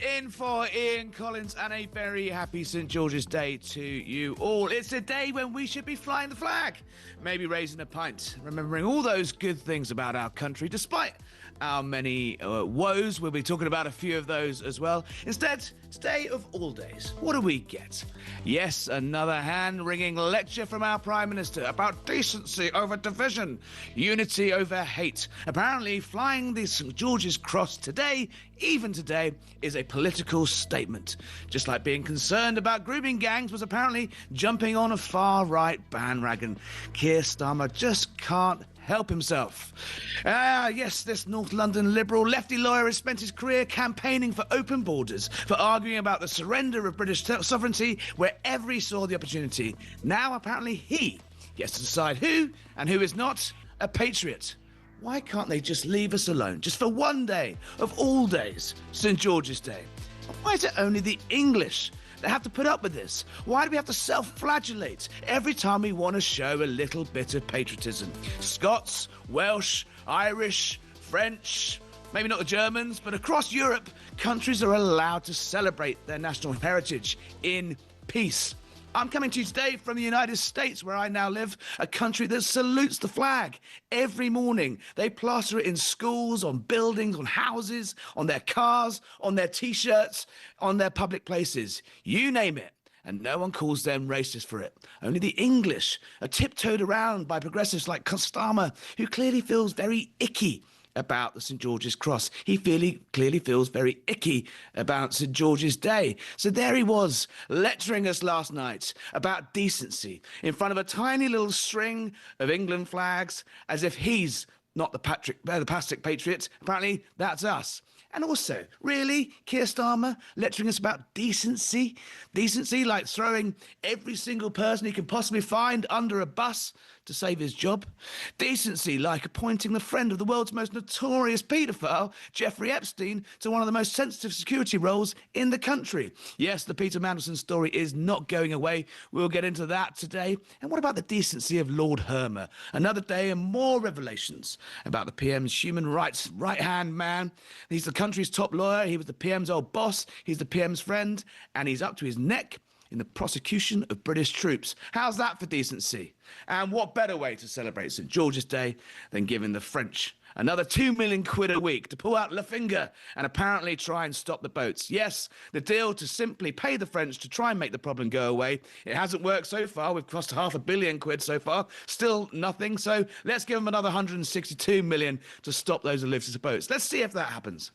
In for Ian Collins, and a very happy St. George's Day to you all. It's a day when we should be flying the flag, maybe raising a pint, remembering all those good things about our country, despite our many woes. We'll be talking about a few of those as well. Instead, today of all days, what do we get? Yes, another hand-wringing lecture from our Prime Minister about decency over division, unity over hate. Apparently, flying the St. George's Cross today, even today, is a political statement. Just like being concerned about grooming gangs was apparently jumping on a far-right bandwagon. Keir Starmer just can't help himself. Yes, this North London Liberal lefty lawyer has spent his career campaigning for open borders, for arguing about the surrender of British sovereignty wherever he saw the opportunity. Now, apparently, he gets to decide who and who is not a patriot. Why can't they just leave us alone, just for one day of all days, St. George's Day? Why is it only the English that have to put up with this? Why do we have to self-flagellate every time we want to show a little bit of patriotism? Scots, Welsh, Irish, French, maybe not the Germans, but across Europe, countries are allowed to celebrate their national heritage in peace. I'm coming to you today from the United States, where I now live, a country that salutes the flag every morning. They plaster it in schools, on buildings, on houses, on their cars, on their T-shirts, on their public places. You name it. And no one calls them racist for it. Only the English are tiptoed around by progressives like Starmer, who clearly feels very icky about the St. George's Cross. He clearly feels very icky about St. George's Day. So there he was, lecturing us last night about decency in front of a tiny little string of England flags, as if he's not the plastic patriot. Apparently, that's us. And also, really, Keir Starmer lecturing us about decency? Decency like throwing every single person he can possibly find under a bus to save his job? Decency like appointing the friend of the world's most notorious paedophile, Jeffrey Epstein, to one of the most sensitive security roles in the country? Yes, the Peter Mandelson story is not going away. We'll get into that today. And what about the decency of Lord Hermer? Another day and more revelations about the PM's human rights right-hand man. He's the country's top lawyer. He was the PM's old boss. He's the PM's friend. And he's up to his neck in the prosecution of British troops. How's that for decency? And what better way to celebrate St. George's Day than giving the French another 2 million quid a week to pull out the finger and apparently try and stop the boats? Yes, the deal to simply pay the French to try and make the problem go away. It hasn't worked so far. We've cost £500 million so far. Still nothing. So let's give them another 162 million to stop those illicit boats. Let's see if that happens.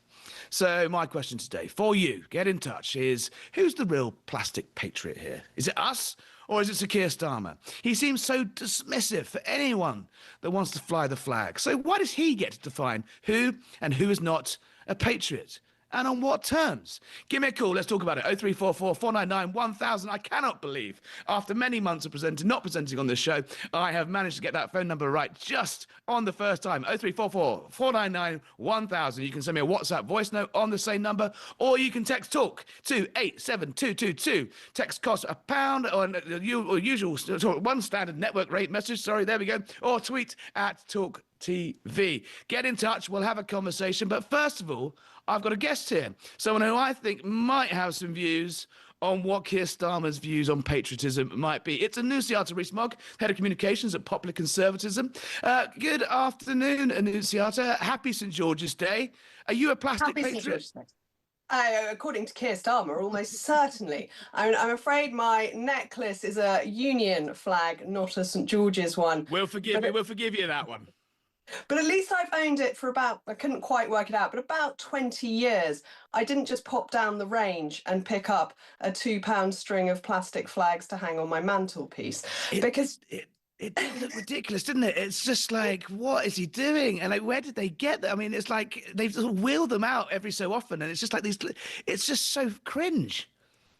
So my question today for you, get in touch, is who's the real plastic patriot here? Is it us or is it Sir Keir Starmer? He seems so dismissive for anyone that wants to fly the flag. So why does he get to define who and who is not a patriot? And on what terms? Give me a call. Let's talk about it. 0344 499 1000. I cannot believe, after many months of not presenting on this show, I have managed to get that phone number right just on the first time. 0344 499 1000. You can send me a WhatsApp voice note on the same number, or you can text TALK to 87222. Text costs £1 on the usual one standard network rate message. Sorry, there we go. Or tweet at TALK TV. Get in touch. We'll have a conversation. But first of all, I've got a guest here, someone who I think might have some views on what Keir Starmer's views on patriotism might be. It's Annunziata Rees-Mogg, Head of Communications at Popular Conservatism. Good afternoon, Annunziata. Happy St. George's Day. Are you a plastic patriot? According to Keir Starmer, almost certainly. I'm afraid my necklace is a Union flag, not a St. George's one. We'll forgive you. We'll forgive you that one. But at least I've owned it for about, I couldn't quite work it out, but about 20 years. I didn't just pop down the range and pick up a £2 string of plastic flags to hang on my mantelpiece. It did look ridiculous, didn't it? It's just like, what is he doing? And like, where did they get them? I mean, it's like they sort of wheel them out every so often, and it's just like these. It's just so cringe.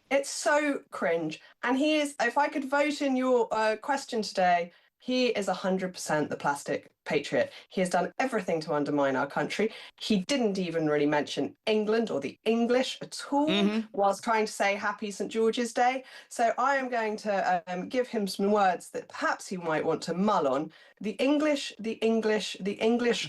It's so cringe. And he is, if I could vote in your question today, he is 100% the plastic patriot. He has done everything to undermine our country. He didn't even really mention England or the English at all whilst trying to say Happy St. George's Day. So I am going to give him some words that perhaps he might want to mull on. The English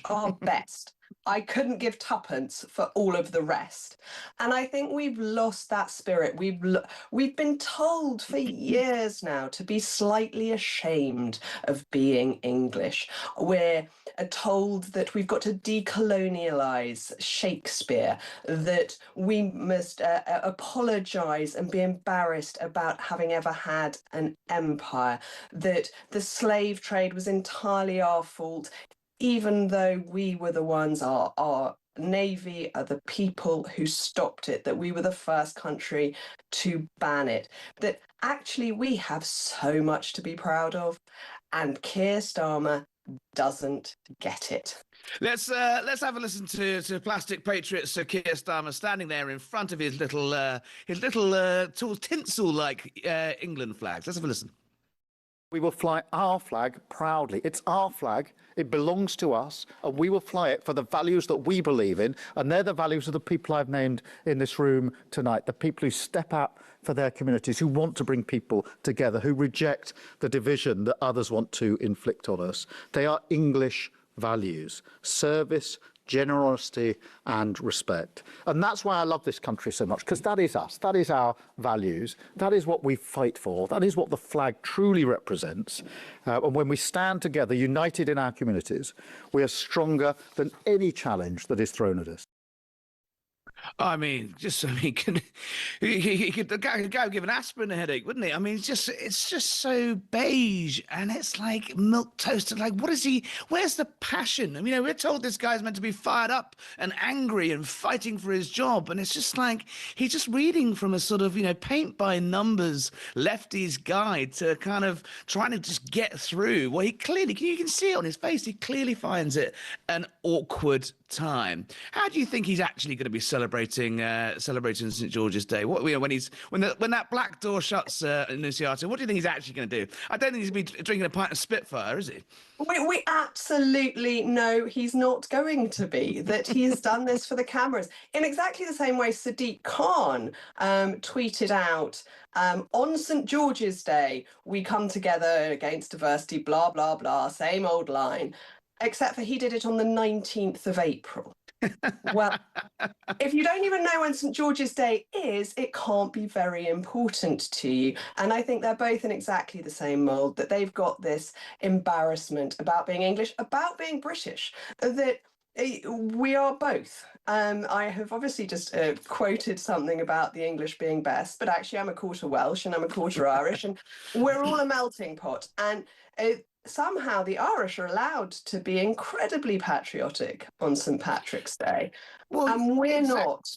are best. I couldn't give tuppence for all of the rest. And I think we've lost that spirit. We've been told for years now to be slightly ashamed of being English. We're told that we've got to decolonialize Shakespeare, that we must apologize and be embarrassed about having ever had an empire, that the slave trade was entirely our fault, even though we were the ones, our Navy are the people who stopped it, that we were the first country to ban it, that actually we have so much to be proud of, and Keir Starmer doesn't get it. Let's have a listen to plastic patriot Sir Keir Starmer standing there in front of his little tinsel like England flags. Let's have a listen. We will fly our flag proudly. It's our flag. It belongs to us, and we will fly it for the values that we believe in, and they're the values of the people I've named in this room tonight, the people who step up for their communities, who want to bring people together, who reject the division that others want to inflict on us. They are English values: service, generosity and respect. And that's why I love this country so much, because that is us. That is our values. That is what we fight for. That is what the flag truly represents. And when we stand together, united in our communities, we are stronger than any challenge that is thrown at us. I mean, he could go give an aspirin a headache, wouldn't he? I mean, it's just so beige, and it's like milk toasted. Like, what is he? Where's the passion? I mean, we're told this guy's meant to be fired up and angry and fighting for his job, and it's just like he's just reading from a sort of, paint by numbers lefty's guide to kind of trying to just get through. Well, you can see it on his face. He clearly finds it an awkward time. How do you think he's actually going to be celebrating St George's Day? When that black door shuts, Nunziata, what do you think he's actually going to do? I don't think he's going to be drinking a pint of Spitfire, is he? We absolutely know he's not going to be, that he has done this for the cameras. In exactly the same way Sadiq Khan tweeted out, on St George's Day, we come together against diversity, blah, blah, blah, same old line. Except for he did it on the 19th of April. Well, if you don't even know when St George's Day is, it can't be very important to you. And I think they're both in exactly the same mould, that they've got this embarrassment about being English, about being British, that we are both. I have obviously just quoted something about the English being best, but actually I'm a quarter Welsh and I'm a quarter Irish, and we're all a melting pot. And somehow the Irish are allowed to be incredibly patriotic on St Patrick's Day, Well, and we're not.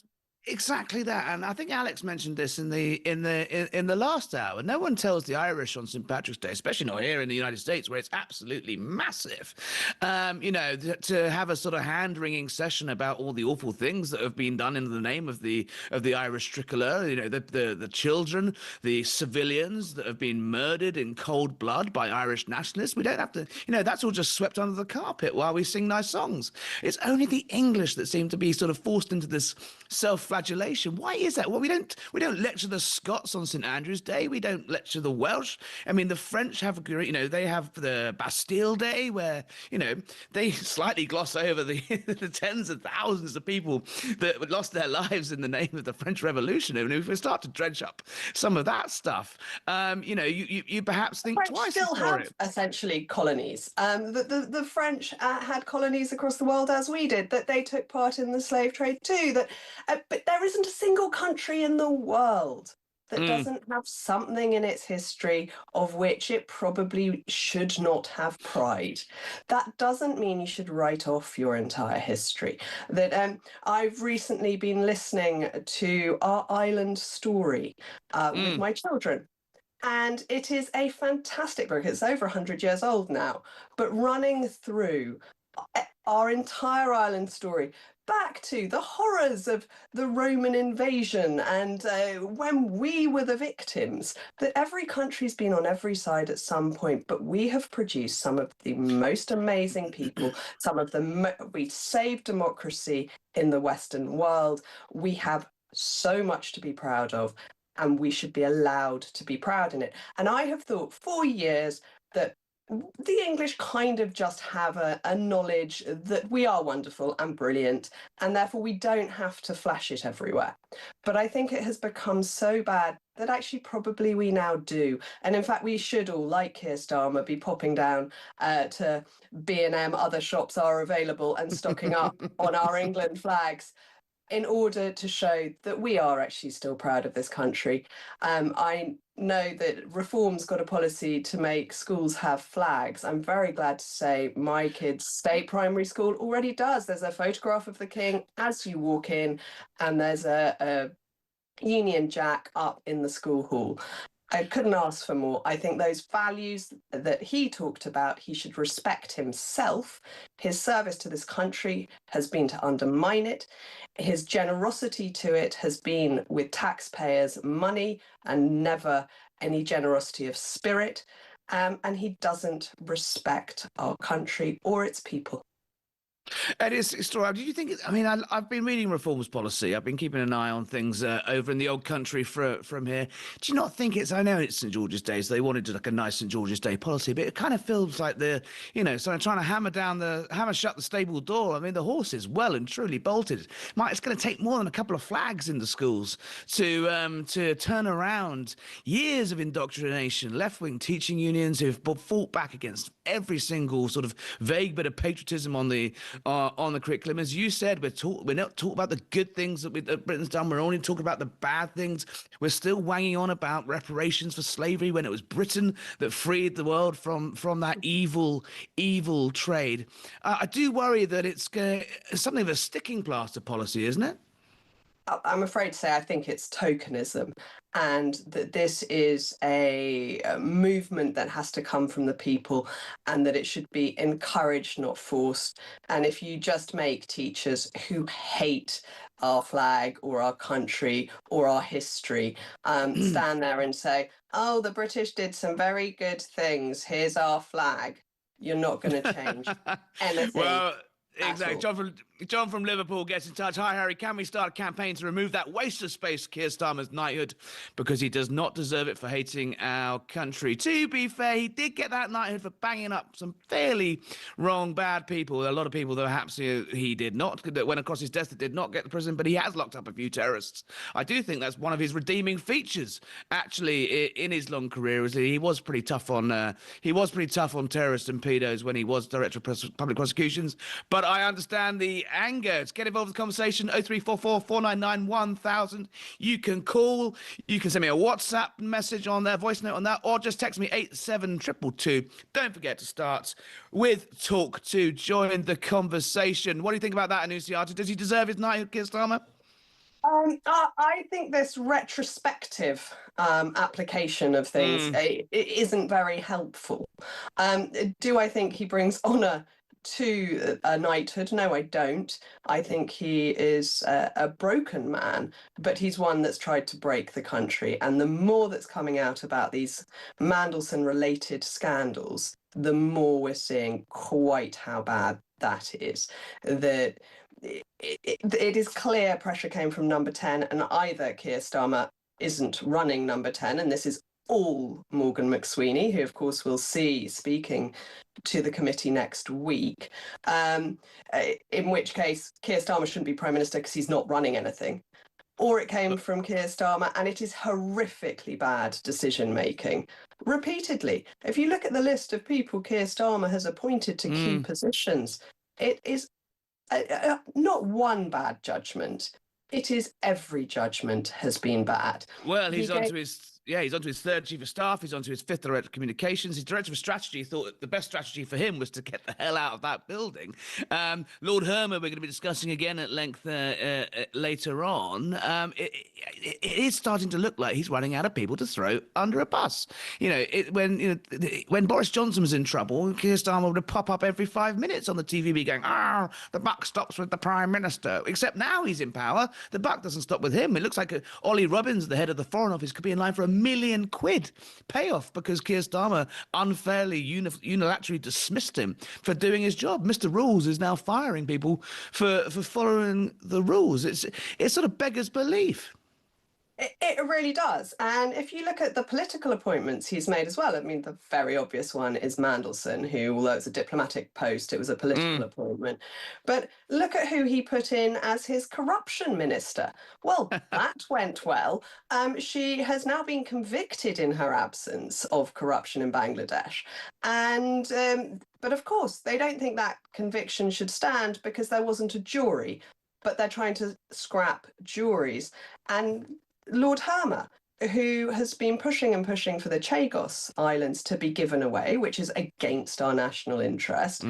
Exactly that, and I think Alex mentioned this in the last hour. No one tells the Irish on St Patrick's Day, especially not here in the United States, where it's absolutely massive. To have a sort of hand-wringing session about all the awful things that have been done in the name of the Irish tricolour. The children, the civilians that have been murdered in cold blood by Irish nationalists. We don't have to. That's all just swept under the carpet while we sing nice songs. It's only the English that seem to be sort of forced into this self-flagellation. Why is that? Well, we don't lecture the Scots on St Andrew's Day. We don't lecture the Welsh. I mean, the French have they have the Bastille Day, where they slightly gloss over the the tens of thousands of people that lost their lives in the name of the French Revolution. And if we start to dredge up some of that stuff, you perhaps think French twice still before have essentially colonies. The French had colonies across the world, as we did, that they took part in the slave trade too. But there isn't a single country in the world that doesn't have something in its history of which it probably should not have pride. That doesn't mean you should write off your entire history. That I've recently been listening to Our Island Story with my children. And it is a fantastic book. It's over 100 years old now, but running through our entire island story, back to the horrors of the Roman invasion and when we were the victims, that every country's been on every side at some point, but we have produced some of the most amazing people, we saved democracy in the Western world. We have so much to be proud of, and we should be allowed to be proud in it. And I have thought for years that the English kind of just have a knowledge that we are wonderful and brilliant, and therefore we don't have to flash it everywhere. But I think it has become so bad that actually probably we now do. And in fact, we should all, like Keir Starmer, be popping down to B&M, other shops are available, and stocking up on our England flags in order to show that we are actually still proud of this country. I know that Reform's got a policy to make schools have flags. I'm very glad to say my kids' state primary school already does. There's a photograph of the King as you walk in, and there's a Union Jack up in the school hall. I couldn't ask for more. I think those values that he talked about, he should respect himself. His service to this country has been to undermine it. His generosity to it has been with taxpayers' money and never any generosity of spirit. And he doesn't respect our country or its people. And it's extraordinary. Do you think? I mean, I've been reading Reform's policy. I've been keeping an eye on things over in the old country from here. Do you not think it's? I know it's St George's Day, so they wanted like a nice St George's Day policy, but it kind of feels like so trying to hammer shut the stable door. I mean, the horse is well and truly bolted. It's going to take more than a couple of flags in the schools to turn around years of indoctrination, left-wing teaching unions who've fought back against every single sort of vague bit of patriotism on the curriculum. As you said, we're not talking about the good things that Britain's done. We're only talking about the bad things. We're still wanging on about reparations for slavery when it was Britain that freed the world from that evil trade. I do worry that it's something of a sticking plaster policy, isn't it? I'm afraid to say I think it's tokenism, and that this is a movement that has to come from the people, and that it should be encouraged, not forced. And if you just make teachers who hate our flag or our country or our history stand there and say, oh, the British did some very good things, here's our flag, you're not going to change anything. Well, exactly. John from Liverpool gets in touch. Hi, Harry. Can we start a campaign to remove that waste of space, Keir Starmer's knighthood, because he does not deserve it for hating our country? To be fair, he did get that knighthood for banging up some fairly wrong, bad people. A lot of people that perhaps he did not, that went across his desk that did not get to prison, but he has locked up a few terrorists. I do think that's one of his redeeming features, actually, in his long career. Is he was pretty tough on terrorists and pedos when he was director of public prosecutions. But I understand the anger. Get involved in the conversation. 0344 499 1000. You can call. You can send me a WhatsApp message on there, voice note on that, or just text me 87222. Don't forget to start with talk to join the conversation. What do you think about that, Annunciata? Does he deserve his knighthood, Keir Starmer? I think this retrospective application of things it isn't very helpful. Do I think he brings honour to a knighthood? No, I don't. I think he is a broken man, but he's one that's tried to break the country. And the more that's coming out about these Mandelson-related scandals, the more we're seeing quite how bad that is. That it is clear pressure came from number 10, and either Keir Starmer isn't running number 10, and this is all Morgan McSweeney, who of course we'll see speaking to the committee next week, in which case Keir Starmer shouldn't be Prime Minister because he's not running anything. Or it came from Keir Starmer, and it is horrifically bad decision-making. Repeatedly. If you look at the list of people Keir Starmer has appointed to key positions, it is not one bad judgment. It is every judgment has been bad. Well, he's onto his third chief of staff. He's onto his fifth director of communications. His director of strategy thought that the best strategy for him was to get the hell out of that building. Lord Hermer, we're going to be discussing again at length later on. It is starting to look like he's running out of people to throw under a bus. When Boris Johnson was in trouble, Keir Starmer would pop up every 5 minutes on the TVB going, the buck stops with the Prime Minister. Except now he's in power, the buck doesn't stop with him. It looks like Ollie Robbins, the head of the Foreign Office, could be in line for £1 million payoff because Keir Starmer unfairly unilaterally dismissed him for doing his job. Mr. Rules is now firing people for following the rules. It sort of beggars belief. It really does. And if you look at the political appointments he's made as well, I mean, the very obvious one is Mandelson, who, although it's a diplomatic post, it was a political appointment. But look at who he put in as his corruption minister. Well, that went well. She has now been convicted in her absence of corruption in Bangladesh. And but of course, they don't think that conviction should stand because there wasn't a jury. But they're trying to scrap juries. And Lord Hermer, who has been pushing and pushing for the Chagos Islands to be given away, which is against our national interest,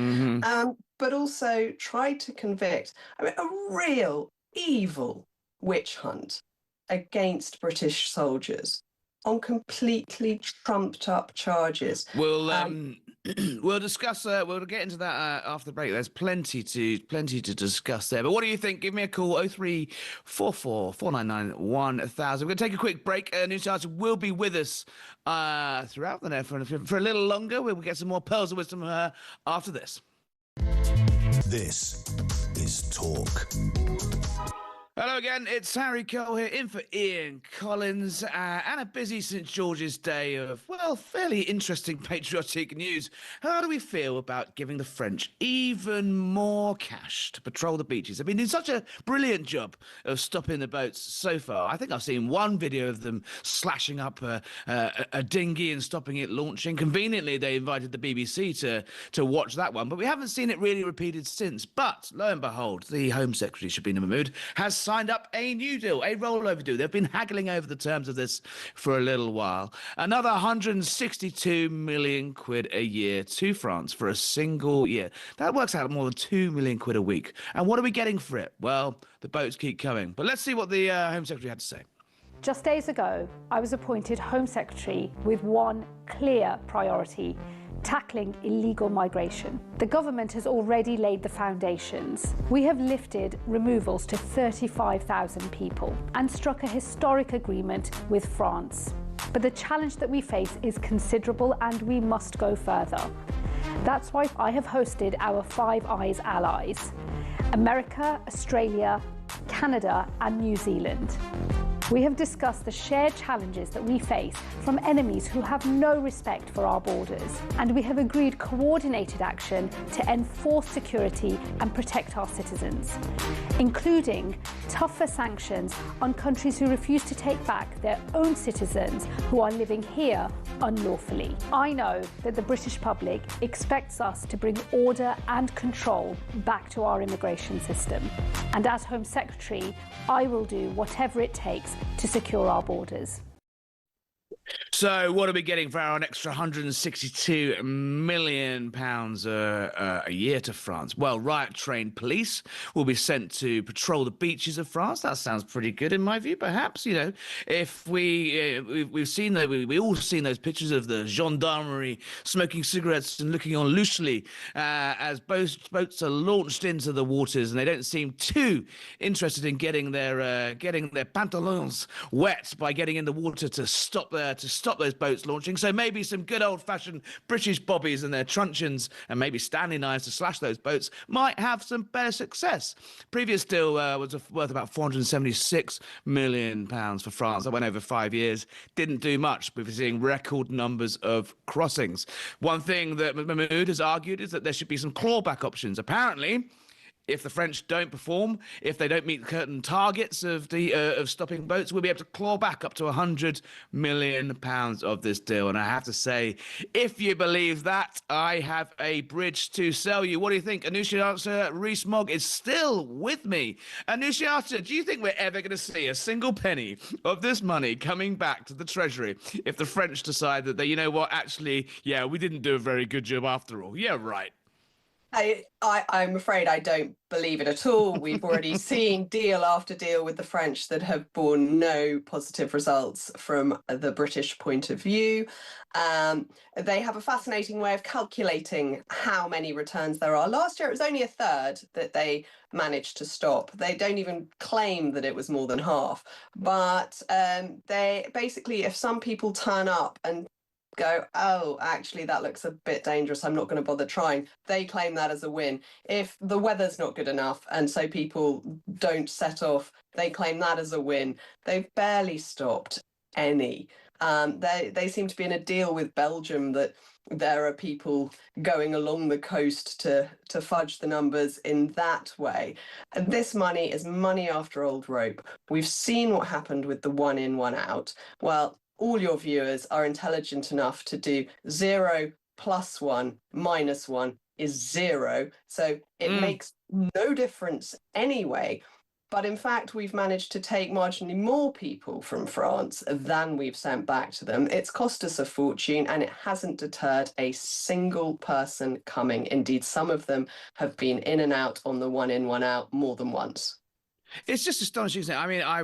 but also tried to convict a real evil witch hunt against British soldiers on completely trumped up charges. We'll discuss. We'll get into that after the break. There's plenty to discuss there. But what do you think? Give me a call. 0344 499 1000. We're going to take a quick break. News Archer will be with us throughout the night for a little longer. We'll get some more pearls of wisdom from her after this. This is Talk. Hello again, it's Harry Cole here, in for Ian Collins, and a busy St George's Day of, well, fairly interesting patriotic news. How do we feel about giving the French even more cash to patrol the beaches? They've been doing such a brilliant job of stopping the boats so far. I think I've seen one video of them slashing up a dinghy and stopping it launching. Conveniently, they invited the BBC to watch that one, but we haven't seen it really repeated since. But, lo and behold, the Home Secretary, Shabina Mahmood, has signed up a new deal, a rollover deal. They've been haggling over the terms of this for a little while. Another 162 million quid a year to France for a single year. That works out more than 2 million quid a week. And what are we getting for it? Well, the boats keep coming. But let's see what the Home Secretary had to say. Just days ago, I was appointed Home Secretary with one clear priority: tackling illegal migration. The government has already laid the foundations. We have lifted removals to 35,000 people and struck a historic agreement with France. But the challenge that we face is considerable and we must go further. That's why I have hosted our Five Eyes allies: America, Australia, Canada and New Zealand. We have discussed the shared challenges that we face from enemies who have no respect for our borders, and we have agreed coordinated action to enforce security and protect our citizens, including tougher sanctions on countries who refuse to take back their own citizens who are living here unlawfully. I know that the British public expects us to bring order and control back to our immigration system, and as Home Secretary, I will do whatever it takes to secure our borders. So what are we getting for our extra £162 million a year to France? Well, riot-trained police will be sent to patrol the beaches of France. That sounds pretty good in my view. Perhaps, you know, if we've seen that, we all seen those pictures of the gendarmerie smoking cigarettes and looking on loosely as boats are launched into the waters, and they don't seem too interested in getting their pantaloons wet by getting in the water to stop those boats launching. So maybe some good old-fashioned British bobbies and their truncheons and maybe Stanley knives to slash those boats might have some better success. Previous deal was worth about £476 million for France. That went over 5 years. Didn't do much. We're seeing record numbers of crossings. One thing that Mahmood has argued is that there should be some clawback options. Apparently, if the French don't perform, if they don't meet certain targets of stopping boats, we'll be able to claw back up to £100 million of this deal. And I have to say, if you believe that, I have a bridge to sell you. What do you think? Anushiata Rees-Mogg is still with me. Anushiata, do you think we're ever going to see a single penny of this money coming back to the Treasury if the French decide that you know what, actually, yeah, we didn't do a very good job after all? Yeah, right. I'm afraid I don't believe it at all. We've already seen deal after deal with the French that have borne no positive results from the British point of view. They have a fascinating way of calculating how many returns there are. Last year, it was only a third that they managed to stop. They don't even claim that it was more than half. But they basically, if some people turn up and go, oh, actually, that looks a bit dangerous. I'm not going to bother trying. They claim that as a win. If the weather's not good enough and so people don't set off, they claim that as a win. They've barely stopped any. They seem to be in a deal with Belgium that there are people going along the coast to fudge the numbers in that way. And this money is money after old rope. We've seen what happened with the one in, one out. Well, all your viewers are intelligent enough to do 0 plus 1 minus 1 is 0. So it makes no difference anyway. But in fact, we've managed to take marginally more people from France than we've sent back to them. It's cost us a fortune and it hasn't deterred a single person coming. Indeed, some of them have been in and out on the one in, one out more than once. It's just astonishing, isn't it? I mean, I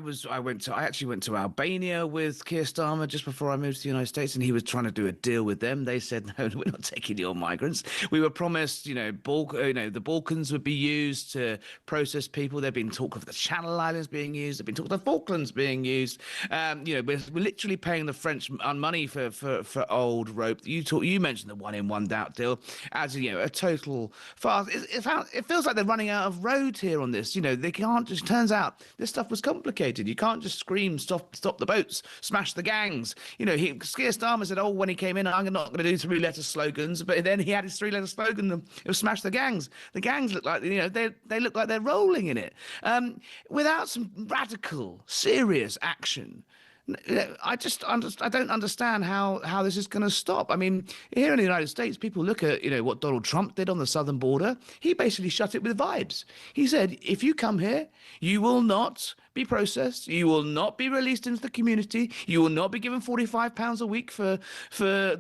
actually went to Albania with Keir Starmer just before I moved to the United States, and he was trying to do a deal with them. They said, no, we're not taking your migrants. We were promised, the Balkans would be used to process people. There'd been talk of the Channel Islands being used. There'd been talk of the Falklands being used. We're literally paying the French money for old rope. You mentioned the one in, one out deal as a total farce. It feels like they're running out of road here on this. They can't just turns out this stuff was complicated. You can't just scream, stop the boats, smash the gangs. Keir Starmer said, when he came in, I'm not going to do 3-letter slogans. But then he had his 3-letter slogan, it was smash the gangs. The gangs look like, they look like they're rolling in it. Without some radical, serious action, I don't understand how this is going to stop. I mean, here in the United States, people look at what Donald Trump did on the southern border. He basically shut it with vibes. He said, if you come here, you will not be processed. You will not be released into the community. You will not be given £45 a week for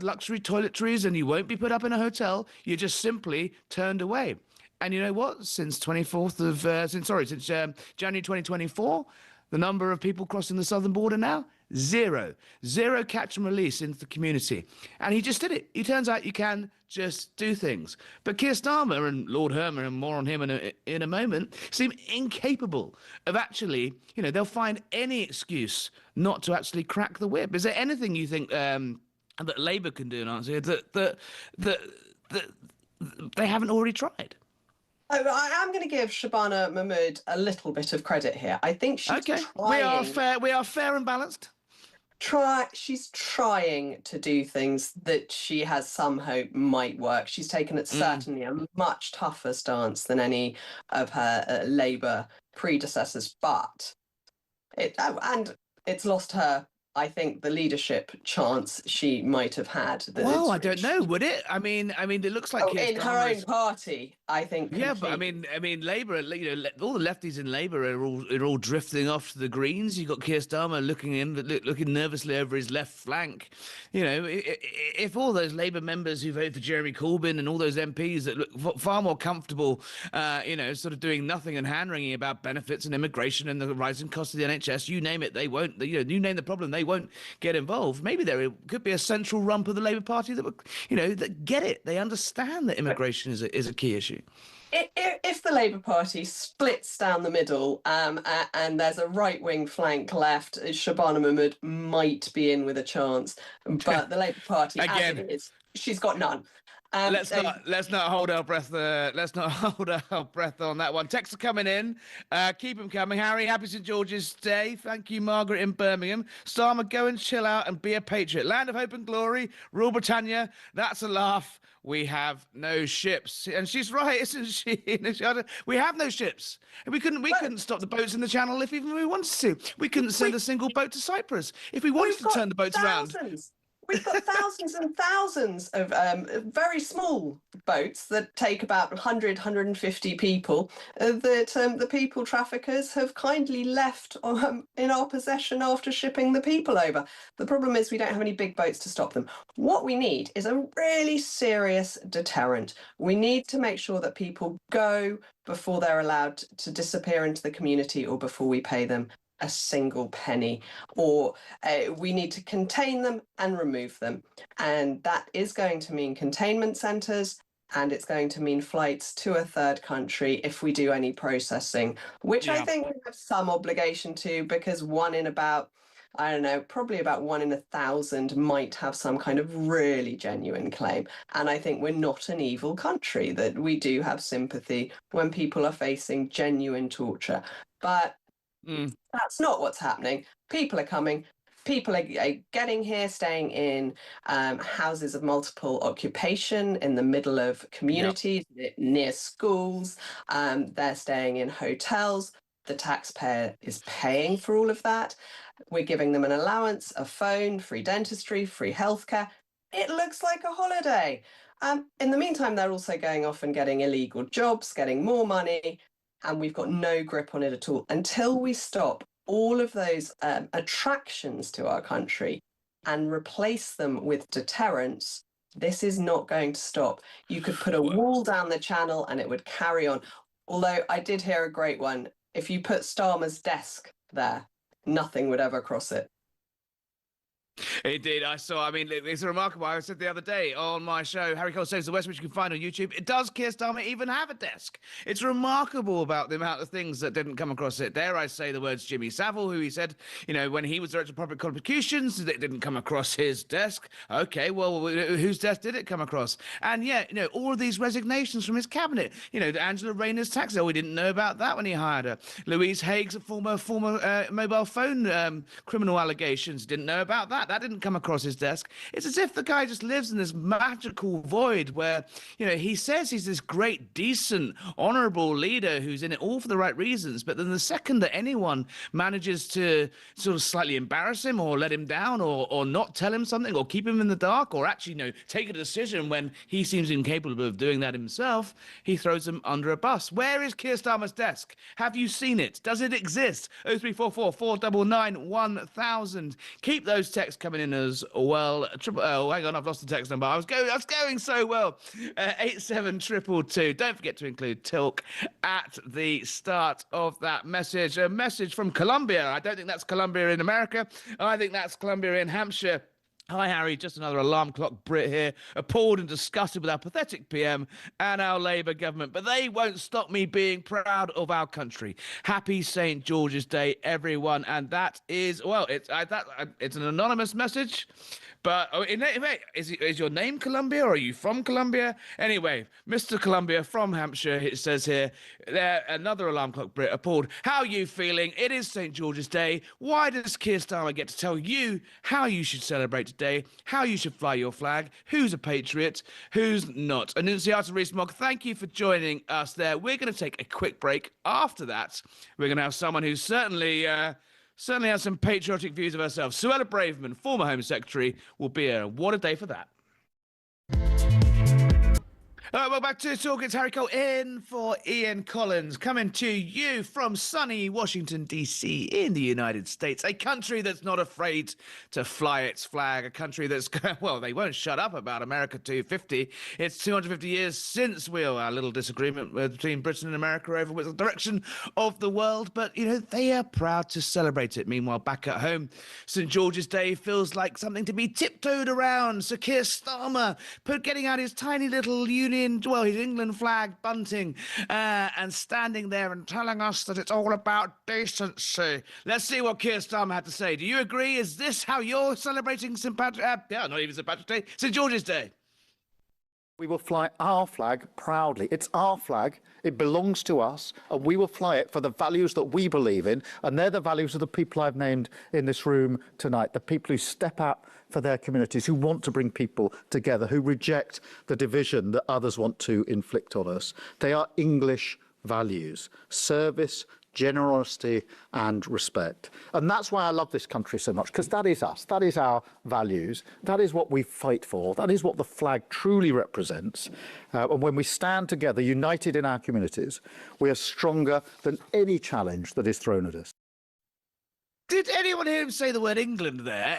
luxury toiletries, and you won't be put up in a hotel. You're just simply turned away. And you know what? Since January 2024, the number of people crossing the southern border now, 0 catch and release into the community. And he just did it. It turns out you can just do things. But Keir Starmer and Lord Hermer, and more on him in a moment, seem incapable of actually, they'll find any excuse not to actually crack the whip. Is there anything you think that Labour can do, Nancy, that they haven't already tried? Oh, I am going to give Shabana Mahmood a little bit of credit here. I think she's okay. trying. We are fair and balanced. She's trying to do things that she has some hope might work. She's taken certainly a much tougher stance than any of her Labour predecessors, but it's lost her, I think, the leadership chance she might have had. Well, I don't know. Would it? I mean, it looks like in her own party, I think. Yeah, but I mean, Labour. All the lefties in Labour are all drifting off to the Greens. You've got Keir Starmer looking nervously over his left flank. If all those Labour members who voted for Jeremy Corbyn and all those MPs that look far more comfortable, sort of doing nothing and hand-wringing about benefits and immigration and the rising cost of the NHS, you name it, they won't. You name the problem, they won't get involved. Maybe there could be a central rump of the Labour Party that get it. They understand that immigration is a key issue. If the Labour Party splits down the middle and there's a right-wing flank left, Shabana Mahmood might be in with a chance. But the Labour Party, again, as it is, she's got none. Let's not hold our breath. Let's not hold our breath on that one. Texts are coming in. Keep them coming. Harry, happy St George's Day. Thank you, Margaret in Birmingham. Starmer, go and chill out and be a patriot. Land of hope and glory. Rule Britannia. That's a laugh. We have no ships, and she's right, isn't she? We have no ships. We couldn't stop the boats in the Channel if even we wanted to. We couldn't send a single boat to Cyprus if we wanted to turn the boats around. We've got thousands and thousands of very small boats that take about 100, 150 people that the people traffickers have kindly left in our possession after shipping the people over. The problem is we don't have any big boats to stop them. What we need is a really serious deterrent. We need to make sure that people go before they're allowed to disappear into the community or before we pay them a single penny, or we need to contain them and remove them. And that is going to mean containment centres, and it's going to mean flights to a third country if we do any processing, which I think we have some obligation to, because one in about I don't know, probably about 1 in 1,000 might have some kind of really genuine claim. And I think we're not an evil country, that we do have sympathy when people are facing genuine torture. But that's not what's happening. People are coming. People are getting here, staying in houses of multiple occupation in the middle of communities, near schools. They're staying in hotels. The taxpayer is paying for all of that. We're giving them an allowance, a phone, free dentistry, free healthcare. It looks like a holiday. In the meantime, they're also going off and getting illegal jobs, getting more money, and we've got no grip on it at all. Until we stop all of those attractions to our country and replace them with deterrence, this is not going to stop. You could put a wall down the channel and it would carry on. Although I did hear a great one. If you put Starmer's desk there, nothing would ever cross it. It did. I saw. I mean, it's remarkable. I said the other day on my show, Harry Cole Saves the West, which you can find on YouTube. Does Keir Starmer even have a desk? It's remarkable about the amount of things that didn't come across it. Dare I say the words Jimmy Savile, who he said, you know, when he was director of public prosecutions, it didn't come across his desk. Okay, well, whose desk did it come across? And yeah, you know, all of these resignations from his cabinet. You know, Angela Rayner's tax. Oh, we didn't know about that when he hired her. Louise Haig's former mobile phone criminal allegations. Didn't know about that. That didn't come across his desk. It's as if the guy just lives in this magical void where, you know, he says he's this great, decent, honourable leader who's in it all for the right reasons. But then the second that anyone manages to sort of slightly embarrass him or let him down or not tell him something or keep him in the dark or actually, you know, take a decision when he seems incapable of doing that himself, he throws him under a bus. Where is Keir Starmer's desk? Have you seen it? Does it exist? 0344 499 1000. Keep those texts coming in as well. Oh, hang on, I've lost the text number. I was going so well. 87222. Don't forget to include Tilk at the start of that message. A message from Colombia. I don't think that's Colombia in America. I think that's Colombia in Hampshire. Hi, Harry. Just another alarm clock Brit here, appalled and disgusted with our pathetic PM and our Labour government. But they won't stop me being proud of our country. Happy St. George's Day, everyone. And that is, well, it's an anonymous message. But is your name Columbia or are you from Colombia? Anyway, Mr. Columbia from Hampshire, it says here, another alarm clock Brit appalled. How are you feeling? It is St. George's Day. Why does Keir Starmer get to tell you how you should celebrate today, how you should fly your flag, who's a patriot, who's not? Annunciata Rees-Mogg, thank you for joining us there. We're going to take a quick break. After that, we're going to have someone who's certainly has some patriotic views of herself. Suella Braverman, former Home Secretary, will be here. What a day for that. All right, well, back to Talk. It's Harry Cole in for Ian Collins, coming to you from sunny Washington, D.C. in the United States, a country that's not afraid to fly its flag, a country that's, well, they won't shut up about America 250. It's 250 years since our little disagreement between Britain and America over which direction of the world, but, you know, they are proud to celebrate it. Meanwhile, back at home, St. George's Day feels like something to be tiptoed around. Sir Keir Starmer getting out his tiny little Union, well, his England flag bunting and standing there and telling us that it's all about decency. Let's see what Keir Starmer had to say. Do you agree? Is this how you're celebrating St. Patrick's Day, St. George's Day? We will fly our flag proudly. It's our flag. It belongs to us, and we will fly it for the values that we believe in, and they're the values of the people I've named in this room tonight, the people who step out for their communities, who want to bring people together, who reject the division that others want to inflict on us. They are English values: service, generosity and respect. And that's why I love this country so much, because that is us. That is our values. That is what we fight for. That is what the flag truly represents. And when we stand together, united in our communities, we are stronger than any challenge that is thrown at us. Did anyone hear him say the word England there?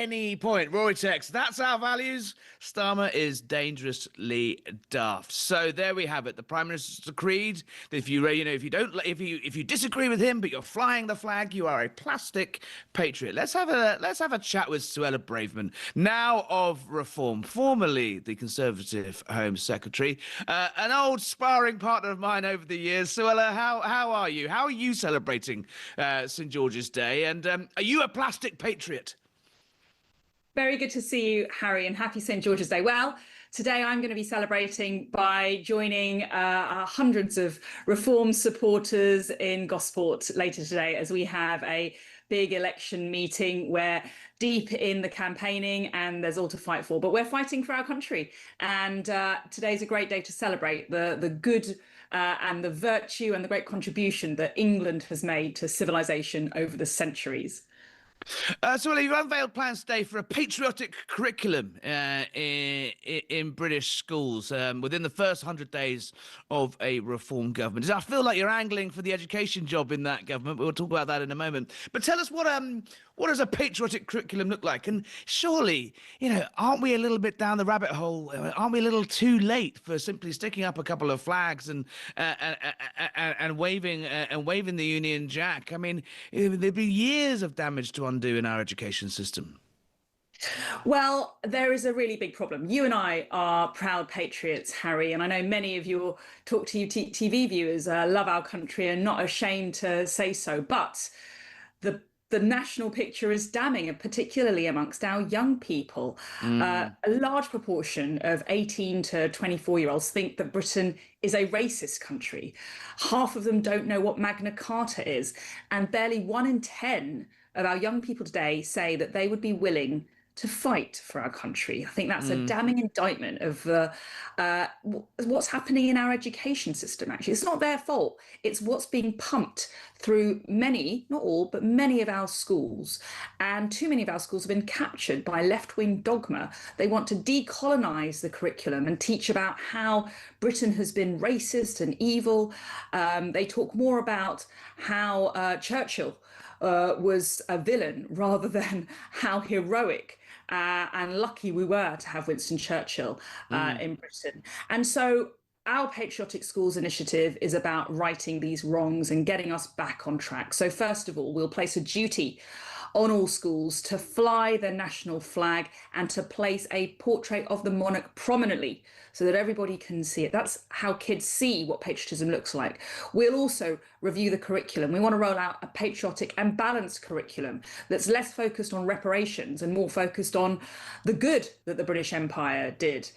any point. Rory text, that's our values. Starmer is dangerously daft. So there we have it. The Prime Minister's decreed that if you disagree with him, but you're flying the flag, you are a plastic patriot. Let's have a chat with Suella Braverman, now of Reform, formerly the Conservative Home Secretary, an old sparring partner of mine over the years. Suella, how are you? How are you celebrating St. George's Day? And are you a plastic patriot? Very good to see you, Harry, and happy St. George's Day. Well, today I'm going to be celebrating by joining hundreds of Reform supporters in Gosport later today, as we have a big election meeting. We're deep in the campaigning and there's all to fight for, but we're fighting for our country. And today's a great day to celebrate the good and the virtue and the great contribution that England has made to civilization over the centuries. So you've unveiled plans today for a patriotic curriculum in British schools within the first 100 days of a Reform government. I feel like you're angling for the education job in that government. We'll talk about that in a moment. But tell us what does a patriotic curriculum look like? And surely, aren't we a little bit down the rabbit hole? Aren't we a little too late for simply sticking up a couple of flags and waving the Union Jack? I mean, there'd be years of damage to undo in our education system. Well, there is a really big problem. You and I are proud patriots, Harry, and I know many of your Talk to You TV viewers love our country and not ashamed to say so. But the national picture is damning, and particularly amongst our young people. A large proportion of 18 to 24-year-olds think that Britain is a racist country. Half of them don't know what Magna Carta is, and barely 1 in 10 of our young people today say that they would be willing to fight for our country. I think that's a damning indictment of what's happening in our education system, actually. It's not their fault. It's what's being pumped through many, not all, but many of our schools. And too many of our schools have been captured by left-wing dogma. They want to decolonise the curriculum and teach about how Britain has been racist and evil. They talk more about how Churchill was a villain rather than how heroic and lucky we were to have Winston Churchill in Britain. And so our Patriotic Schools initiative is about righting these wrongs and getting us back on track. So first of all, we'll place a duty on all schools to fly the national flag and to place a portrait of the monarch prominently so that everybody can see it. That's how kids see what patriotism looks like. We'll also review the curriculum. We want to roll out a patriotic and balanced curriculum that's less focused on reparations and more focused on the good that the British Empire did.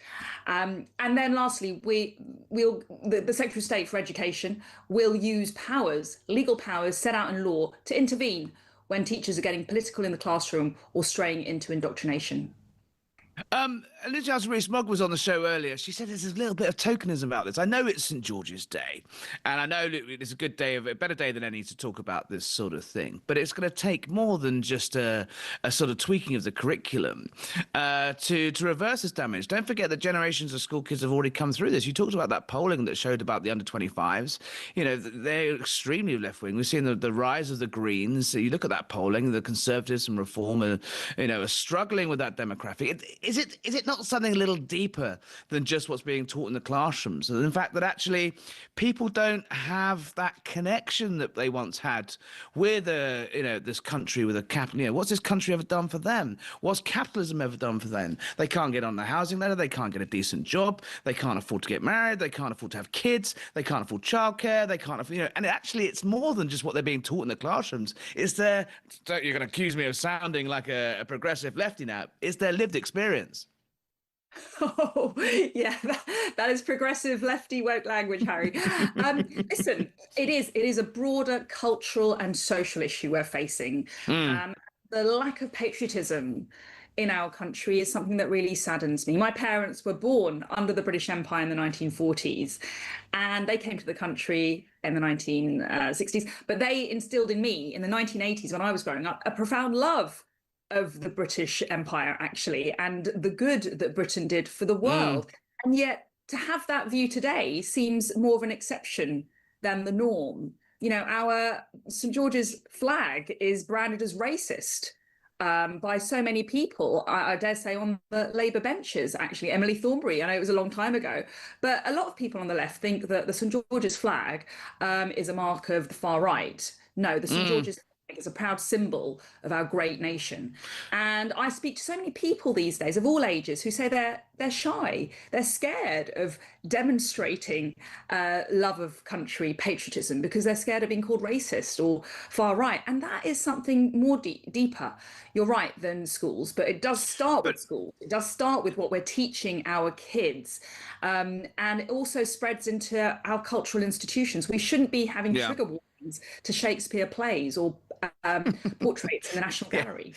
And then lastly, the Secretary of State for Education will use powers, legal powers set out in law, to intervene when teachers are getting political in the classroom or straying into indoctrination. Liz Rees-Mogg was on the show earlier. She said there's a little bit of tokenism about this. I know it's St. George's Day, and I know it's a good day, a better day than any to talk about this sort of thing. But it's going to take more than just a sort of tweaking of the curriculum to reverse this damage. Don't forget that generations of school kids have already come through this. You talked about that polling that showed about the under-25s. They're extremely left-wing. We've seen the rise of the Greens. So you look at that polling, the Conservatives and Reform are struggling with that demographic. Is it not something a little deeper than just what's being taught in the classrooms? And in fact, that actually people don't have that connection that they once had with this country with a capital. What's this country ever done for them? What's capitalism ever done for them? They can't get on the housing ladder. They can't get a decent job. They can't afford to get married. They can't afford to have kids. They can't afford childcare. They can't afford, and actually it's more than just what they're being taught in the classrooms. It's you're going to accuse me of sounding like a progressive lefty now. It's their lived experience. Oh, yeah, that is progressive lefty woke language, Harry. Listen, it is a broader cultural and social issue we're facing. The lack of patriotism in our country is something that really saddens me. My parents were born under the British Empire in the 1940s, and they came to the country in the 1960s, but they instilled in me in the 1980s, when I was growing up, a profound love of the British Empire, actually, and the good that Britain did for the world. And yet to have that view today seems more of an exception than the norm. Our St. George's flag is branded as racist. by so many people, I dare say on the Labour benches, actually. Emily Thornberry, I know it was a long time ago, but a lot of people on the left think that the St George's flag is a mark of the far right. No, the St George's flag is a proud symbol of our great nation. And I speak to so many people these days of all ages who say they're shy, they're scared of demonstrating love of country, patriotism, because they're scared of being called racist or far right. And that is something more deeper, you're right, than schools. But it does start with schools. It does start with what we're teaching our kids. And it also spreads into our cultural institutions. We shouldn't be having trigger warnings to Shakespeare plays or portraits in the National Gallery.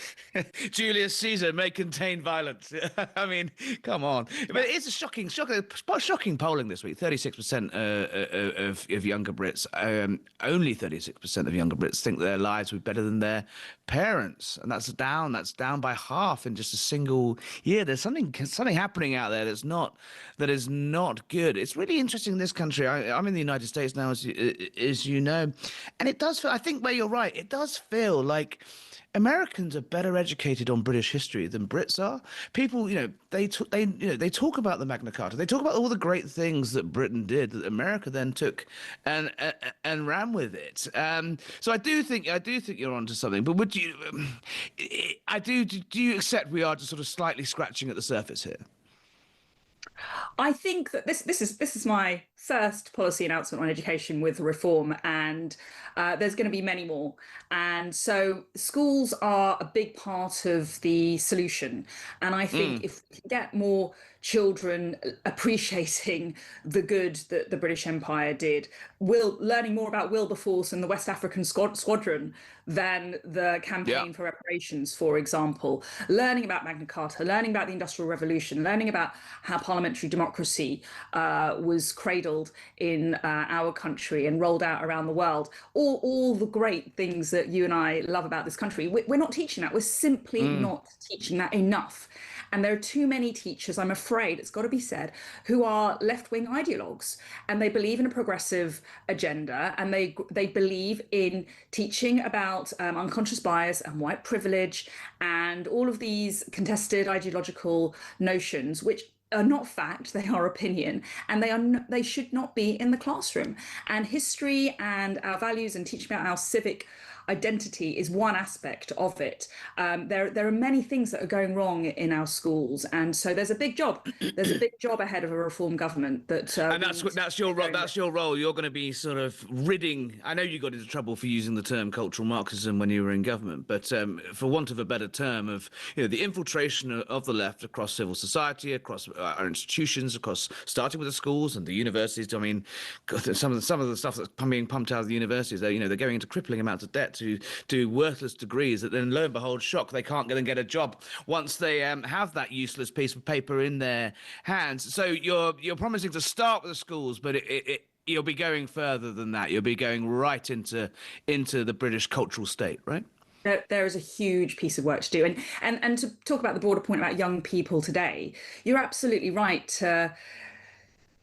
Julius Caesar may contain violence. I mean, come on. But it's a shocking polling this week. 36% of younger Brits, only 36% of younger Brits think their lives would be better than their parents, and that's down by half in just a single year. There's something happening out there that is not good. It's really interesting in this country. I'm in the United States now, as you know, and it does feel, I think where you're right, it does feel like Americans are better educated on British history than Brits are. People, they talk about the Magna Carta. They talk about all the great things that Britain did that America then took and ran with it. So I do think you're onto something. But would you? Do you accept we are just sort of slightly scratching at the surface here? I think that this is my first policy announcement on education with reform, and there's going to be many more. And so schools are a big part of the solution. And I think if we can get more children appreciating the good that the British Empire did, learning more about Wilberforce and the West African Squadron than the campaign for reparations, for example, learning about Magna Carta, learning about the Industrial Revolution, learning about how parliamentary democracy was cradled in our country and rolled out around the world, all the great things that you and I love about this country. We're not teaching that. We're simply not teaching that enough. And there are too many teachers, I'm afraid, it's got to be said, who are left-wing ideologues, and they believe in a progressive agenda, and they believe in teaching about unconscious bias and white privilege and all of these contested ideological notions, which are not fact, they are opinion, and they should not be in the classroom. And history and our values and teaching about our civic identity is one aspect of it. There are many things that are going wrong in our schools, and so there's a big job. There's a big job ahead of a reform government. And that's your role. That's your role. You're going to be sort of ridding. I know you got into trouble for using the term cultural Marxism when you were in government, but for want of a better term, of the infiltration of the left across civil society, across our institutions, starting with the schools and the universities. I mean, God, some of the stuff that's being pumped out of the universities, they're going into crippling amounts of debt to do worthless degrees that then, lo and behold, they can't go and get a job once they have that useless piece of paper in their hands. So you're promising to start with the schools, but you'll be going further than that. You'll be going right into the British cultural state, right? There is a huge piece of work to do. And to talk about the broader point about young people today, you're absolutely right to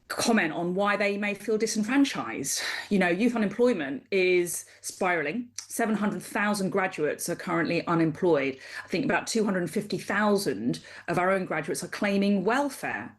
comment on why they may feel disenfranchised. Youth unemployment is spiraling. 700,000 graduates are currently unemployed. I think about 250,000 of our own graduates are claiming welfare.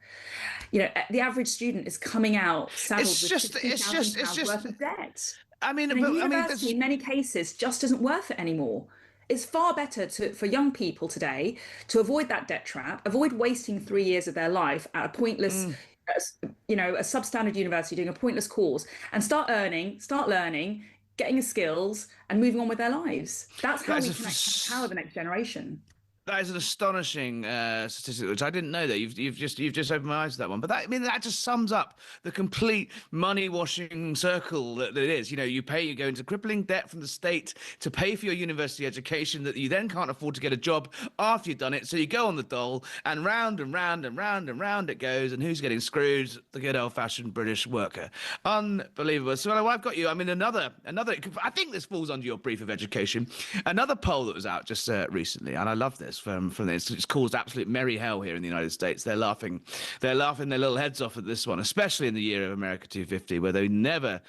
The average student is coming out saddled with £50,000 worth of debt. I mean, university in many cases just isn't worth it anymore. It's far better for young people today to avoid that debt trap, avoid wasting 3 years of their life at a pointless a substandard university doing a pointless course, and start learning, getting the skills and moving on with their lives. That's how we can empower the next generation. That is an astonishing statistic, which I didn't know that. You've just opened my eyes to that one. But that just sums up the complete money washing circle that it is. You go into crippling debt from the state to pay for your university education that you then can't afford to get a job after you've done it. So you go on the dole, and round and round and round and round it goes. And who's getting screwed? The good old fashioned British worker. Unbelievable. So I've got you. I mean, another. I think this falls under your brief of education. Another poll that was out just recently, and I love this. backlash from this. It's caused absolute merry hell here in the United States. They're laughing their little heads off at this one, especially in the year of America 250, where they never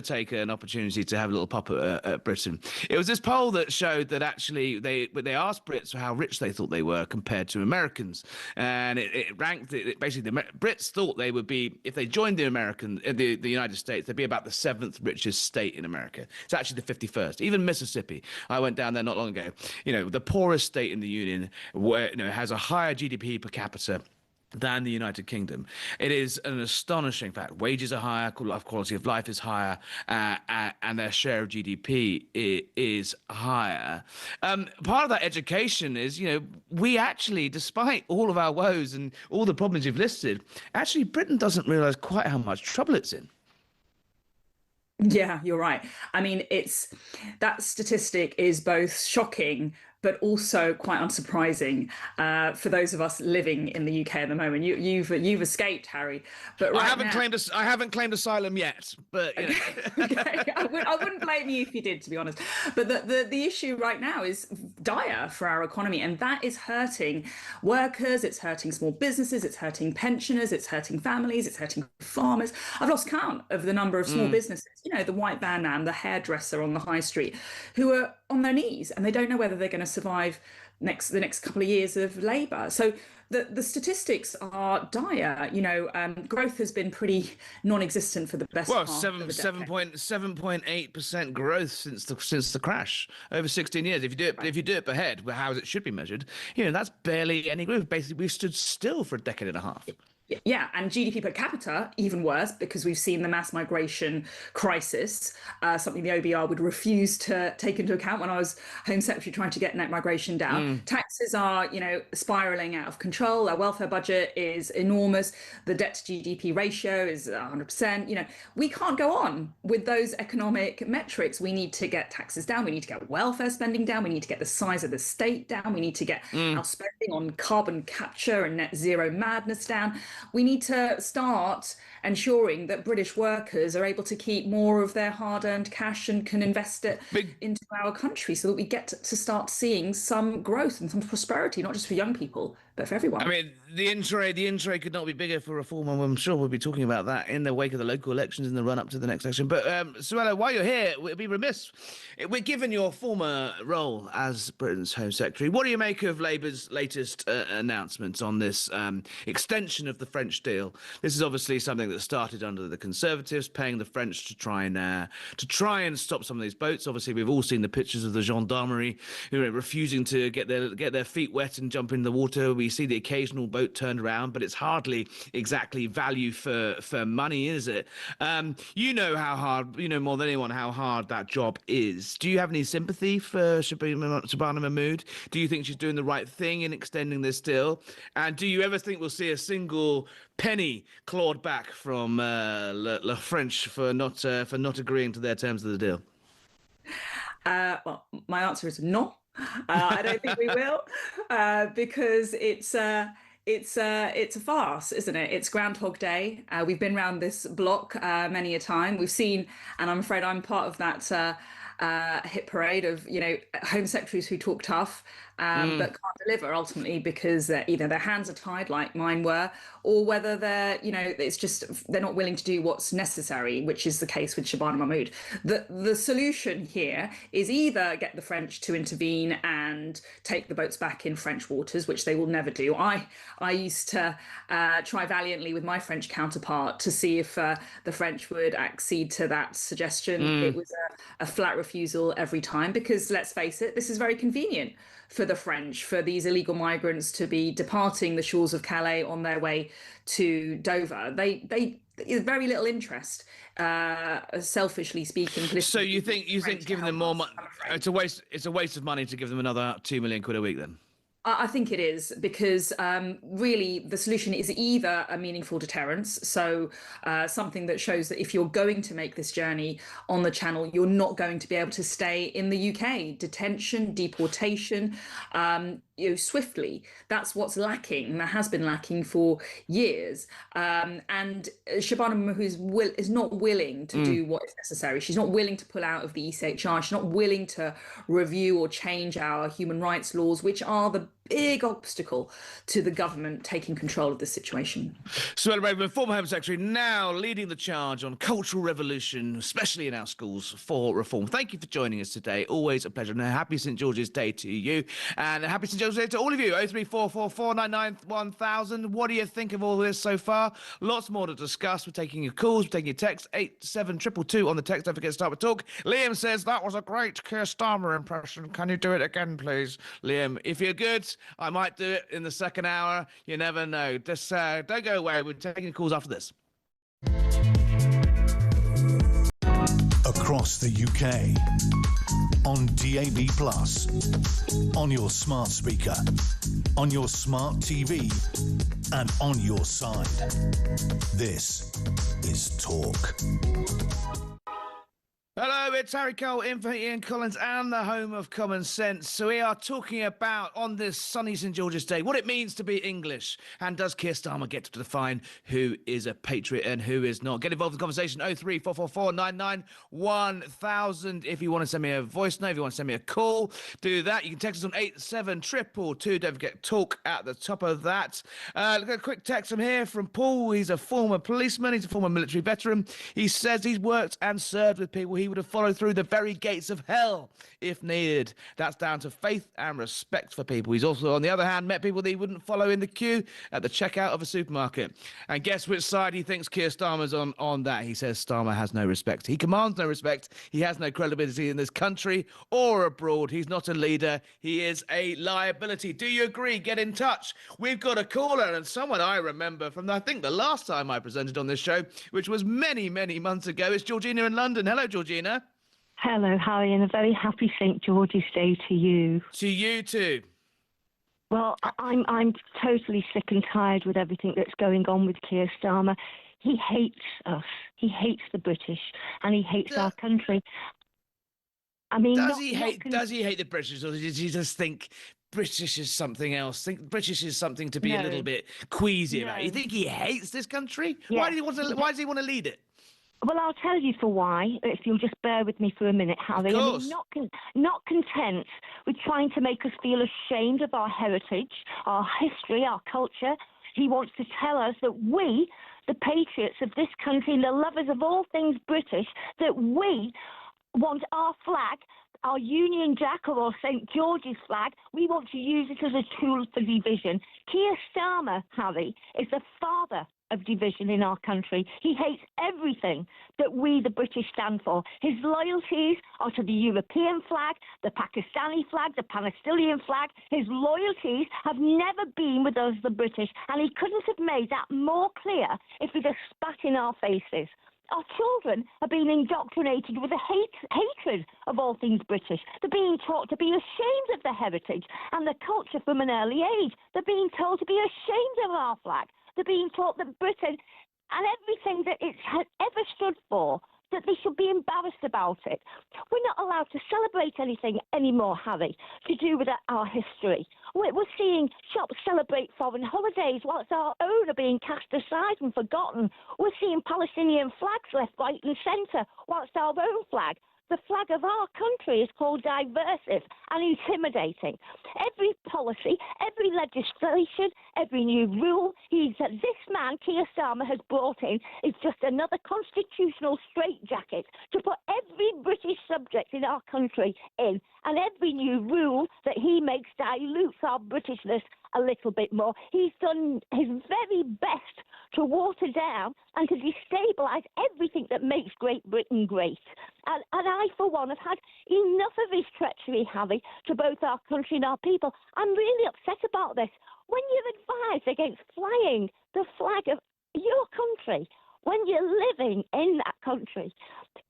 take an opportunity to have a little pop at Britain. It was this poll that showed that actually they asked Brits how rich they thought they were compared to Americans, and it ranked it. Basically, the Brits thought they would be, if they joined the United States, they'd be about the 7th richest state in America. It's actually the 51st. Even Mississippi, I went down there not long ago. The poorest state in the Union, where has a higher GDP per capita than the United Kingdom. It is an astonishing fact. Wages are higher, quality of life is higher, and their share of GDP is higher. Part of that education is, we actually, despite all of our woes and all the problems you've listed, actually Britain doesn't realise quite how much trouble it's in. Yeah, you're right. I mean, that statistic is both shocking but also quite unsurprising for those of us living in the UK at the moment. You've escaped, Harry. But right I haven't claimed asylum yet. But okay. I wouldn't blame you if you did, to be honest. But the issue right now is dire for our economy, and that is hurting workers. It's hurting small businesses. It's hurting pensioners. It's hurting families. It's hurting farmers. I've lost count of the number of small businesses. The white van man, the hairdresser on the high street, who are on their knees and they don't know whether they're going to survive the next couple of years of Labour. So the statistics are dire. Growth has been pretty non-existent for the best part of the decade. 7.8% growth since the crash over 16 years. If you do it per head, how it should be measured, that's barely any growth. Basically, we've stood still for a decade and a half. Yeah, and GDP per capita, even worse, because we've seen the mass migration crisis, something the OBR would refuse to take into account when I was Home Secretary trying to get net migration down. Taxes are, spiralling out of control. Our welfare budget is enormous. The debt to GDP ratio is 100%. We can't go on with those economic metrics. We need to get taxes down. We need to get welfare spending down. We need to get the size of the state down. We need to get our spending on carbon capture and net zero madness down. We need to start ensuring that British workers are able to keep more of their hard-earned cash and can invest it into our country, so that we get to start seeing some growth and some prosperity, not just for young people, but for everyone. I mean, the intro could not be bigger for reform, and I'm sure we'll be talking about that in the wake of the local elections in the run-up to the next election. But, Suella, while you're here, we'd be remiss. We're given your former role as Britain's Home Secretary. What do you make of Labour's latest announcements on this extension of the French deal? This is obviously something that started under the Conservatives, paying the French to try and stop some of these boats. Obviously, we've all seen the pictures of the gendarmerie refusing to get their feet wet and jump in the water. We see the occasional boat turned around, but it's hardly exactly value for money, is it? You know how hard, more than anyone, how hard that job is. Do you have any sympathy for Shabana Mahmood? Do you think she's doing the right thing in extending this deal? And do you ever think we'll see a single penny clawed back from Le French for not agreeing to their terms of the deal? Well, my answer is no. I don't think we will, because it's a farce, isn't it? It's Groundhog Day. We've been around this block many a time. We've seen, and I'm afraid I'm part of that hit parade of Home Secretaries who talk tough but can't deliver ultimately, because either their hands are tied like mine were, or whether they're it's just they're not willing to do what's necessary, which is the case with Shabana Mahmood. The solution here is either get the French to intervene and take the boats back in French waters, which they will never do. I used to try valiantly with my French counterpart to see if the French would accede to that suggestion. It was a flat refusal every time, because let's face it, this is very convenient for the French, for these illegal migrants to be departing the shores of Calais on their way to Dover. They very little interest, selfishly speaking. So you think giving them more money, it's a waste of money to give them another £2 million a week then? I think it is because really the solution is either a meaningful deterrence, so something that shows that if you're going to make this journey on the Channel, you're not going to be able to stay in the UK. Detention, deportation, swiftly. That's what's lacking. That has been lacking for years. And Shabana Mahmood is not willing to do what is necessary. She's not willing to pull out of the ECHR. She's not willing to review or change our human rights laws, which are the big obstacle to the government taking control of the situation. Suella Braverman, former Home Secretary, now leading the charge on cultural revolution, especially in our schools, for reform. Thank you for joining us today. Always a pleasure. And a happy St George's Day to you. And a happy St George's Day to all of you. 03444991000. What do you think of all this so far? Lots more to discuss. We're taking your calls. We're taking your texts. 87222 on the text. Don't forget to start with talk. Liam says, that was a great Keir Starmer impression. Can you do it again, please? Liam, if you're good, I might do it in the second hour. You never know. Just don't go away. We're taking calls after this. Across the UK, on DAB+, on your smart speaker, on your smart TV, and on your side. This is Talk. Hello, it's Harry Cole in for Ian Collins and the home of common sense. So we are talking about, on this sunny St George's Day, what it means to be English. And does Keir Starmer get to define who is a patriot and who is not? Get involved in the conversation, 03444991000. If you want to send me a voice note, if you want to send me a call, do that. You can text us on 87222. Don't forget talk at the top of that. Look at a quick text from here from Paul. He's a former policeman. He's a former military veteran. He says he's worked and served with people he would have followed through the very gates of hell if needed. That's down to faith and respect for people. He's also, on the other hand, met people that he wouldn't follow in the queue at the checkout of a supermarket. And guess which side he thinks Keir Starmer's on that? He says Starmer has no respect. He commands no respect. He has no credibility in this country or abroad. He's not a leader. He is a liability. Do you agree? Get in touch. We've got a caller and someone I remember from, I think, the last time I presented on this show, which was many, many months ago. It's Georgina in London. Hello, Georgina. Hello, Harry, and a very happy St George's Day to you. To you too. Well, I'm totally sick and tired with everything that's going on with Keir Starmer. He hates us. He hates the British, and he hates our country. I mean, does he hate the British, or does he just think British is something else? Think British is something to be a little bit queasy about? You think he hates this country? Yeah. Why does he want to lead it? Well, I'll tell you for why, if you'll just bear with me for a minute, Harry. Of course. I mean, not content with trying to make us feel ashamed of our heritage, our history, our culture. He wants to tell us that we, the patriots of this country, the lovers of all things British, that we want our flag, our Union Jack or St George's flag, we want to use it as a tool for division. Keir Starmer, Harry, is the father of division in our country. He hates everything that we, the British, stand for. His loyalties are to the European flag, the Pakistani flag, the Palestinian flag. His loyalties have never been with us, the British, and he couldn't have made that more clear if he'd have spat in our faces. Our children are being indoctrinated with a hatred of all things British. They're being taught to be ashamed of their heritage and their culture from an early age. They're being told to be ashamed of our flag. They're being taught that Britain and everything that it has ever stood for, that they should be embarrassed about it. We're not allowed to celebrate anything anymore, Harry, to do with our history. We're seeing shops celebrate foreign holidays whilst our own are being cast aside and forgotten. We're seeing Palestinian flags left, right and centre whilst our own flag, the flag of our country, is called diversive and intimidating. Every policy, every legislation, every new rule this man, Keir Starmer, has brought in is just another constitutional straitjacket to put every British subject in our country in. And every new rule that he makes dilutes our Britishness a little bit more. He's done his very best to water down and to destabilise everything that makes Great Britain great. And I, for one, have had enough of his treachery, Harry, to both our country and our people. I'm really upset about this. When you're advised against flying the flag of your country, when you're living in that country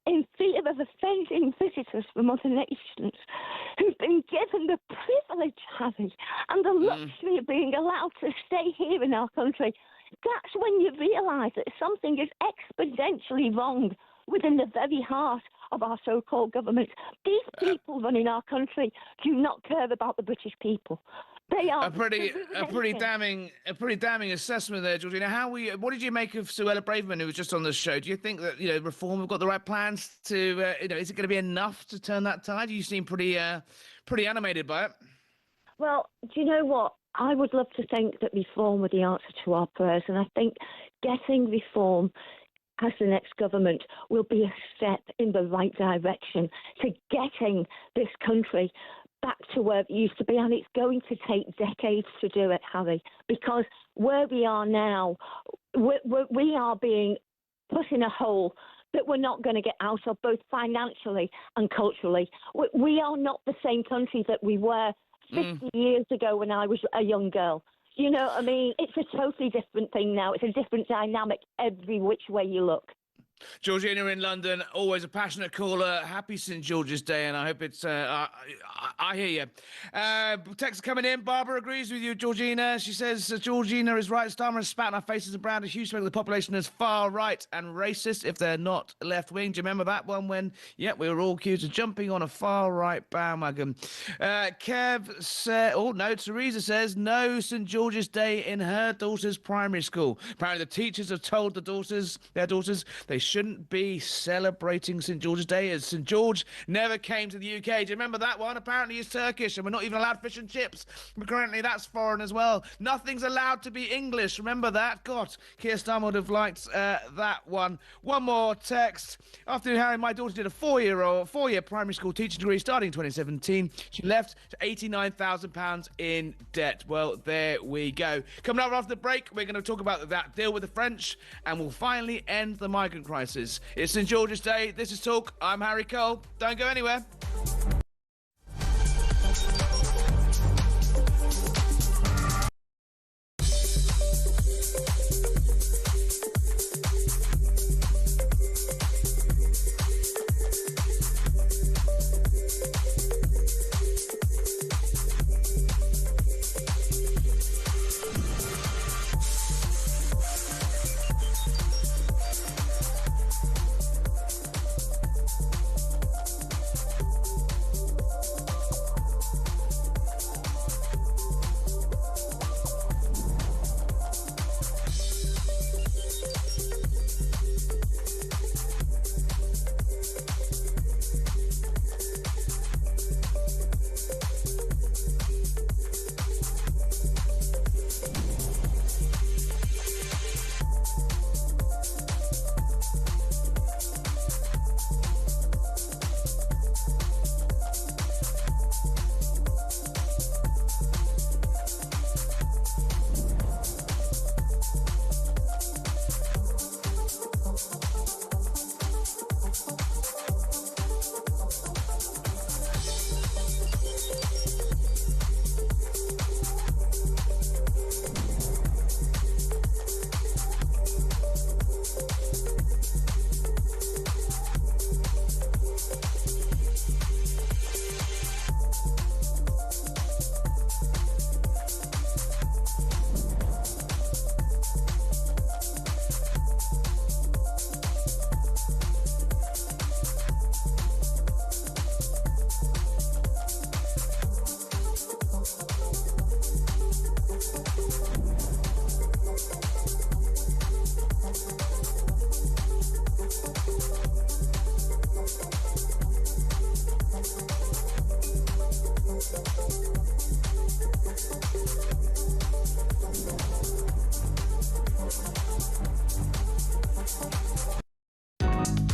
in fear of offending visitors from other nations who've been given the privilege, Harry, and the luxury of being allowed to stay here in our country, that's when you realise that something is exponentially wrong within the very heart of our so-called government. These people running our country do not care about the British people. They are a pretty damning assessment there, Georgina. What did you make of Suella Braverman, who was just on the show? Do you think that Reform have got the right plans to is it going to be enough to turn that tide? You seem pretty animated by it. Well, do you know what? I would love to think that Reform were the answer to our prayers, and I think getting Reform as the next government will be a step in the right direction to getting this country back to where it used to be, and it's going to take decades to do it, Harry, because where we are now, we are being put in a hole that we're not going to get out of, both financially and culturally. We are not the same country that we were 50 years ago when I was a young girl. You know what I mean? It's a totally different thing now. It's a different dynamic every which way you look. Georgina in London, always a passionate caller. Happy St. George's Day, and I hope it's... I hear you. Text coming in. Barbara agrees with you, Georgina. She says, Georgina is right. Starmer has spat in our faces and branded a huge segment of the population as far right and racist if they're not left-wing. Do you remember that one when, we were all accused of jumping on a far-right bandwagon? Kev said... Oh, no, Teresa says, no St. George's Day in her daughter's primary school. Apparently the teachers have told their daughters, they shouldn't be celebrating St. George's Day, as St. George never came to the UK. Do you remember that one? Apparently he's Turkish and we're not even allowed fish and chips. But currently that's foreign as well. Nothing's allowed to be English. Remember that? God, Keir Starmer would have liked that one. One more text. Afternoon, Harry. My daughter did a four-year primary school teaching degree starting in 2017. She left to £89,000 in debt. Well, there we go. Coming up after the break, we're going to talk about that deal with the French, and we'll finally end the migrant crisis. It's St. George's Day. This is Talk. I'm Harry Cole. Don't go anywhere.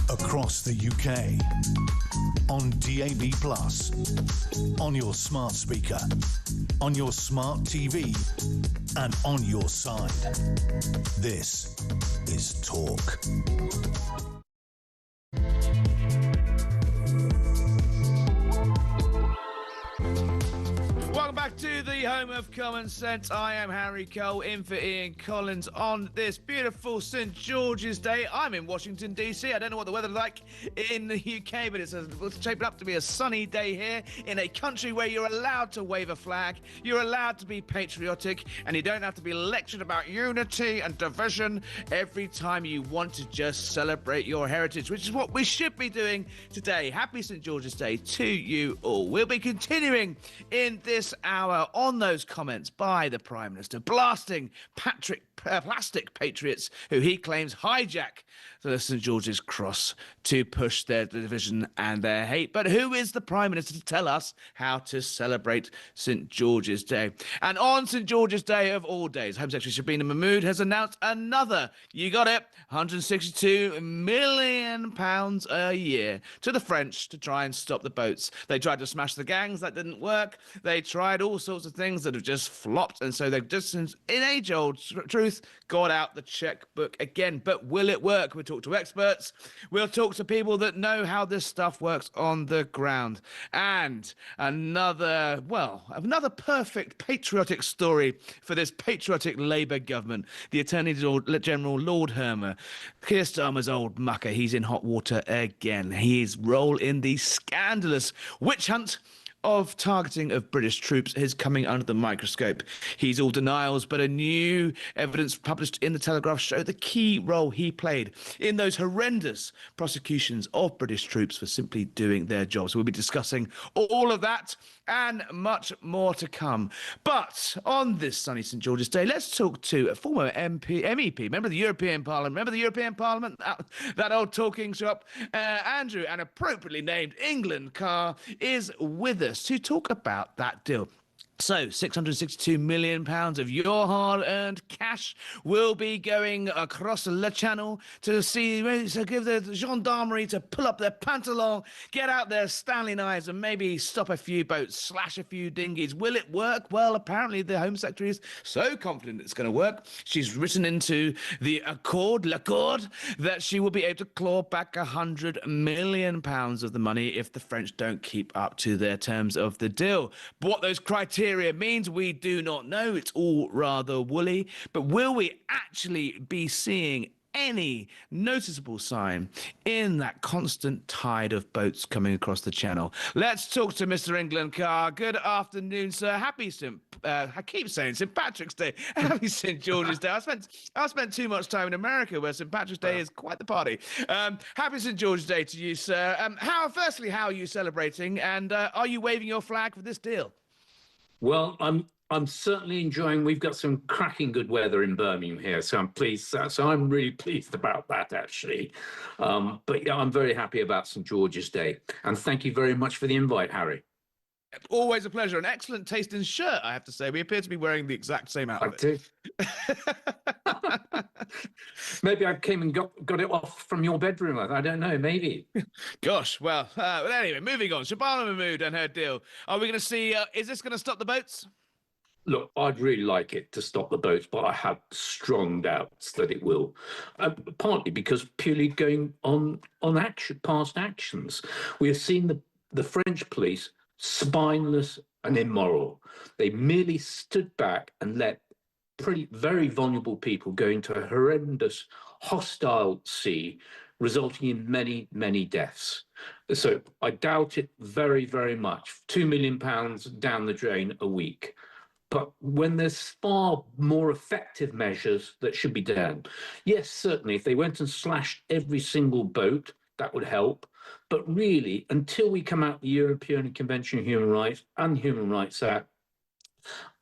Across the UK, on DAB+, on your smart speaker, on your smart TV, and on your side. This is Talk. Welcome back to the home of common sense. I am Harry Cole, in for Ian Collins on this beautiful St. George's Day. I'm in Washington, D.C. I don't know what the weather's like in the UK, but it's shaping up to be a sunny day here in a country where you're allowed to wave a flag, you're allowed to be patriotic, and you don't have to be lectured about unity and division every time you want to just celebrate your heritage, which is what we should be doing today. Happy St. George's Day to you all. We'll be continuing in this hour on those comments by the Prime Minister, blasting plastic patriots who he claims hijack the St. George's Cross to push their division and their hate. But who is the Prime Minister to tell us how to celebrate St. George's Day? And on St. George's Day of all days, Home Secretary Shabina Mahmood has announced another, you got it, £162 million a year to the French to try and stop the boats. They tried to smash the gangs, that didn't work. They tried all sorts of things that have just flopped, and so they've just, in age-old truth, got out the checkbook again. But will it work? We'll talk to experts. We'll talk to people that know how this stuff works on the ground. And another perfect patriotic story for this patriotic Labour government. The Attorney General, Lord Hermer, Keir Starmer's old mucker, he's in hot water again. His role in the scandalous witch hunt of targeting of British troops is coming under the microscope. He's all denials, but a new evidence published in the Telegraph showed the key role he played in those horrendous prosecutions of British troops for simply doing their jobs. We'll be discussing all of that and much more to come. But on this sunny St. George's Day, let's talk to a former MEP, member of the European Parliament. Remember the European Parliament? That old talking shop. Andrew, an appropriately named England car, is with us to talk about that deal. So, £662 million of your hard-earned cash will be going across the channel to give the gendarmerie to pull up their pantalon, get out their Stanley knives, and maybe stop a few boats, slash a few dinghies. Will it work? Well, apparently the Home Secretary is so confident it's going to work. She's written into the accord, that she will be able to claw back £100 million of the money if the French don't keep up to their terms of the deal. But what those criteria means, we do not know. It's all rather woolly. But will we actually be seeing any noticeable sign in that constant tide of boats coming across the channel? Let's talk to Mr. England Carr. Good afternoon, sir. Happy I keep saying St. Patrick's Day. Happy St. George's Day. I spent too much time in America, where St. Patrick's Day is quite the party. Happy St. George's Day to you, sir. How are you celebrating, and are you waving your flag for this deal? Well, I'm certainly enjoying. We've got some cracking good weather in Birmingham here, so I'm pleased. So I'm really pleased about that, actually. But yeah, I'm very happy about St. George's Day, and thank you very much for the invite, Harry. Always a pleasure. An excellent taste in shirt, I have to say. We appear to be wearing the exact same outfit. I do. Maybe I came and got it off from your bedroom. I don't know. Maybe. Gosh. Well, anyway, moving on. Shabana Mahmood and her deal. Are we going to see? Is this going to stop the boats? Look, I'd really like it to stop the boats, but I have strong doubts that it will. Partly because purely going on past actions. We have seen the French police spineless and immoral. They merely stood back and let very vulnerable people go into a horrendous, hostile sea, resulting in many, many deaths. So I doubt it very, very much. £2 million down the drain a week. But when there's far more effective measures that should be done, yes, certainly, if they went and slashed every single boat, that would help. But really, until we come out the European Convention on Human Rights and Human Rights Act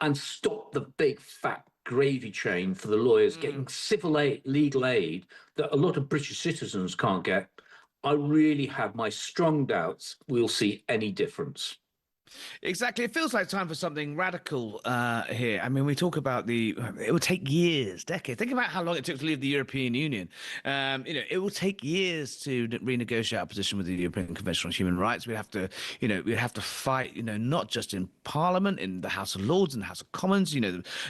and stop the big fat gravy train for the lawyers getting civil aid, legal aid that a lot of British citizens can't get, I really have my strong doubts we'll see any difference. Exactly. It feels like time for something radical here. I mean, we talk about it would take years, decades. Think about how long it took to leave the European Union. It will take years to renegotiate our position with the European Convention on Human Rights. We'd have to fight, not just in Parliament, in the House of Lords and the House of Commons.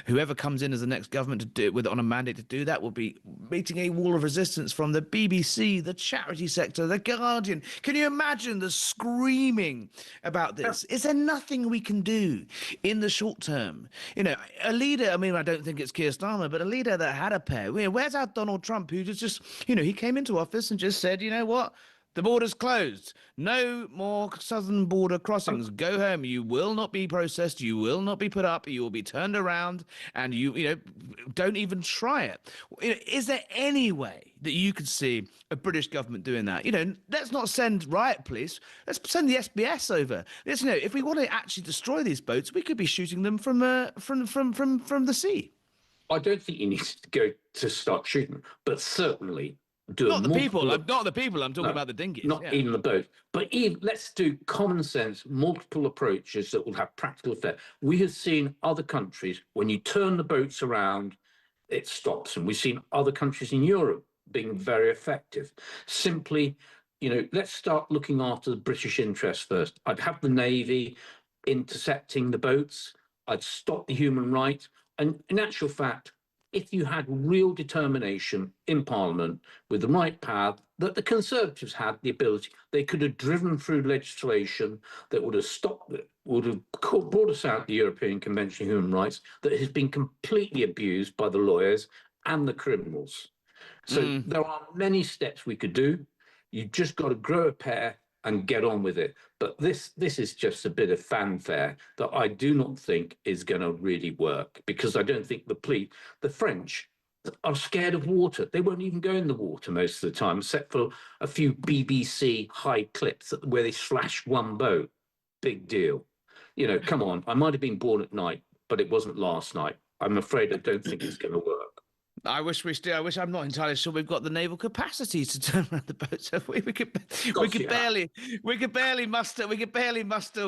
Whoever comes in as the next government to do it on a mandate to do that will be meeting a wall of resistance from the BBC, the charity sector, the Guardian. Can you imagine the screaming about this? It's there nothing we can do in the short term? You know, a leader, I mean, I don't think it's Keir Starmer, but a leader that had a pair. You know, where's our Donald Trump, who just, you know, he came into office and just said, you know what? The border's closed. No more southern border crossings. Go home. You will not be processed. You will not be put up. You will be turned around, and you know, don't even try it. You know, is there any way that you could see a British government doing that? You know, let's not send riot police. Let's send the SBS over. Let's, you know, if we want to actually destroy these boats, we could be shooting them from the sea. I don't think you need to go to start shooting, but certainly do Not the people. multiple. Not the people. I'm talking No, about the dinghies. not Yeah. even the boat. But even let's do common sense, multiple approaches that will have practical effect. We have seen other countries, when you turn the boats around, it stops. And we've seen other countries in Europe being very effective. Simply, you know, let's start looking after the British interests first. I'd have the Navy intercepting the boats. I'd stop the human rights. And in actual fact, if you had real determination in Parliament with the right power, that the Conservatives had the ability, they could have driven through legislation that would have stopped it, would have brought us out the European Convention on Human Rights that has been completely abused by the lawyers and the criminals. So there are many steps we could do. You just got to grow a pair and get on with it. But this is just a bit of fanfare that I do not think is going to really work, because I don't think the French are scared of water. They won't even go in the water most of the time, except for a few BBC high clips where they slash one boat. Big deal. You know, come on. I might have been born at night, but it wasn't last night. I'm afraid I don't think it's going to work. I wish I'm not entirely sure we've got the naval capacity to turn around the boats. We could barely muster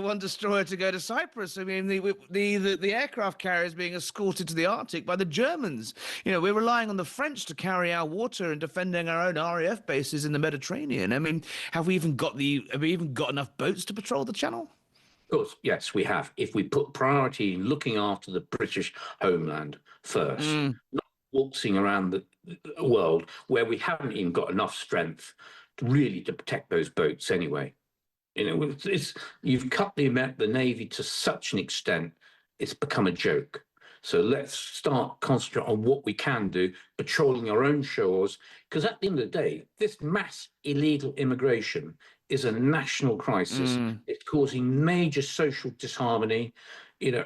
one destroyer to go to Cyprus. I mean, the aircraft carriers being escorted to the Arctic by the Germans. You know, we're relying on the French to carry our water and defending our own RAF bases in the Mediterranean. I mean, have we even got enough boats to patrol the Channel? Of course, yes, we have. If we put priority in looking after the British homeland first, not waltzing around the world where we haven't even got enough strength really to protect those boats anyway. You know, you've cut the Navy to such an extent, it's become a joke. So let's start concentrating on what we can do, patrolling our own shores, because at the end of the day, this mass illegal immigration is a national crisis. It's causing major social disharmony. You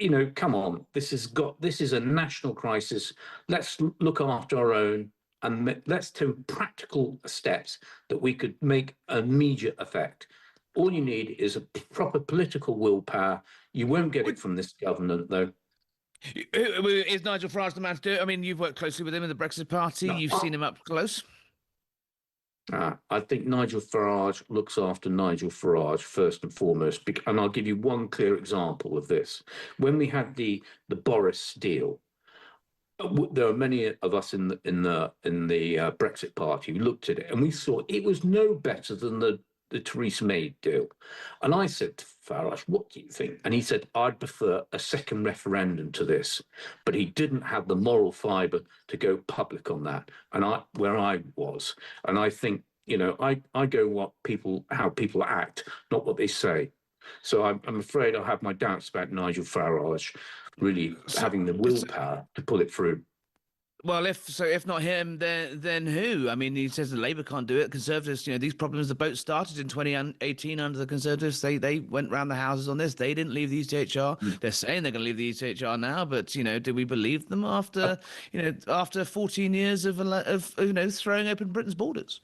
know, come on, this is a national crisis. Let's look after our own, and let's take practical steps that we could make an immediate effect. All you need is a proper political willpower. You won't get it from this government, though. Is Nigel Farage the man to do it? I mean, you've worked closely with him in the Brexit Party. No, You've seen him up close. I think Nigel Farage looks after Nigel Farage first and foremost, and I'll give you one clear example of this. When we had the Boris deal, there are many of us in the Brexit Party who looked at it and we saw it was no better than the Theresa May deal. And I said to Farage, what do you think? And he said, I'd prefer a second referendum to this. But he didn't have the moral fibre to go public on that. And where I was. And I think, you know, I go how people act, not what they say. So I'm afraid I have my doubts about Nigel Farage really having the willpower to pull it through. Well, if not him, then who? I mean, he says the Labour can't do it. Conservatives, you know, these problems, the boat started in 2018 under the Conservatives. They went round the houses on this. They didn't leave the ECHR. They're saying they're going to leave the ECHR now, but you know, do we believe them after 14 years of throwing open Britain's borders?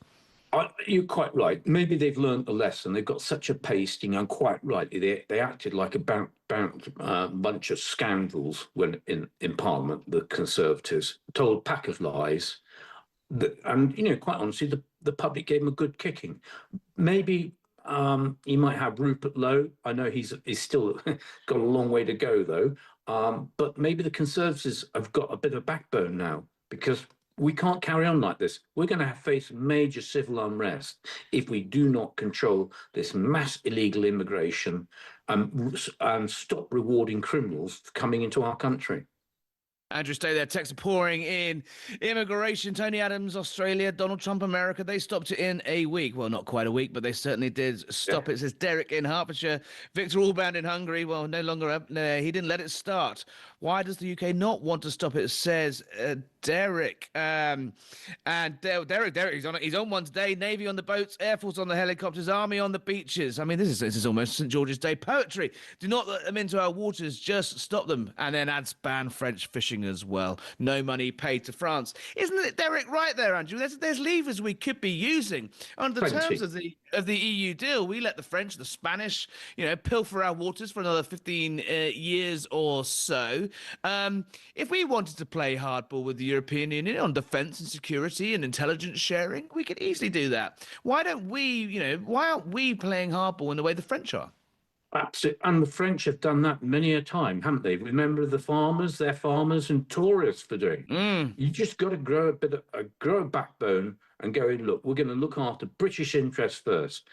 You're quite right. Maybe they've learned a lesson. They've got such a pace, you know, quite rightly. They acted like a bunch of scoundrels when in Parliament, the Conservatives told a pack of lies. And, you know, quite honestly, the public gave them a good kicking. Maybe you might have Rupert Lowe. I know he's still got a long way to go, though. But maybe the Conservatives have got a bit of backbone now, because we can't carry on like this. We're going to face major civil unrest if we do not control this mass illegal immigration and stop rewarding criminals coming into our country. Andrew, stay there. Texts are pouring in. Immigration, Tony Adams, Australia, Donald Trump, America. They stopped it in a week. Well, not quite a week, but they certainly did stop it. Says Derek in Hertfordshire. Victor Orban in Hungary. Well, no longer up. No, he didn't let it start. Why does the UK not want to stop it? Says Derek. And Derek, he's on one today. Navy on the boats, Air Force on the helicopters, Army on the beaches. I mean, this is almost St. George's Day poetry. Do not let them into our waters. Just stop them. And then adds ban French fishing as well. No money paid to France. Isn't it, Derek, right there, Andrew? There's levers we could be using under the terms of the EU deal. We let the French, the Spanish, pilfer our waters for another 15 years or so. If we wanted to play hardball with the European Union on defence and security and intelligence sharing, we could easily do that. Why aren't we playing hardball in the way the French are? Absolutely. And the French have done that many a time, haven't they? Remember the farmers, they're farmers and tourists for doing. You just got to grow a backbone and go in, look, we're going to look after British interests first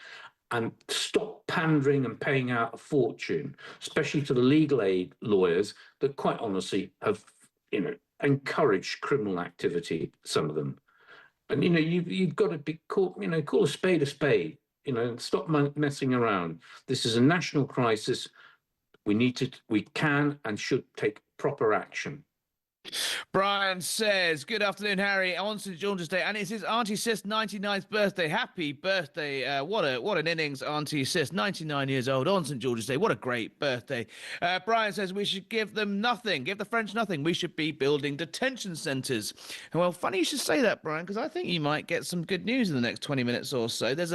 and stop pandering and paying out a fortune, especially to the legal aid lawyers that quite honestly have, encouraged criminal activity, some of them. And, you've got to be call a spade a spade. Stop messing around. This is a national crisis. We can and should take proper action. Brian says, good afternoon, Harry. On St. George's Day, and it's his Auntie Sis' 99th birthday. Happy birthday. What an innings, Auntie Sis, 99 years old on St. George's Day. What a great birthday. Brian says we should give them nothing, give the French nothing. We should be building detention centres. Well, funny you should say that, Brian, because I think you might get some good news in the next 20 minutes or so. There's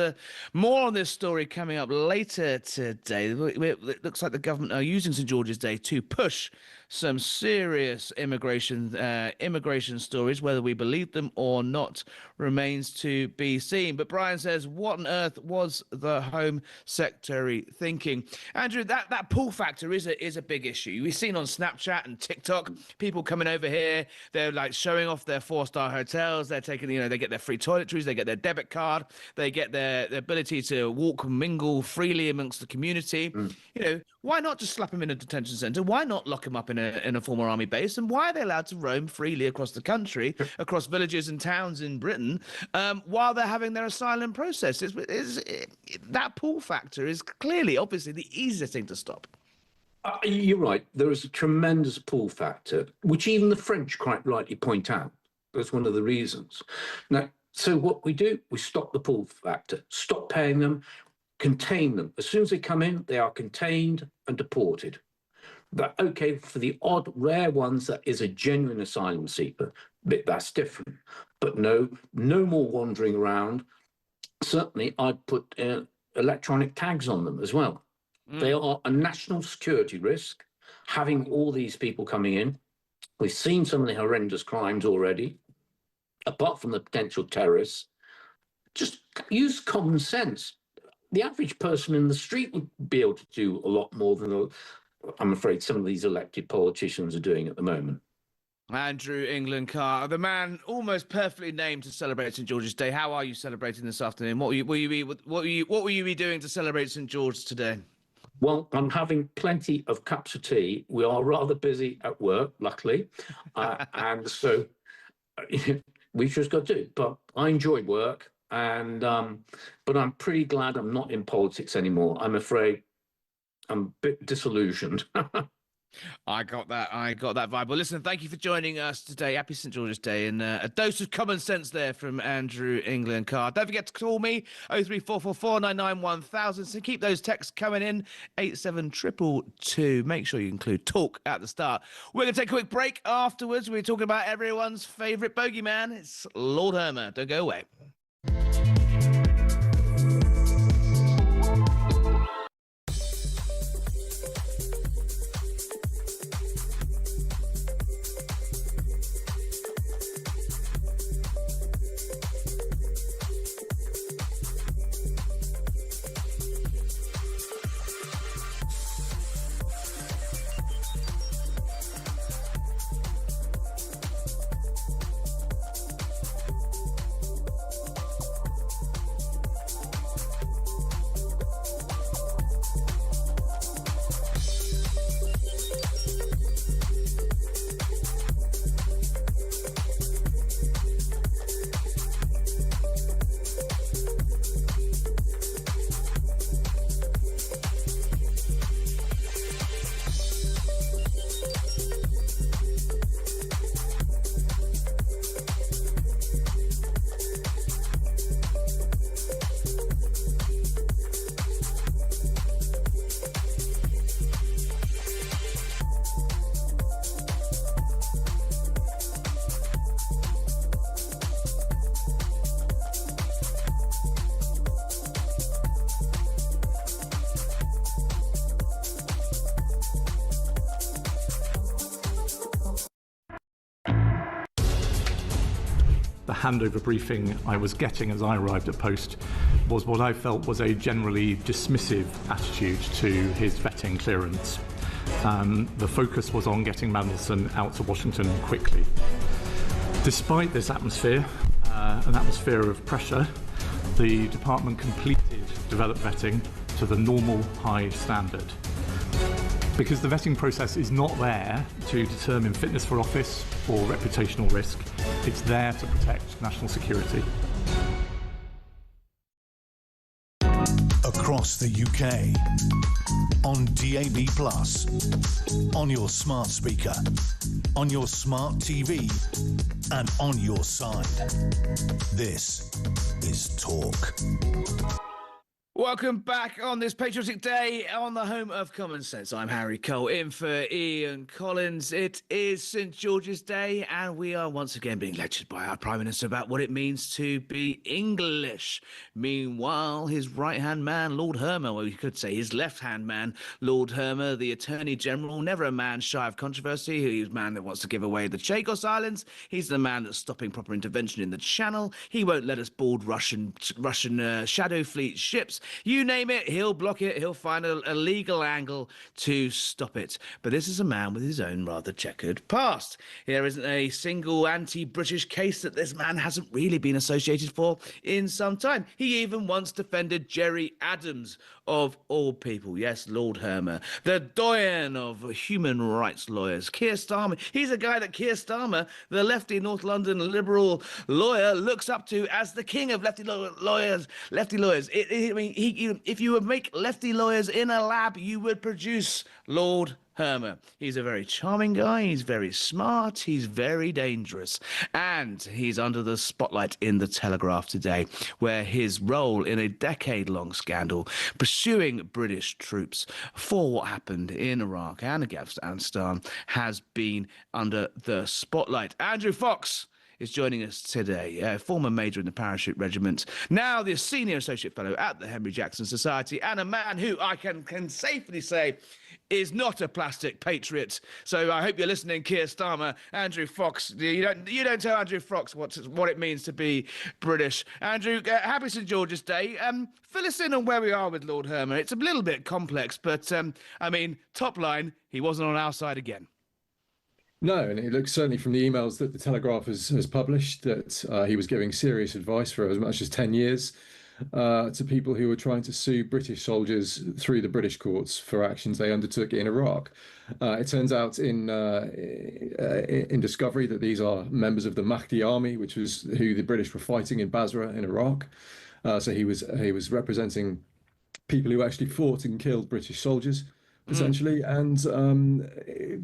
more on this story coming up later today. It looks like the government are using St. George's Day to push some serious immigration stories. Whether we believe them or not remains to be seen. But Brian says, what on earth was the Home Secretary thinking? Andrew, that pull factor is a big issue. We've seen on Snapchat and TikTok people coming over here. They're like showing off their 4-star hotels. They're taking, they get their free toiletries. They get their debit card. They get their ability to walk and mingle freely amongst the community. Why not just slap them in a detention centre? Why not lock them up in a former army base? And why are they allowed to roam freely across the country, across villages and towns in Britain, while they're having their asylum process? That pull factor is clearly, obviously, the easiest thing to stop. You're right. There is a tremendous pull factor, which even the French quite rightly point out. That's one of the reasons. Now, so what we do, we stop the pull factor, stop paying them, contain them. As soon as they come in, they are contained and deported. But okay, for the odd, rare ones, that is a genuine asylum seeker, that's different. But no more wandering around. Certainly, I'd put electronic tags on them as well. They are a national security risk, having all these people coming in. We've seen some of the horrendous crimes already, apart from the potential terrorists. Just use common sense. The average person in the street would be able to do a lot more than I'm afraid some of these elected politicians are doing at the moment. Andrew England Carr, the man almost perfectly named to celebrate St. George's Day. How are you celebrating this afternoon? What will you be doing to celebrate St. George today? Well, I'm having plenty of cups of tea. We are rather busy at work, luckily, and so we've just got to do it. But I enjoy work, and but I'm pretty glad I'm not in politics anymore. I'm afraid I'm a bit disillusioned. I got that vibe. Well, listen, thank you for joining us today. Happy St. George's Day, and a dose of common sense there from Andrew England Carr. Don't forget to call me, 03444991000. So keep those texts coming in, 87222. Make sure you include talk at the start. We're going to take a quick break afterwards. We're talking about everyone's favourite bogeyman. It's Lord Hermer. Don't go away. the handover briefing I was getting as I arrived at post was what I felt was a generally dismissive attitude to his vetting clearance. The focus was on getting Mandelson out to Washington quickly. Despite this atmosphere, an atmosphere of pressure, the department completed developed vetting to the normal high standard. Because the vetting process is not there to determine fitness for office or reputational risk, it's there to protect national security. Across the UK, on DAB+, on your smart speaker, on your smart TV, and on your side. This is Talk. Welcome back on this patriotic day on the home of common sense. I'm Harry Cole, in for Ian Collins. It is St George's Day, and we are once again being lectured by our Prime Minister about what it means to be English. Meanwhile, his right-hand man, Lord Hermer, well, you could say his left-hand man, Lord Hermer, the Attorney General, never a man shy of controversy. He's a man that wants to give away the Chagos Islands. He's the man that's stopping proper intervention in the Channel. He won't let us board Russian shadow fleet ships. You name it, he'll block it. He'll find a legal angle to stop it. But this is a man with his own rather checkered past. There isn't a single anti-British case that this man hasn't really been associated for in some time. He even once defended Gerry Adams, of all people. Yes, Lord Hermer, the doyen of human rights lawyers. Keir Starmer, he's a guy that Keir Starmer, the lefty North London liberal lawyer, looks up to as the king of lefty lawyers. If you would make lefty lawyers in a lab, you would produce Lord Hermer. He's a very charming guy, he's very smart, he's very dangerous, and he's under the spotlight in the Telegraph today, where his role in a decade-long scandal pursuing British troops for what happened in Iraq and Afghanistan has been under the spotlight. Andrew Fox is joining us today, a former major in the Parachute Regiment, now the Senior Associate Fellow at the Henry Jackson Society, and a man who I can safely say is not a plastic patriot. So I hope you're listening, Keir Starmer. Andrew Fox, you don't tell Andrew Fox what it means to be British. Andrew, happy St George's Day. Fill us in on where we are with Lord Hermer. It's a little bit complex, but top line, he wasn't on our side again. No, and it looks certainly from the emails that the Telegraph has published that he was giving serious advice for as much as 10 years to people who were trying to sue British soldiers through the British courts for actions they undertook in Iraq. It turns out in discovery that these are members of the Mahdi army, which was who the British were fighting in Basra in Iraq. So he was representing people who actually fought and killed British soldiers, potentially. And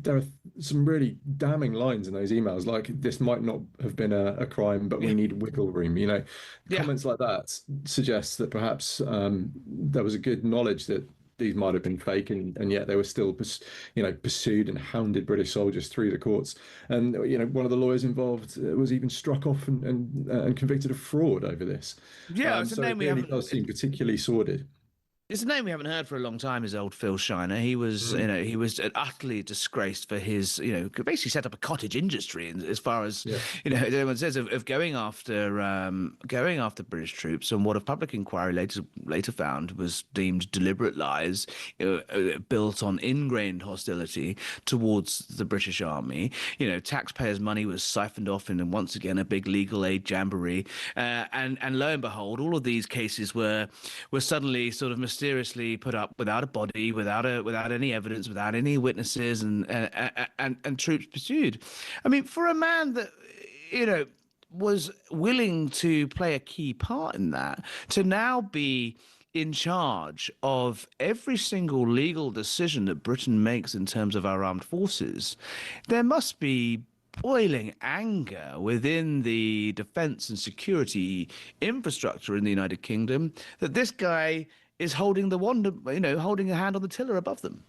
there are some really damning lines in those emails, like, this might not have been a crime, but we need wiggle room. Comments like that suggest that perhaps there was a good knowledge that these might have been fake, and yet they were still pursued and hounded British soldiers through the courts. And one of the lawyers involved was even struck off and convicted of fraud over this. It's a name we haven't. It does seem particularly sordid. It's a name we haven't heard for a long time, is old Phil Shiner. He was, he was utterly disgraced for his, basically set up a cottage industry as far as, everyone says, of going after British troops. And what a public inquiry later found was deemed deliberate lies built on ingrained hostility towards the British Army. Taxpayers' money was siphoned off in, once again, a big legal aid jamboree. And lo and behold, all of these cases were suddenly sort of mysteriously put up without a body, without any evidence, without any witnesses, and troops pursued. I mean, for a man that was willing to play a key part in that, to now be in charge of every single legal decision that Britain makes in terms of our armed forces, there must be boiling anger within the defence and security infrastructure in the United Kingdom that this guy is holding holding a hand on the tiller above them.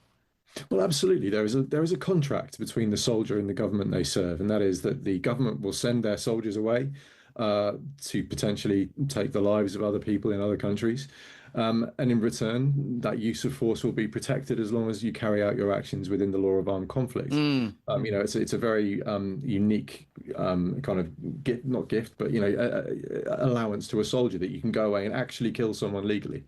Well, absolutely. There is a contract between the soldier and the government they serve, and that is that the government will send their soldiers away to potentially take the lives of other people in other countries. And in return, that use of force will be protected as long as you carry out your actions within the law of armed conflict. It's a very unique kind of gift, not gift, but allowance to a soldier that you can go away and actually kill someone legally.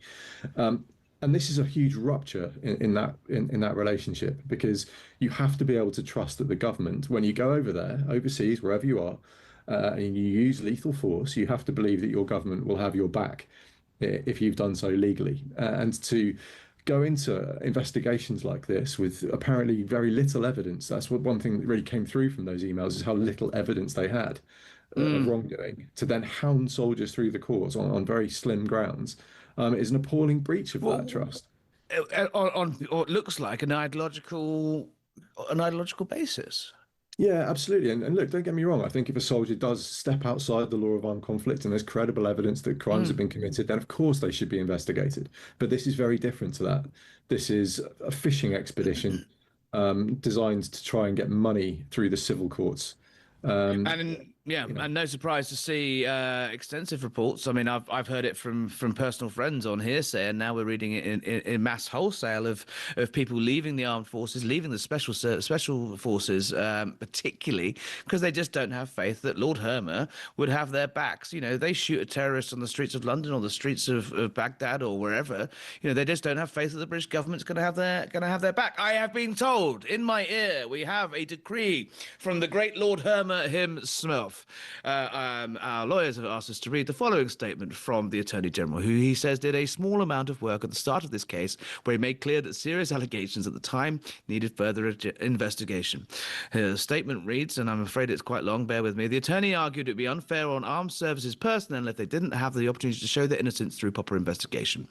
And this is a huge rupture in that relationship, because you have to be able to trust that the government, when you go over there, overseas, wherever you are, and you use lethal force, you have to believe that your government will have your back if you've done so legally. And to go into investigations like this with apparently very little evidence, that's one thing that really came through from those emails, is how little evidence they had of wrongdoing, to then hound soldiers through the courts on very slim grounds, is an appalling breach of that trust. On what looks like an ideological basis. Yeah, absolutely. And look, don't get me wrong. I think if a soldier does step outside the law of armed conflict and there's credible evidence that crimes have been committed, then of course they should be investigated. But this is very different to that. This is a fishing expedition designed to try and get money through the civil courts. And no surprise to see extensive reports. I mean, I've heard it from personal friends on hearsay, and now we're reading it in mass wholesale of people leaving the armed forces, leaving the special forces, particularly because they just don't have faith that Lord Hermer would have their backs. They shoot a terrorist on the streets of London or the streets of Baghdad or wherever. They just don't have faith that the British government's going to have their back. I have been told in my ear we have a decree from the great Lord Hermer himself. Our lawyers have asked us to read the following statement from the Attorney General, who he says did a small amount of work at the start of this case, where he made clear that serious allegations at the time needed further investigation. His statement reads, and I'm afraid it's quite long, bear with me. The attorney argued it would be unfair on armed services personnel if they didn't have the opportunity to show their innocence through proper investigation.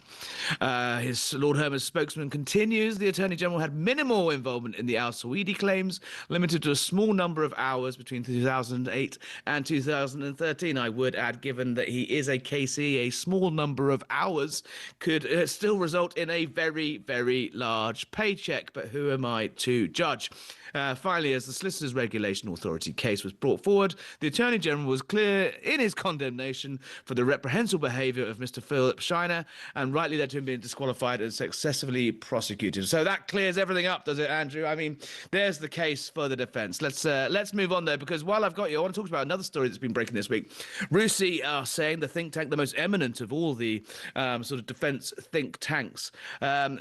His Lord Hermer's spokesman continues, the Attorney General had minimal involvement in the al-Saweedi claims, limited to a small number of hours between 2008 and 2013. I would add, given that he is a KC, a small number of hours could still result in a very, very large paycheck. But who am I to judge? Finally, as the Solicitors Regulation Authority case was brought forward, the Attorney General was clear in his condemnation for the reprehensible behaviour of Mr. Philip Shiner, and rightly led to him being disqualified and successfully prosecuted. So that clears everything up, does it, Andrew? I mean, there's the case for the defence. Let's move on, though, because while I've got you, I want to talk about another story that's been breaking this week. RUSI are saying, the think tank, the most eminent of all the sort of defence think tanks,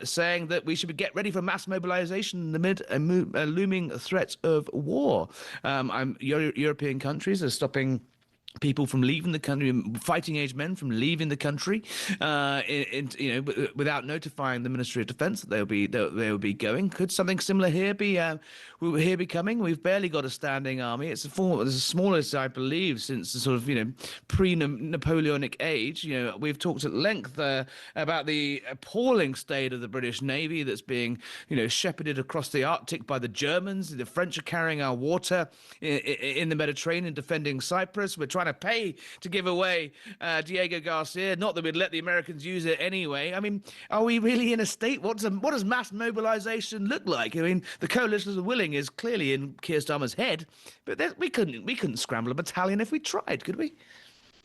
saying that we should get ready for mass mobilisation amid a looming threat of war. European countries are stopping people from leaving the country, fighting age men from leaving the country, without notifying the Ministry of Defence that they will be going. Could something similar here be coming? We've barely got a standing army. It's the smallest, I believe, since the sort of pre-Napoleonic age. We've talked at length about the appalling state of the British Navy that's being shepherded across the Arctic by the Germans. The French are carrying our water in the Mediterranean, defending Cyprus. We're trying to pay to give away Diego Garcia. Not that we'd let the Americans use it anyway. I mean, are we really in a state? What does mass mobilization look like? I mean, the coalition of the willing is clearly in Keir Starmer's head, but we couldn't scramble a battalion if we tried, could we?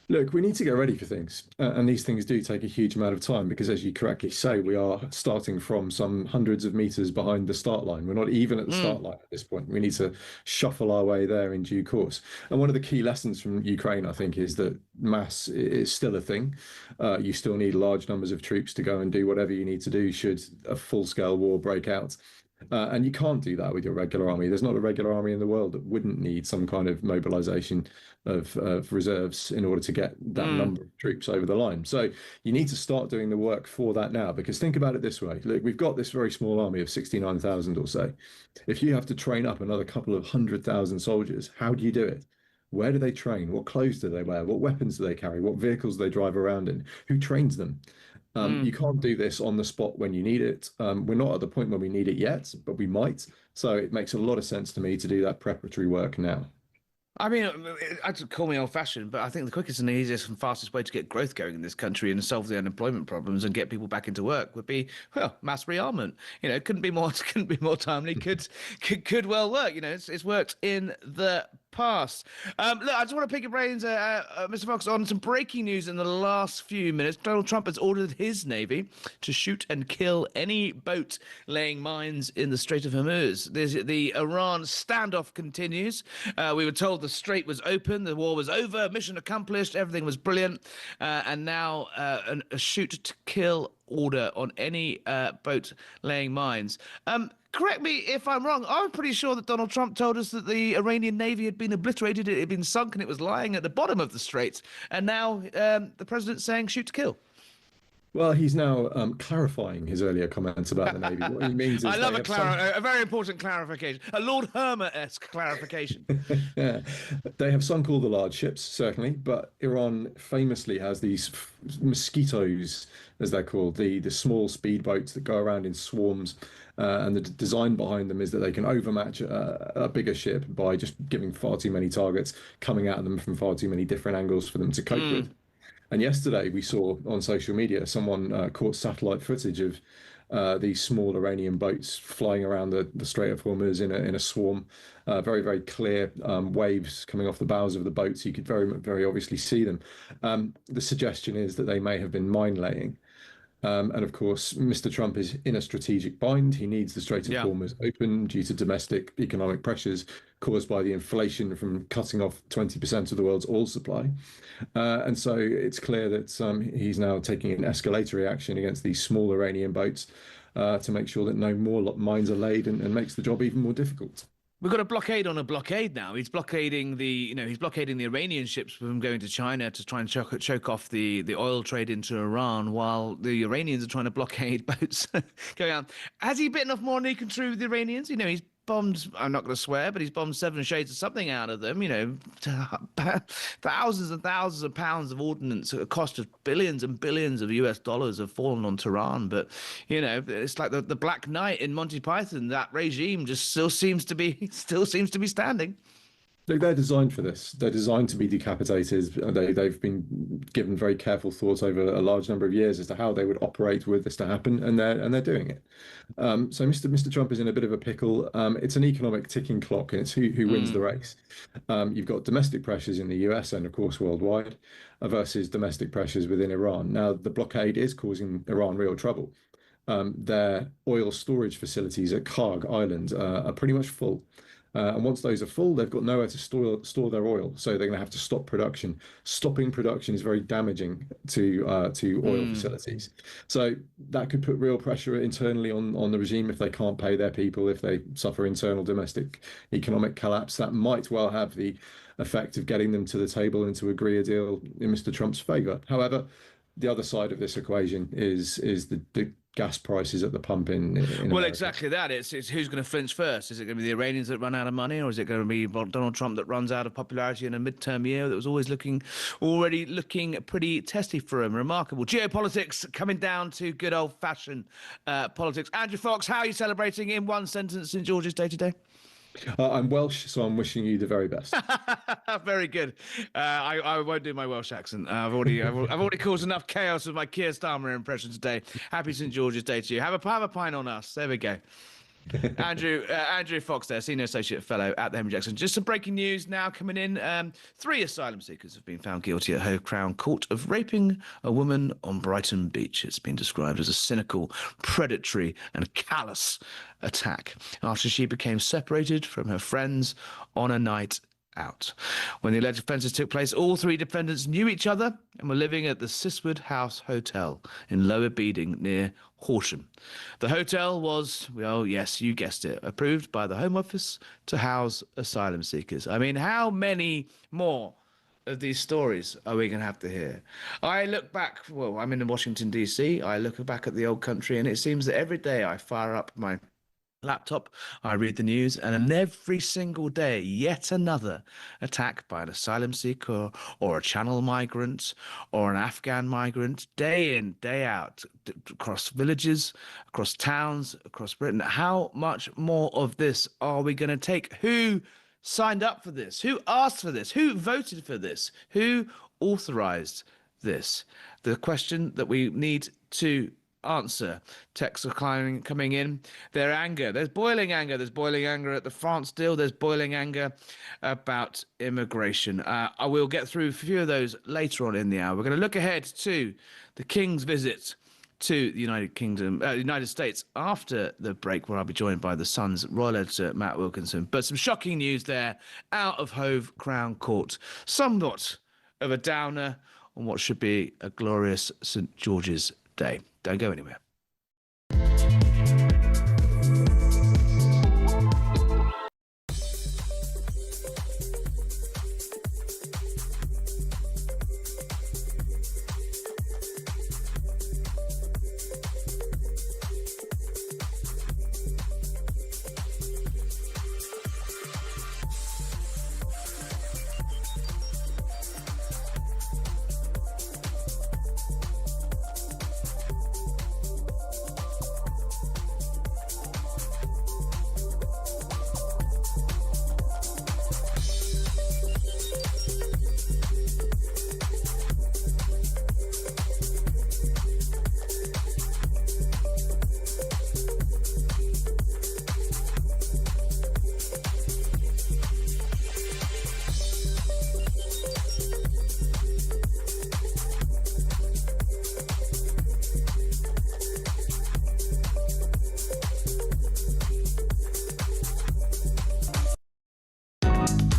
Look, we need to get ready for things, and these things do take a huge amount of time because, as you correctly say, we are starting from some hundreds of meters behind the start line. We're not even at the start line at this point. We need to shuffle our way there in due course. And one of the key lessons from Ukraine, I think, is that mass is still a thing. You still need large numbers of troops to go and do whatever you need to do should a full-scale war break out. And you can't do that with your regular army. There's not a regular army in the world that wouldn't need some kind of mobilization of reserves in order to get that number of troops over the line. So you need to start doing the work for that now, because think about it this way. Look, we've got this very small army of 69,000 or so. If you have to train up another couple of 100,000 soldiers, how do you do it? Where do they train? What clothes do they wear? What weapons do they carry? What vehicles do they drive around in? Who trains them? You can't do this on the spot when you need it. We're not at the point when we need it yet, but we might. So it makes a lot of sense to me to do that preparatory work now. I mean, I'd call me old-fashioned, but I think the quickest and easiest and fastest way to get growth going in this country and solve the unemployment problems and get people back into work would be, well, mass rearmament. It couldn't be more timely. Could well work. It's worked in the passed. Look, I just want to pick your brains, Mr. Fox, on some breaking news in the last few minutes. Donald Trump has ordered his Navy to shoot and kill any boat laying mines in the Strait of Hormuz. The Iran standoff continues. We were told the strait was open, the war was over, mission accomplished, everything was brilliant. And now a shoot to kill order on any boat laying mines. Correct me if I'm wrong. I'm pretty sure that Donald Trump told us that the Iranian Navy had been obliterated, it had been sunk, and it was lying at the bottom of the straits. And now the president's saying shoot to kill. Well, he's now clarifying his earlier comments about the Navy. What he means is I love a very important clarification, a Lord Hermer-esque clarification. Yeah, they have sunk all the large ships, certainly, but Iran famously has these mosquitoes, as they're called, the small speedboats that go around in swarms. And the design behind them is that they can overmatch a bigger ship by just giving far too many targets coming at them from far too many different angles for them to cope with. And yesterday we saw on social media someone caught satellite footage of these small Iranian boats flying around the Strait of Hormuz in a swarm, very, very clear waves coming off the bows of the boats. You could very obviously see them. The suggestion is that they may have been mine laying. And of course, Mr. Trump is in a strategic bind. He needs the Strait of Hormuz open due to domestic economic pressures caused by the inflation from cutting off 20% of the world's oil supply. And so it's clear that he's now taking an escalatory action against these small Iranian boats to make sure that no more mines are laid and makes the job even more difficult. We've got a blockade on a blockade now. He's blockading he's blockading the Iranian ships from going to China to try and choke off the oil trade into Iran, while the Iranians are trying to blockade boats going on. Has he bitten off more than he can chew with the Iranians? He's bombed, I'm not going to swear, but he's bombed 7 shades of something out of them, thousands and thousands of pounds of ordnance at a cost of billions and billions of US dollars have fallen on Tehran. But, it's like the Black Knight in Monty Python. That regime just still seems to be standing. They're designed for this. They're designed to be decapitated. They've been given very careful thought over a large number of years as to how they would operate with this to happen, and they're doing it. So Mr. Trump is in a bit of a pickle. It's an economic ticking clock, and it's who wins the race. You've got domestic pressures in the US and, of course, worldwide versus domestic pressures within Iran. Now, the blockade is causing Iran real trouble. Their oil storage facilities at Karg Island are pretty much full. And once those are full, they've got nowhere to store their oil, so they're going to have to stop production. Stopping production is very damaging to oil facilities. So that could put real pressure internally on the regime if they can't pay their people, if they suffer internal domestic economic collapse. That might well have the effect of getting them to the table and to agree a deal in Mr. Trump's favor. However, the other side of this equation is the gas prices at the pump in well, America. exactly that. It's who's going to flinch first. Is it going to be the Iranians that run out of money, or is it going to be Donald Trump that runs out of popularity in a midterm year that was already looking pretty testy for him? Remarkable. Geopolitics coming down to good old-fashioned politics. Andrew Fox, how are you celebrating in one sentence St. George's Day today? I'm Welsh, so I'm wishing you the very best. Very good. I won't do my Welsh accent. I've already caused enough chaos with my Keir Starmer impression today. Happy St. George's Day to you. Have a pint on us. There we go. Andrew Fox there, Senior Associate Fellow at the Henry Jackson. Just some breaking news now coming in. 3 asylum seekers have been found guilty at her Crown Court of raping a woman on Brighton Beach. It's been described as a cynical, predatory and callous attack after she became separated from her friends on a night out. When the alleged offences took place, all 3 defendants knew each other and were living at the Siswood House Hotel in Lower Beeding near Horsham. The hotel was, well, yes, you guessed it, approved by the Home Office to house asylum seekers. I mean, how many more of these stories are we going to have to hear? I look back, well, I'm in Washington, D.C. I look back at the old country, and it seems that every day I fire up my laptop, I read the news, and every single day, yet another attack by an asylum seeker or a Channel migrant or an Afghan migrant, day in, day out, across villages, across towns, across Britain. How much more of this are we going to take? Who signed up for this? Who asked for this? Who voted for this? Who authorized this? The question that we need to answer. Texts are coming in. Their anger. There's boiling anger. There's boiling anger at the France deal. There's boiling anger about immigration. I will get through a few of those later on in the hour. We're going to look ahead to the King's visit to the United States after the break, where I'll be joined by the Sun's Royal Editor, Matt Wilkinson. But some shocking news there out of Hove Crown Court. Somewhat of a downer on what should be a glorious St. George's Day. Don't go anywhere.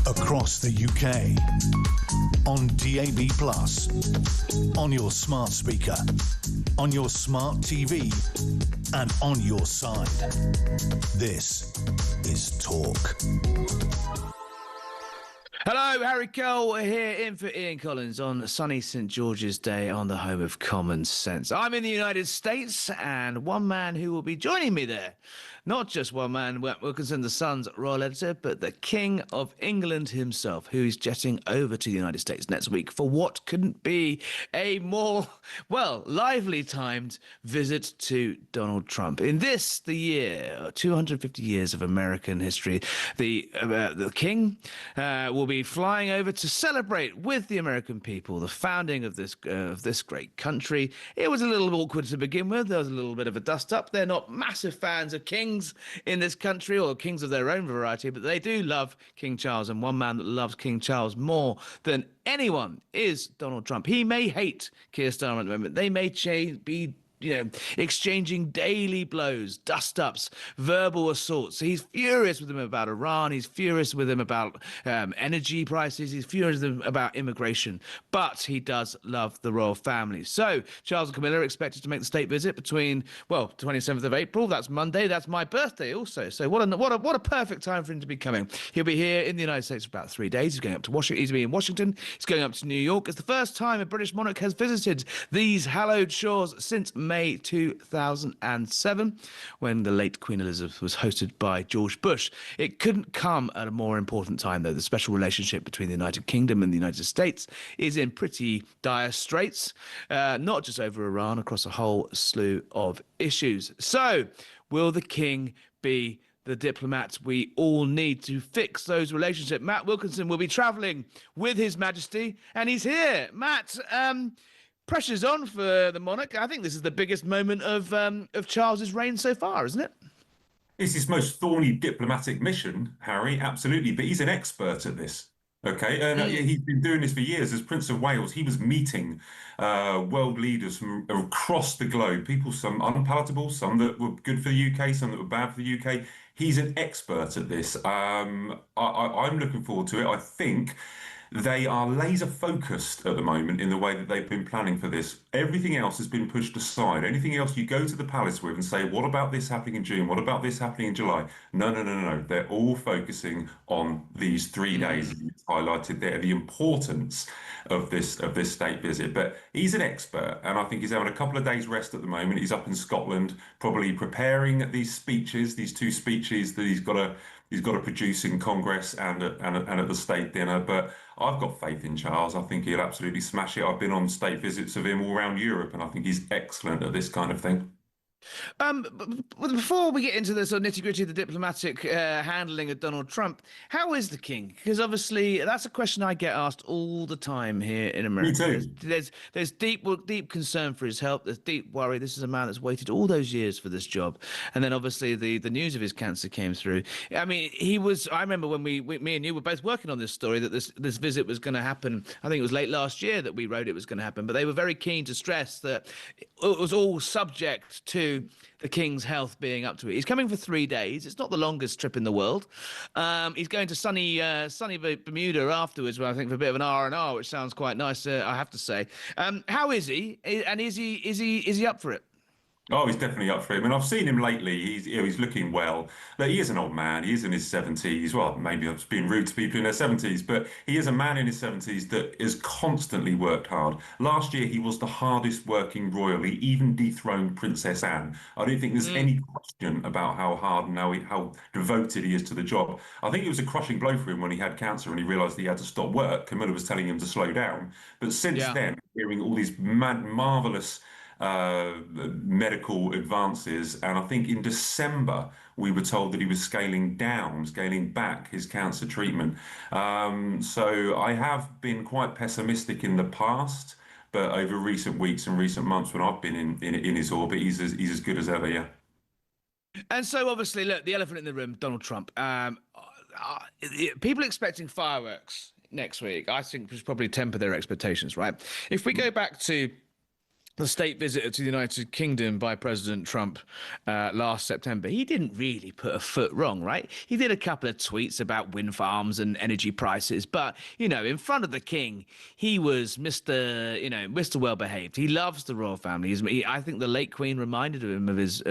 Across the UK, on DAB+, on your smart speaker, on your smart TV, and on your side. This is Talk. Hello, Harry Cole here in for Ian Collins on sunny St. George's Day on the home of common sense. I'm in the United States, and one man who will be joining me there, not just one man, Wilkinson, the Sun's Royal Editor, but the King of England himself, who is jetting over to the United States next week for what couldn't be a more, well, lively timed visit to Donald Trump. In this, the year, 250 years of American history, the King will be flying over to celebrate with the American people the founding of this great country. It was a little awkward to begin with. There was a little bit of a dust-up. They're not massive fans of kings in this country, or kings of their own variety, but they do love King Charles, and one man that loves King Charles more than anyone is Donald Trump. He may hate Keir Starmer at the moment. They may be exchanging daily blows, dust-ups, verbal assaults. He's furious with him about Iran. He's furious with him about energy prices. He's furious with him about immigration. But he does love the royal family. So Charles and Camilla are expected to make the state visit between, 27th of April. That's Monday. That's my birthday also. So what a perfect time for him to be coming. He'll be here in the United States for about 3 days. He's going up to Washington. He's in Washington. He's going up to New York. It's the first time a British monarch has visited these hallowed shores since May 2007, when the late Queen Elizabeth was hosted by George Bush. It couldn't come at a more important time, though. The special relationship between the United Kingdom and the United States is in pretty dire straits, not just over Iran, across a whole slew of issues. So, will the King be the diplomat we all need to fix those relationships? Matt Wilkinson will be travelling with His Majesty, and he's here. Matt, pressure's on for the monarch. I think this is the biggest moment of Charles's reign so far, isn't it? It's his most thorny diplomatic mission, Harry, absolutely. But he's an expert at this, okay? And he's been doing this for years. As Prince of Wales, he was meeting world leaders from across the globe, people, some unpalatable, some that were good for the UK, some that were bad for the UK. He's an expert at this. I'm looking forward to it. I think they are laser focused at the moment in the way that they've been planning for this. Everything else has been pushed aside. Anything else you go to the palace with and say, what about this happening in June? What about this happening in July? No. They're all focusing on these 3 days highlighted there, the importance of this state visit. But he's an expert, and I think he's having a couple of days rest at the moment. He's up in Scotland, probably preparing these speeches, these two speeches that he's got to produce in Congress and at the state dinner. But I've got faith in Charles. I think he'll absolutely smash it. I've been on state visits of him all around Europe, and I think he's excellent at this kind of thing. Before we get into the sort of nitty-gritty of the diplomatic handling of Donald Trump, how is the king? Because obviously that's a question I get asked all the time here in Me America. too. There's deep concern for his health. There's deep worry. This is a man that's waited all those years for this job, and then obviously the news of his cancer came through. I mean, he was. I remember when me and you were both working on this story that this visit was going to happen. I think it was late last year that we wrote it was going to happen, but they were very keen to stress that it was all subject to the king's health being up to it. He's coming for 3 days. It's not the longest trip in the world. He's going to sunny Bermuda afterwards, I think, for a bit of an R&R, which sounds quite nice, I have to say. How is he? And is he up for it? Oh, he's definitely up for it. I mean, I've seen him lately. He's looking well. But he is an old man. He is in his 70s. Well, maybe I've been rude to people in their 70s, but he is a man in his 70s that has constantly worked hard. Last year, he was the hardest working royal. He even dethroned Princess Anne. I don't think there's any question about how hard and how devoted he is to the job. I think it was a crushing blow for him when he had cancer and he realised he had to stop work. Camilla was telling him to slow down. But since then, hearing all these marvelous medical advances. And I think in December, we were told that he was scaling back his cancer treatment. So I have been quite pessimistic in the past, but over recent weeks and recent months when I've been in his orbit, he's as good as ever, yeah. And so obviously, look, the elephant in the room, Donald Trump. People expecting fireworks next week, I think, was probably temper their expectations, right? If we go back to the state visit to the United Kingdom by President Trump last September, he didn't really put a foot wrong, right? He did a couple of tweets about wind farms and energy prices, but, you know, in front of the king, he was Mr. Well-behaved. He loves the royal family. I think the late Queen reminded him of his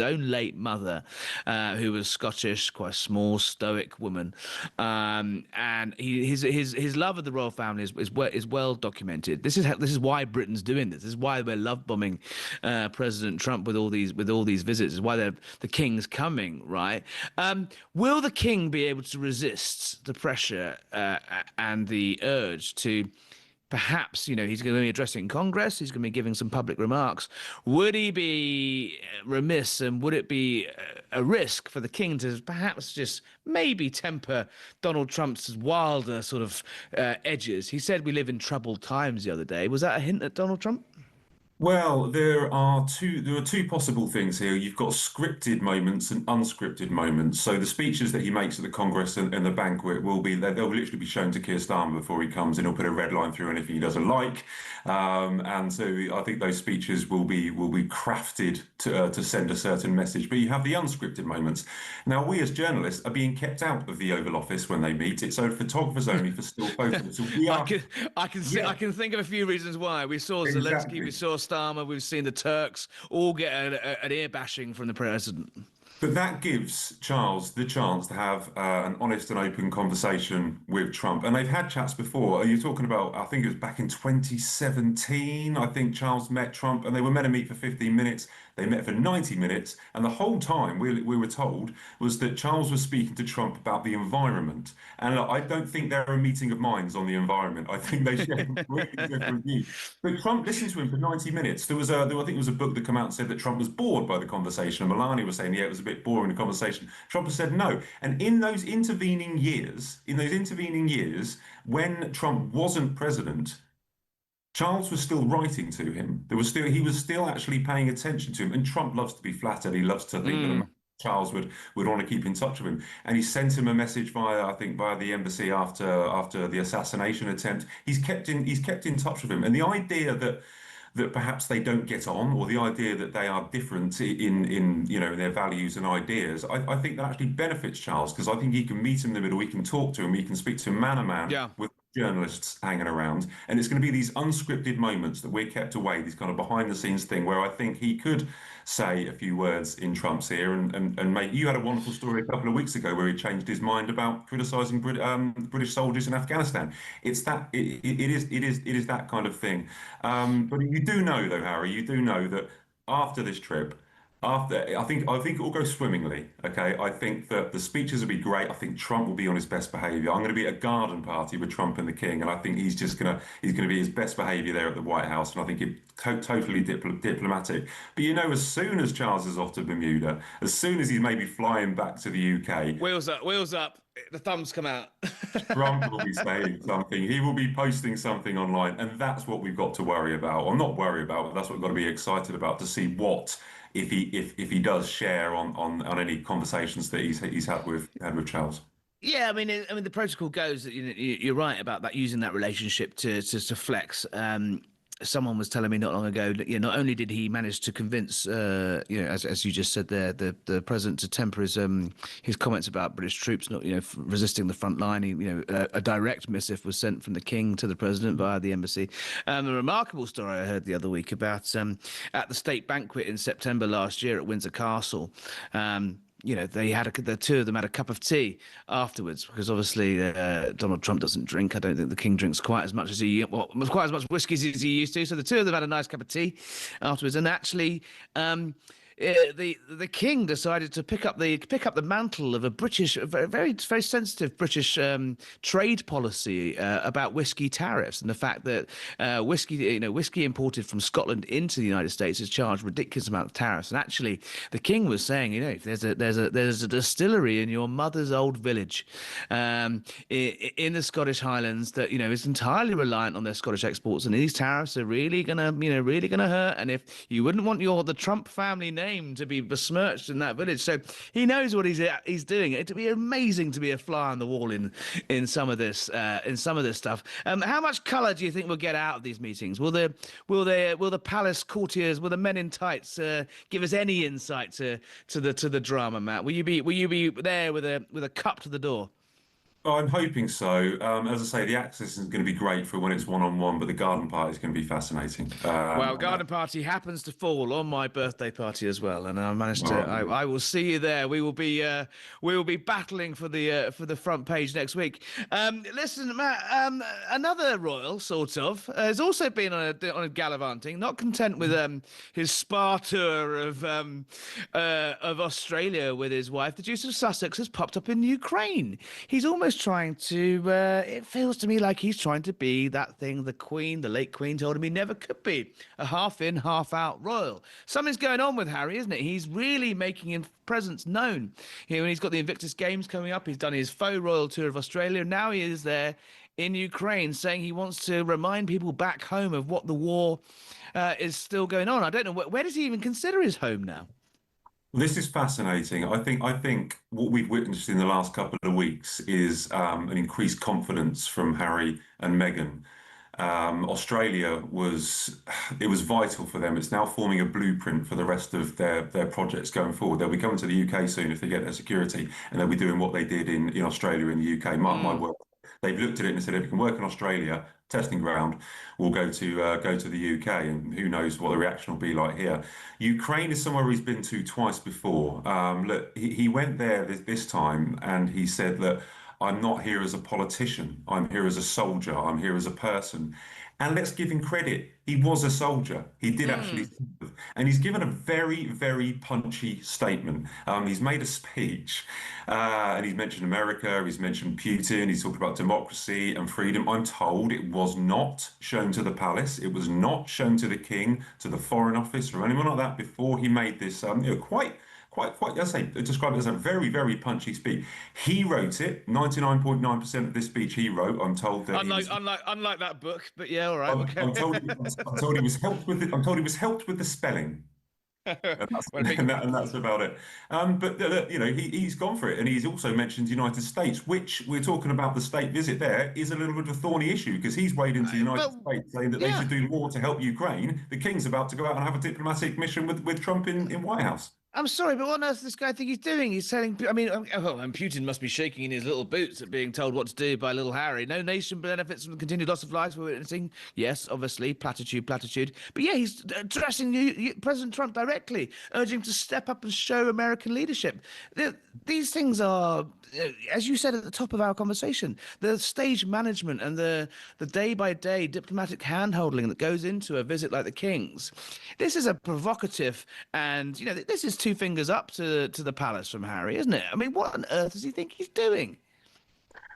own late mother, who was Scottish, quite a small, stoic woman, and his love of the royal family is well documented. This is why Britain's doing this. This is why we're love bombing President Trump with all these visits. This is why the king's coming, right? Will the king be able to resist the pressure and the urge to perhaps, you know, he's going to be addressing Congress, he's going to be giving some public remarks. Would he be remiss, and would it be a risk for the king to perhaps just maybe temper Donald Trump's wilder sort of edges? He said we live in troubled times the other day. Was that a hint at Donald Trump? Well, there are two possible things here. You've got scripted moments and unscripted moments. So the speeches that he makes at the Congress and the banquet they'll literally be shown to Keir Starmer before he comes in. He'll put a red line through anything he doesn't like. And so I think those speeches will be crafted to send a certain message. But you have the unscripted moments. Now, we as journalists are being kept out of the Oval Office when they meet. It's so photographers only for still photos. So I can think of a few reasons why. We saw Zelensky, we saw Starmer, we've seen the Turks all get an ear bashing from the president. But that gives Charles the chance to have an honest and open conversation with Trump. And they've had chats before. You're talking about, I think it was back in 2017, I think Charles met Trump, and they were meant to meet for 15 minutes. They met for 90 minutes, and the whole time we were told was that Charles was speaking to Trump about the environment. And I don't think they're a meeting of minds on the environment. I think they share completely different views. But Trump listened to him for 90 minutes. I think it was a book that came out and said that Trump was bored by the conversation, and Melania was saying, yeah, it was a bit boring, the conversation. Trump has said no. And in those intervening years, when Trump wasn't president, Charles was still writing to him. He was still actually paying attention to him. And Trump loves to be flattered. He loves to think that Charles would want to keep in touch with him. And he sent him a message via the embassy after the assassination attempt. He's kept in touch with him. And the idea that perhaps they don't get on, or the idea that they are different in their values and ideas, I think that actually benefits Charles, because I think he can meet him in the middle, he can talk to him, he can speak to him man to man with journalists hanging around. And it's going to be these unscripted moments that we're kept away, these kind of behind the scenes thing, where I think he could say a few words in Trump's ear and make. You had a wonderful story a couple of weeks ago where he changed his mind about criticizing British soldiers in Afghanistan. It is that kind of thing. But you do know, though, Harry, you do know that after this trip, I think it will go swimmingly. Okay, I think that the speeches will be great. I think Trump will be on his best behaviour. I'm going to be at a garden party with Trump and the King, and I think he's going to be his best behaviour there at the White House, and I think it totally diplomatic. But as soon as Charles is off to Bermuda, as soon as he's maybe flying back to the UK, wheels up. The thumbs come out. Trump will be saying something. He will be posting something online, and that's what we've got to worry about, or not worry about, but that's what we've got to be excited about, to see what if he does share on any conversations that he's had with Charles. Yeah, I mean, the protocol goes that you're right about that, using that relationship to flex. Someone was telling me not long ago that not only did he manage to convince, as you just said there, the president to temper his comments about British troops not resisting the front line. A direct missive was sent from the King to the president via the embassy. A remarkable story I heard the other week about at the state banquet in September last year at Windsor Castle. They had the two of them had a cup of tea afterwards, because obviously Donald Trump doesn't drink. I don't think the King drinks quite as much whiskey as he used to. So the two of them had a nice cup of tea afterwards, and actually. The King decided to pick up the mantle of a British, very very sensitive British trade policy about whiskey tariffs, and the fact that whiskey imported from Scotland into the United States is charged ridiculous amount of tariffs. And actually, the King was saying, if there's a distillery in your mother's old village, in the Scottish Highlands that is entirely reliant on their Scottish exports, and these tariffs are really gonna hurt. And if you wouldn't want the Trump family name to be besmirched in that village, so he knows what he's doing. It'd be amazing to be a fly on the wall in some of this stuff. How much colour do you think we'll get out of these meetings? Will the palace courtiers, will the men in tights give us any insight to the drama, Matt? Will you be there with a cup to the door? I'm hoping so. As I say, the access is going to be great for when it's one-on-one, but the garden party is going to be fascinating. Garden party happens to fall on my birthday party as well, and I managed to. I will see you there. We will be battling for the front page next week. Listen, Matt. Another royal sort of has also been on a gallivanting. Not content with his spa tour of Australia with his wife, the Duke of Sussex has popped up in Ukraine. He's almost trying to it feels to me like he's trying to be that thing the late Queen told him he never could be, a half in half out royal. Something's going on with Harry, isn't it? He's really making his presence known here, and he's got the Invictus Games coming up. He's done his faux royal tour of Australia. Now he is there in Ukraine, saying he wants to remind people back home of what the war is still going on. I don't know, where does he even consider his home now? This is fascinating. I think what we've witnessed in the last couple of weeks is an increased confidence from Harry and Meghan. Australia was vital for them. It's now forming a blueprint for the rest of their projects going forward. They'll be coming to the UK soon if they get their security, and they'll be doing what they did in Australia and the UK. My word. They've looked at it and said, if we can work in Australia, testing ground, we'll go to the UK, and who knows what the reaction will be like here. Ukraine is somewhere he's been to twice before. Look, he went there this time, and he said that I'm not here as a politician. I'm here as a soldier. I'm here as a person. And let's give him credit. He was a soldier. He did actually serve. And he's given a very, very punchy statement. He's made a speech, and he's mentioned America, he's mentioned Putin, he's talked about democracy and freedom. I'm told it was not shown to the palace. It was not shown to the King, to the Foreign Office, or anyone like that before he made this quite, let's say, describe it as a very, very punchy speech. He wrote it. 99.9% of this speech he wrote. I'm told that unlike that book, but yeah, all right. I'm told he was helped with the spelling. And that's about it. But he's gone for it, and he's also mentioned the United States, which we're talking about. The state visit there is a little bit of a thorny issue, because he's weighed into the United States saying that they should do more to help Ukraine. The King's about to go out and have a diplomatic mission with Trump in White House. I'm sorry, but what on earth does this guy think he's doing? He's telling, and Putin must be shaking in his little boots at being told what to do by little Harry. No nation benefits from the continued loss of lives we're witnessing. Yes, obviously, platitude. But yeah, he's addressing President Trump directly, urging him to step up and show American leadership. These things are as you said at the top of our conversation, the stage management and the day-by-day diplomatic hand-holding that goes into a visit like the King's. This is a provocative, and this is two fingers up to the palace from Harry, isn't it? I mean, what on earth does he think he's doing?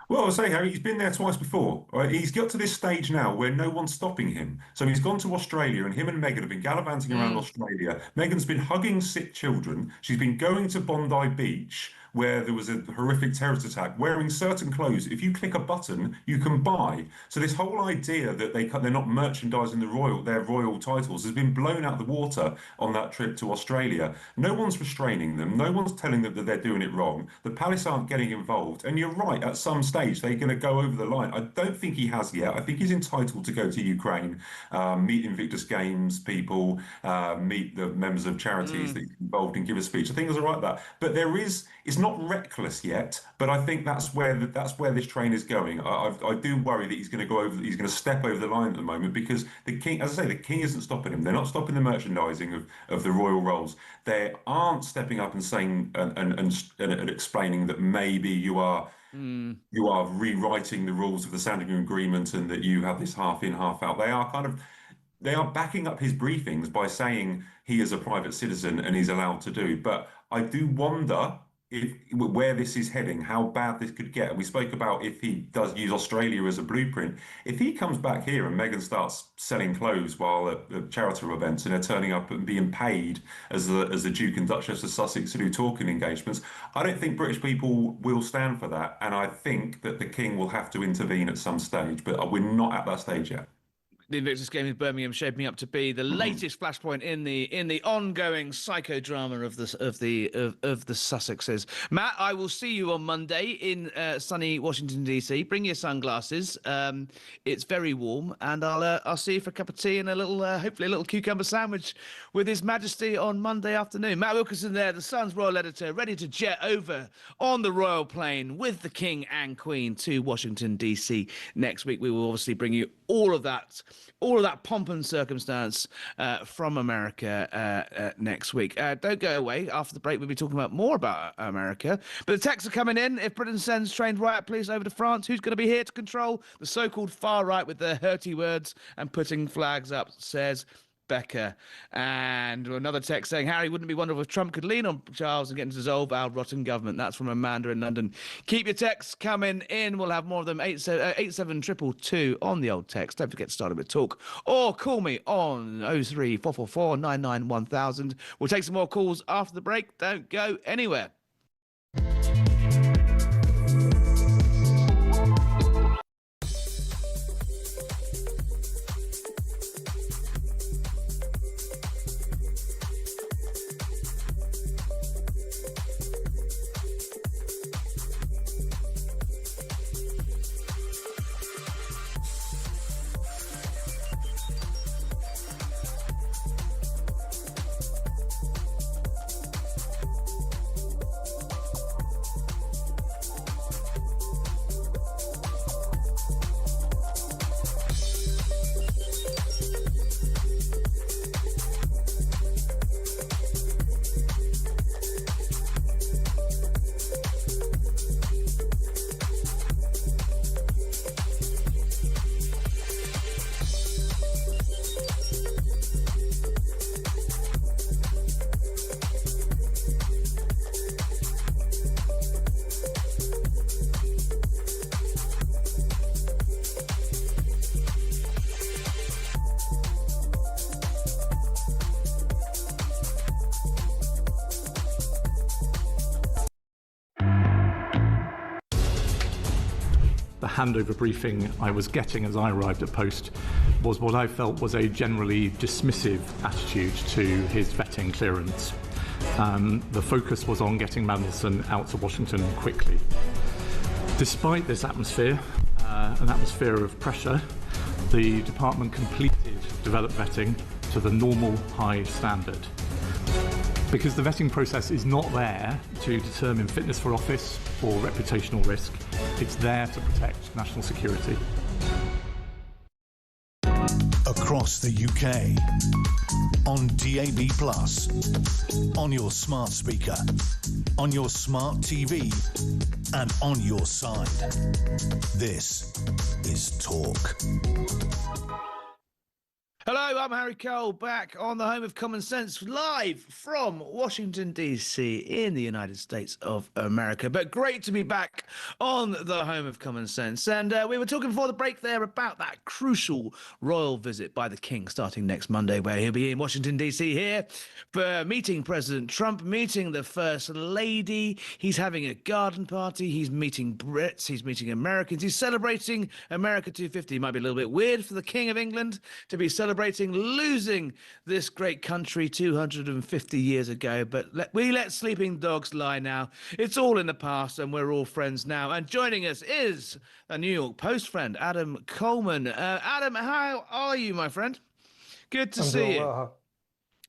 Well, I say, Harry, he's been there twice before. Right? He's got to this stage now where no one's stopping him. So he's gone to Australia, and him and Meghan have been gallivanting around Australia. Meghan's been hugging sick children. She's been going to Bondi Beach, where there was a horrific terrorist attack, wearing certain clothes. If you click a button, you can buy. So this whole idea that they're not merchandising their royal titles has been blown out of the water on that trip to Australia. No one's restraining them. No one's telling them that they're doing it wrong. The palace aren't getting involved. And you're right, at some stage, they're going to go over the line. I don't think he has yet. I think he's entitled to go to Ukraine, meet Invictus Games people, meet the members of charities that he's involved in, give a speech. I think there's all right that. But it's not reckless yet, but I think that's where this train is going. I do worry that he's going to step over the line at the moment, because the King, as I say, the King isn't stopping him. They're not stopping the merchandising of the royal roles. They aren't stepping up and saying and explaining that maybe you are rewriting the rules of the Sandringham Agreement and that you have this half in, half out. They are backing up his briefings by saying he is a private citizen and he's allowed to do. But I do wonder where this is heading, how bad this could get. We spoke about if he does use Australia as a blueprint. If he comes back here and Meghan starts selling clothes while at charitable events and they're turning up and being paid as the Duke and Duchess of Sussex to do talking engagements, I don't think British people will stand for that. And I think that the King will have to intervene at some stage, but we're not at that stage yet. The Invictus Game in Birmingham shaping up to be the latest flashpoint in the ongoing psychodrama of the Sussexes. Matt, I will see you on Monday in sunny Washington DC. Bring your sunglasses. It's very warm, and I'll see you for a cup of tea and hopefully a little cucumber sandwich with His Majesty on Monday afternoon. Matt Wilkinson there, the Sun's royal editor, ready to jet over on the royal plane with the King and Queen to Washington DC next week. We will obviously bring you all of that pomp and circumstance from America next week. Don't go away. After the break, we'll be talking more about America. But the texts are coming in. If Britain sends trained riot police over to France, who's going to be here to control the so-called far right with their hurty words and putting flags up, says Becca. And another text saying, Harry, wouldn't it be wonderful if Trump could lean on Charles and get him to dissolve our rotten government? That's from Amanda in London. Keep your texts coming in. We'll have more of them. 87222 on the old text. Don't forget to start with talk. Or call me on 03444 99 1000. We'll take some more calls after the break. Don't go anywhere. The handover briefing I was getting as I arrived at post was what I felt was a generally dismissive attitude to his vetting clearance. The focus was on getting Mandelson out to Washington quickly. Despite this atmosphere, an atmosphere of pressure, the department completed developed vetting to the normal high standard. Because the vetting process is not there to determine fitness for office or reputational risk, it's there to protect national security. across the UK, on DAB+, on your smart speaker, on your smart TV, and on your side. This is Talk. Hello, I'm Harry Cole, back on the home of common sense, live from Washington, D.C. in the United States of America. But great to be back on the home of common sense. And we were talking before the break there about that crucial royal visit by the King starting next Monday, where he'll be in Washington, D.C. here for meeting President Trump, meeting the First Lady. He's having a garden party. He's meeting Brits. He's meeting Americans. He's celebrating America 250. It might be a little bit weird for the King of England to be celebrating losing this great country 250 years ago, but we let sleeping dogs lie now. It's all in the past and we're all friends now. And joining us is a New York Post friend, Adam Coleman. Adam, how are you, my friend? Good to see you. Well.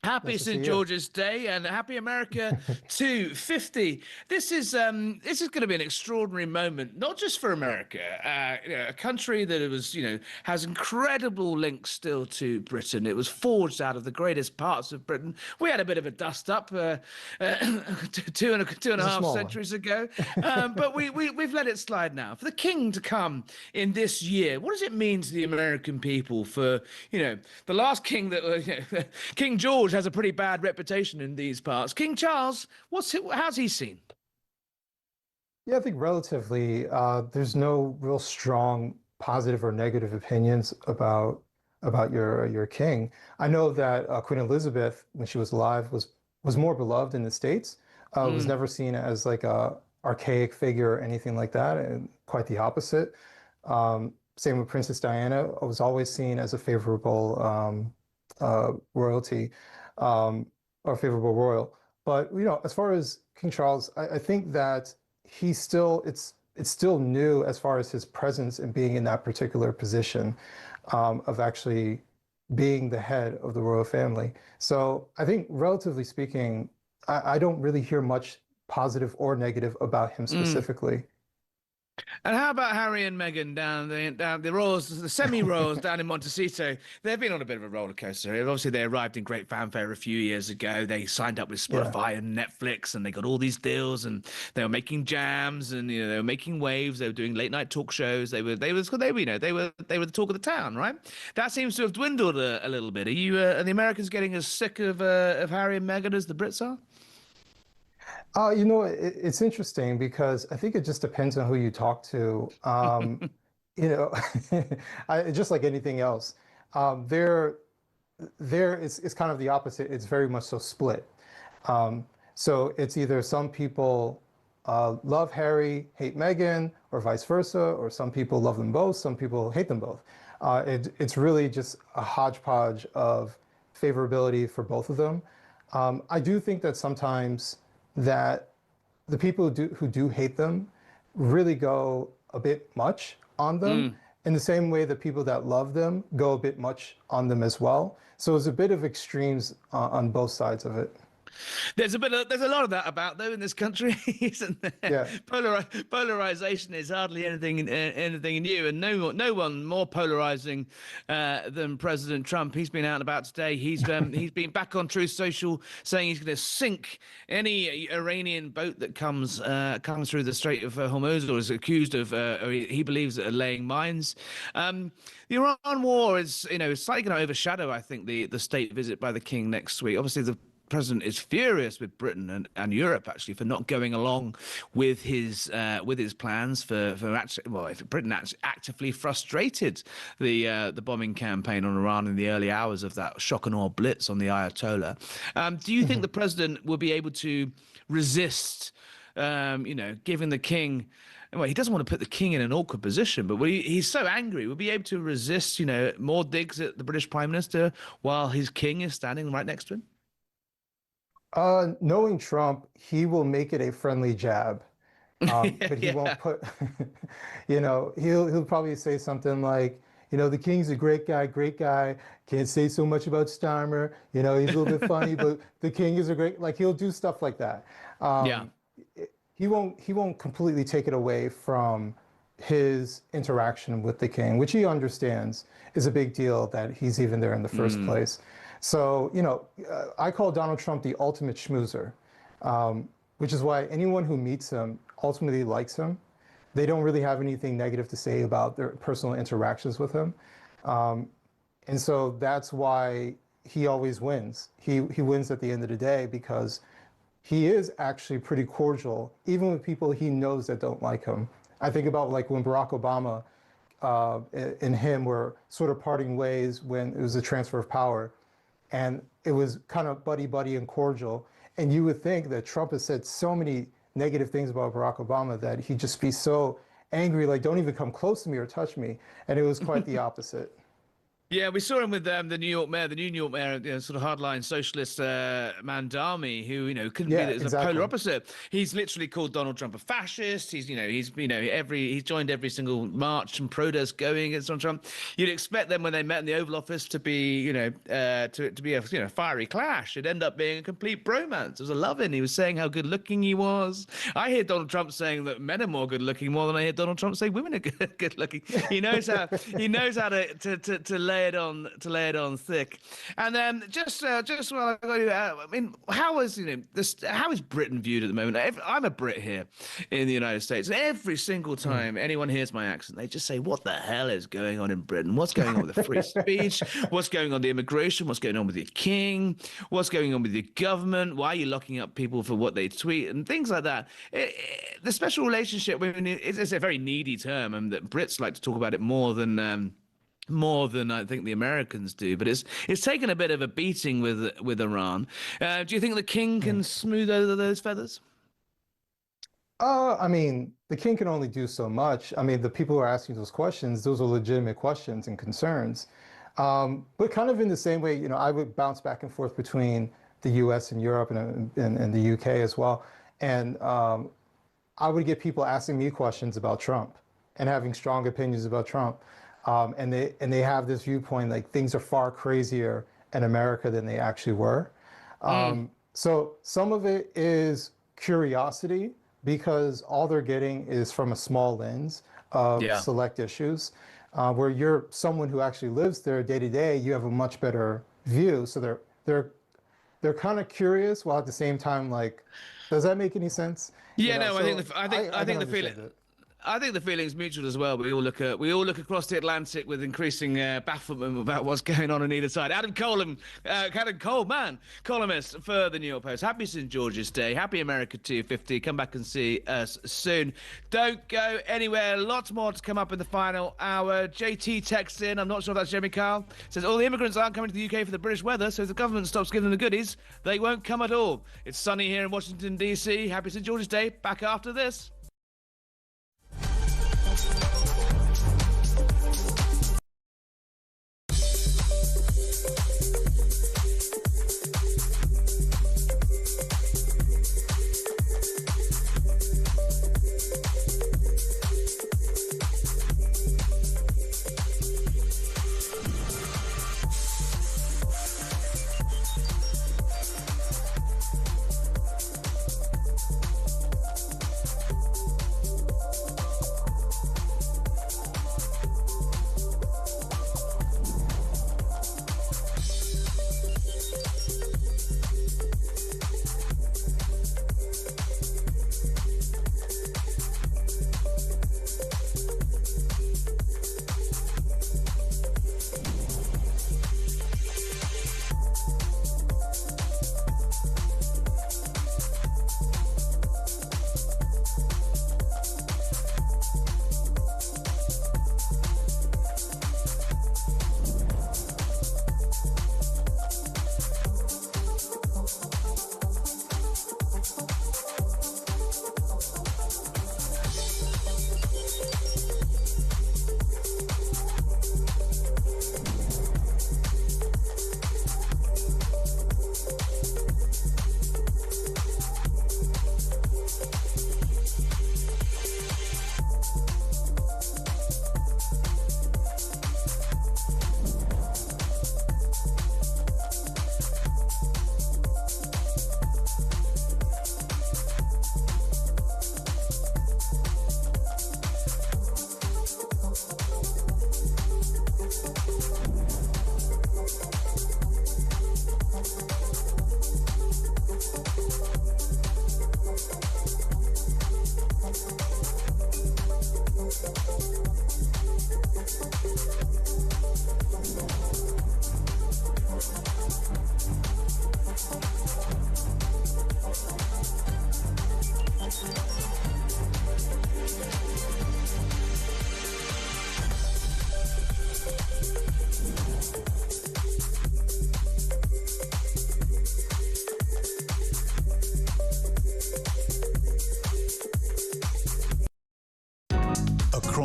Happy St. George's Day and happy America 250. This is going to be an extraordinary moment, not just for America, a country that has incredible links still to Britain. It was forged out of the greatest parts of Britain. We had a bit of a dust up two and a half centuries ago, but we've let it slide now. For the King to come in this year, what does it mean to the American people? For the last king that King George has a pretty bad reputation in these parts. King Charles, how's he seen? Yeah, I think relatively, there's no real strong positive or negative opinions about your king. I know that Queen Elizabeth, when she was alive, was more beloved in the States. Was never seen as like a archaic figure or anything like that, and quite the opposite. Same with Princess Diana, was always seen as a favorable royalty. Or favorable royal. But as far as King Charles, I think that it's still new as far as his presence and being in that particular position of actually being the head of the royal family. So I think relatively speaking, I don't really hear much positive or negative about him specifically. And how about Harry and Meghan down the royals, the semi-royals down in Montecito? They've been on a bit of a roller coaster. Obviously, they arrived in great fanfare a few years ago. They signed up with Spotify and Netflix, and they got all these deals. And they were making jams, and they were making waves. They were doing late night talk shows. They were the talk of the town, right? That seems to have dwindled a little bit. Are the Americans getting as sick of Harry and Meghan as the Brits are? It's interesting because I think it just depends on who you talk to. Just like anything else, there it's kind of the opposite. It's very much so split. So it's either some people love Harry, hate Meghan, or vice versa, or some people love them both, some people hate them both. It's really just a hodgepodge of favorability for both of them. I do think that sometimes that the people who do hate them really go a bit much on them, in the same way that people that love them go a bit much on them as well. So it's a bit of extremes on both sides of it. There's a lot of that about though in this country, isn't there? Yeah. Polarization is hardly anything new, and no one more polarizing than President Trump. He's been out and about today. He's been back on Truth Social saying he's going to sink any Iranian boat that comes through the Strait of Hormuz or is accused of or he believes laying mines. The Iran war is it's slightly going to overshadow, I think, the state visit by the King next week. Obviously, the president is furious with Britain and Europe actually for not going along with his plans if Britain actively frustrated the bombing campaign on Iran in the early hours of that shock and awe blitz on the Ayatollah. Do you think the president will be able to resist giving the King? Well, he doesn't want to put the King in an awkward position, but he's so angry. Will be able to resist, more digs at the British Prime Minister while his King is standing right next to him? Knowing Trump, he will make it a friendly jab, but he won't put, he'll probably say something like, the King's a great guy, can't say so much about Starmer, he's a little bit funny, but the King is a great, he'll do stuff like that. He won't completely take it away from his interaction with the king, which he understands is a big deal that he's even there in the first place. So, I call Donald Trump the ultimate schmoozer, which is why anyone who meets him ultimately likes him. They don't really have anything negative to say about their personal interactions with him. And so that's why he always wins. He wins at the end of the day because he is actually pretty cordial, even with people he knows that don't like him. I think about like when Barack Obama and him were sort of parting ways when it was a transfer of power. And it was kind of buddy and cordial. And you would think that Trump has said so many negative things about Barack Obama that he'd just be so angry, like, don't even come close to me or touch me. And it was quite the opposite. Yeah, we saw him with the new York mayor, sort of hardline socialist Mandami, who couldn't be the polar opposite. He's literally called Donald Trump a fascist. He's joined every single march and protest going against Donald Trump. You'd expect them when they met in the Oval Office to be to be a fiery clash. It'd end up being a complete bromance. It was a love-in. He was saying how good-looking he was. I hear Donald Trump saying that men are more good-looking more than I hear Donald Trump say women are good-looking. He knows how to lay it on thick. And then just while I got you, I mean, how is Britain viewed at the moment? I'm a Brit here in the United States, and every single time anyone hears my accent, they just say, "What the hell is going on in Britain? What's going on with the free speech? What's going on with the immigration? What's going on with the king? What's going on with the government? Why are you locking up people for what they tweet and things like that?" The special relationship, I mean, it's a very needy term, and that Brits like to talk about it more than I think the Americans do, but it's taken a bit of a beating with Iran. Do you think the king can smooth over those feathers? I mean, the king can only do so much. I mean, the people who are asking those questions, those are legitimate questions and concerns. But kind of in the same way, I would bounce back and forth between the U.S. and Europe and the U.K. as well. And I would get people asking me questions about Trump and having strong opinions about Trump. And they have this viewpoint like things are far crazier in America than they actually were. So some of it is curiosity because all they're getting is from a small lens of select issues. Where you're someone who actually lives there day to day, you have a much better view. So they're kind of curious while at the same time, like, does that make any sense? Yeah, no, so I think the feeling. I think the feeling's mutual as well. We all look across the Atlantic with increasing bafflement about what's going on either side. Adam Coleman, columnist for the New York Post. Happy St. George's Day. Happy America 250. Come back and see us soon. Don't go anywhere. Lots more to come up in the final hour. JT texts in. I'm not sure if that's Jeremy Kyle. Says all the immigrants aren't coming to the UK for the British weather, so if the government stops giving them the goodies, they won't come at all. It's sunny here in Washington, D.C. Happy St. George's Day. Back after this.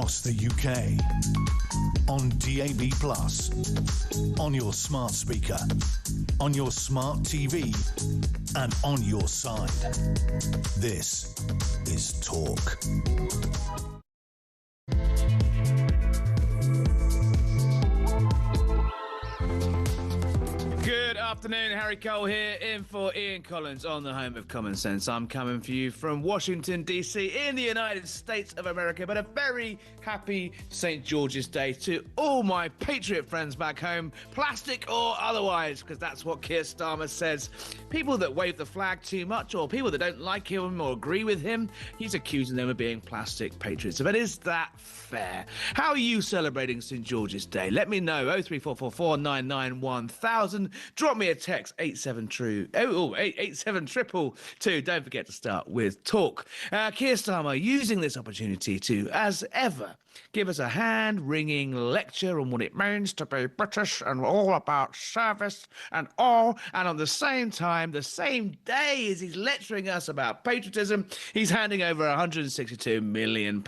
across the UK. On DAB+, on your smart speaker, on your smart TV, and on your side. This is Talk. Good afternoon, Harry Cole here, in for Ian Collins on the home of common sense. I'm coming for you from Washington, D.C. in the United States of America, but a very happy St. George's Day to all my patriot friends back home, plastic or otherwise, because that's what Keir Starmer says. People that wave the flag too much, or people that don't like him or agree with him, he's accusing them of being plastic patriots. But is that fair? How are you celebrating St. George's Day? Let me know. 03444 99 1000. Drop me a text, 87222. Don't forget to start with talk. Keir Starmer using this opportunity to, as ever, give us a hand-wringing lecture on what it means to be British and all about service and all. And on the same time, the same day as he's lecturing us about patriotism, he's handing over £162 million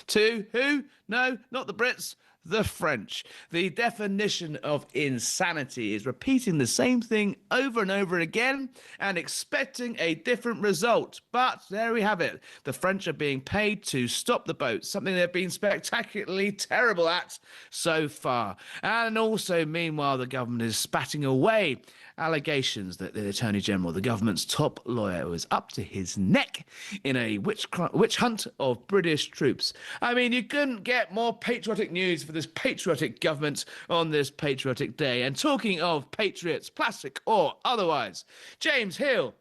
to who? No, not the Brits. The French. The definition of insanity is repeating the same thing over and over again and expecting a different result. But there we have it. The French are being paid to stop the boats, something they've been spectacularly terrible at so far. And also, meanwhile, the government is spatting away allegations that the Attorney General, the government's top lawyer, was up to his neck in a witch hunt of British troops. I mean, you couldn't get more patriotic news for this patriotic government on this patriotic day. And talking of patriots, plastic or otherwise, James Hill,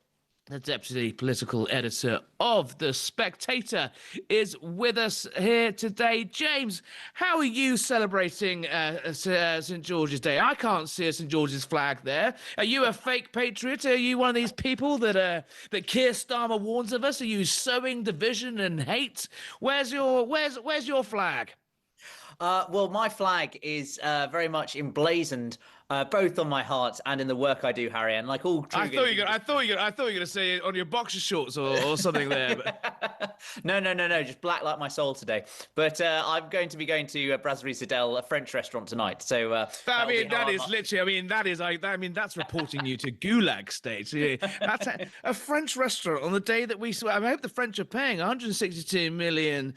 the deputy political editor of The Spectator, is with us here today. James, how are you celebrating St. George's Day? I can't see a St. George's flag there. Are you a fake patriot? Are you one of these people that Keir Starmer warns of us? Are you sowing division and hate? Where's your flag? Well, my flag is very much emblazoned both on my heart and in the work I do, Harry. And like all true, I thought you were going to say it on your boxer shorts or something there. But... No, just black like my soul today. But I'm going to be going to Brasserie Sidel, a French restaurant tonight. So that's reporting you to Gulag state. That's a French restaurant on the day that we saw. I hope the French are paying 162 million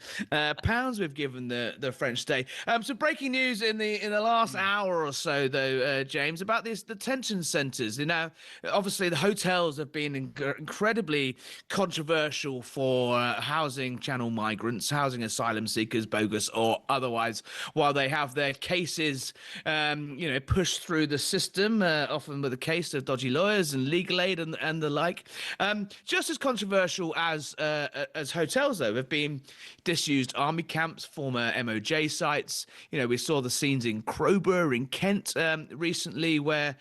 pounds. We've given the French Day. So breaking news in the last hour or so, though. James, about the detention centres. You know, obviously the hotels have been incredibly controversial for housing channel migrants, housing asylum seekers, bogus or otherwise, while they have their cases, pushed through the system, often with a case of dodgy lawyers and legal aid and the like. Just as controversial as hotels, though, have been disused army camps, former MOJ sites. You know, we saw the scenes in Crowborough in Kent recently where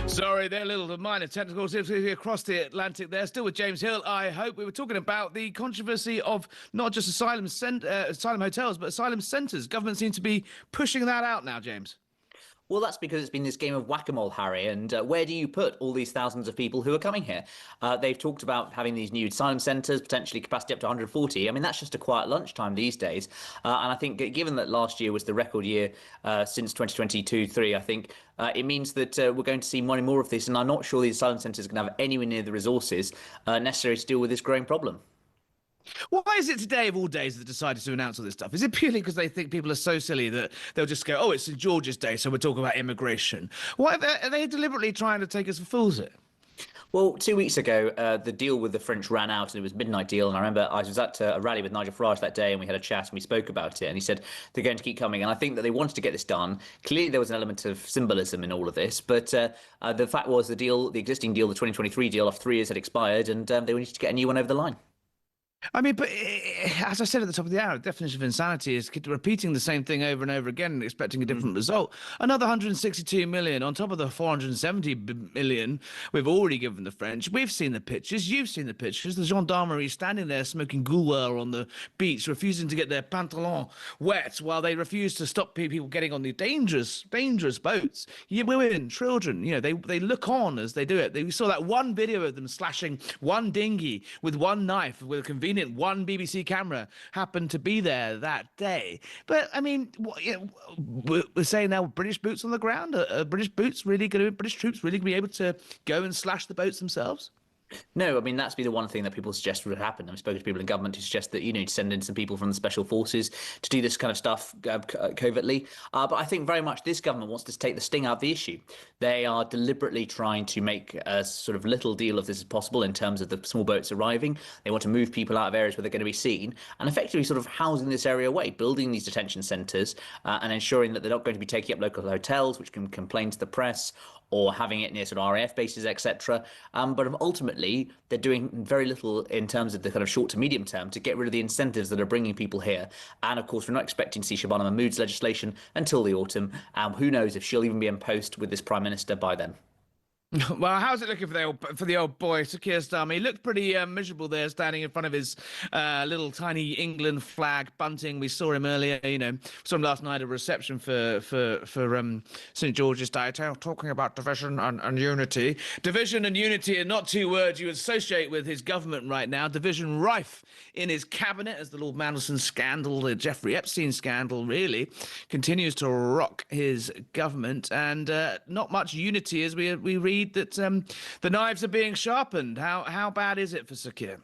Sorry, they're a little minor technical difficulty across the Atlantic there. Still with James Hill, I hope. We were talking about the controversy of not just asylum hotels, but asylum centres. Government seems to be pushing that out now, James. Well, that's because it's been this game of whack-a-mole, Harry. And where do you put all these thousands of people who are coming here? They've talked about having these new asylum centres, potentially capacity up to 140. I mean, that's just a quiet lunchtime these days. And I think given that last year was the record year since 2022-3, I think it means that we're going to see more and more of this. And I'm not sure the asylum centres are going to have anywhere near the resources necessary to deal with this growing problem. Why is it today, of all days, that decided to announce all this stuff? Is it purely because they think people are so silly that they'll just go, oh, it's St. George's Day, so we're talking about immigration? Why are they deliberately trying to take us for fools here? Well, 2 weeks ago, the deal with the French ran out and it was midnight deal. And I remember I was at a rally with Nigel Farage that day and we had a chat and we spoke about it. And he said they're going to keep coming. And I think that they wanted to get this done. Clearly, there was an element of symbolism in all of this. But the fact was the existing deal, the 2023 deal of 3 years had expired and they needed to get a new one over the line. I mean, but as I said at the top of the hour, the definition of insanity is repeating the same thing over and over again and expecting a different result. Another 162 million on top of the 470 million we've already given the French. We've seen the pictures. You've seen the pictures. The gendarmerie standing there smoking gouloir on the beach, refusing to get their pantalons wet while they refuse to stop people getting on the dangerous boats. Women, children, they look on as they do it. We saw that one video of them slashing one dinghy with one knife with a convenient one BBC camera happened to be there that day. But I mean, we're saying now British boots on the ground. Are British troops really going to be able to go and slash the boats themselves? No, I mean, that's been the one thing that people suggest would happen. I've spoken to people in government who suggest that you need to send in some people from the special forces to do this kind of stuff covertly. But I think very much this government wants to take the sting out of the issue. They are deliberately trying to make as sort of little deal of this as possible in terms of the small boats arriving. They want to move people out of areas where they're going to be seen and effectively sort of housing this area away, building these detention centres and ensuring that they're not going to be taking up local hotels, which can complain to the press, or having it near sort of RAF bases, etc. But ultimately, they're doing very little in terms of the kind of short to medium term to get rid of the incentives that are bringing people here. And of course, we're not expecting to see Shabana Mahmood's legislation until the autumn. Who knows if she'll even be in post with this Prime Minister by then. Well, how's it looking for the old boy, Sir Keir Starmer? He looked pretty miserable there, standing in front of his little tiny England flag bunting. We saw him earlier, saw him last night at a reception for St George's Day, talking about division and unity. Division and unity are not two words you associate with his government right now. Division rife in his cabinet as the Lord Mandelson scandal, the Jeffrey Epstein scandal, really continues to rock his government, and not much unity as we read that the knives are being sharpened. How bad is it for Sir Keir?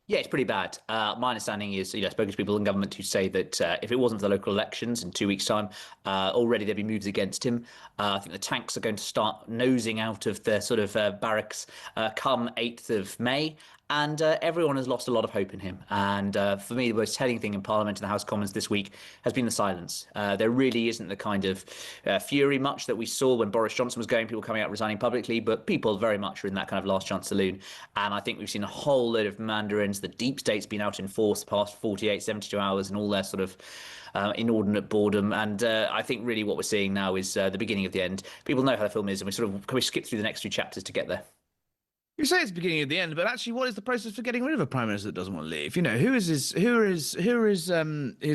Yeah, it's pretty bad. My understanding is, I've spoken to people in government who say that if it wasn't for the local elections in 2 weeks' time, already there'd be moves against him. I think the tanks are going to start nosing out of their sort of barracks come 8th of May. And everyone has lost a lot of hope in him. And for me, the most telling thing in Parliament and the House of Commons this week has been the silence. There really isn't the kind of fury much that we saw when Boris Johnson was going, people coming out resigning publicly, but people very much are in that kind of last chance saloon. And I think we've seen a whole load of mandarins. The deep state's been out in force the past 48, 72 hours and all their sort of inordinate boredom. And I think really what we're seeing now is the beginning of the end. People know how the film is, and we skip through the next 2 chapters to get there. You say it's the beginning of the end, but actually, what is the process for getting rid of a prime minister that doesn't want to leave? Who is his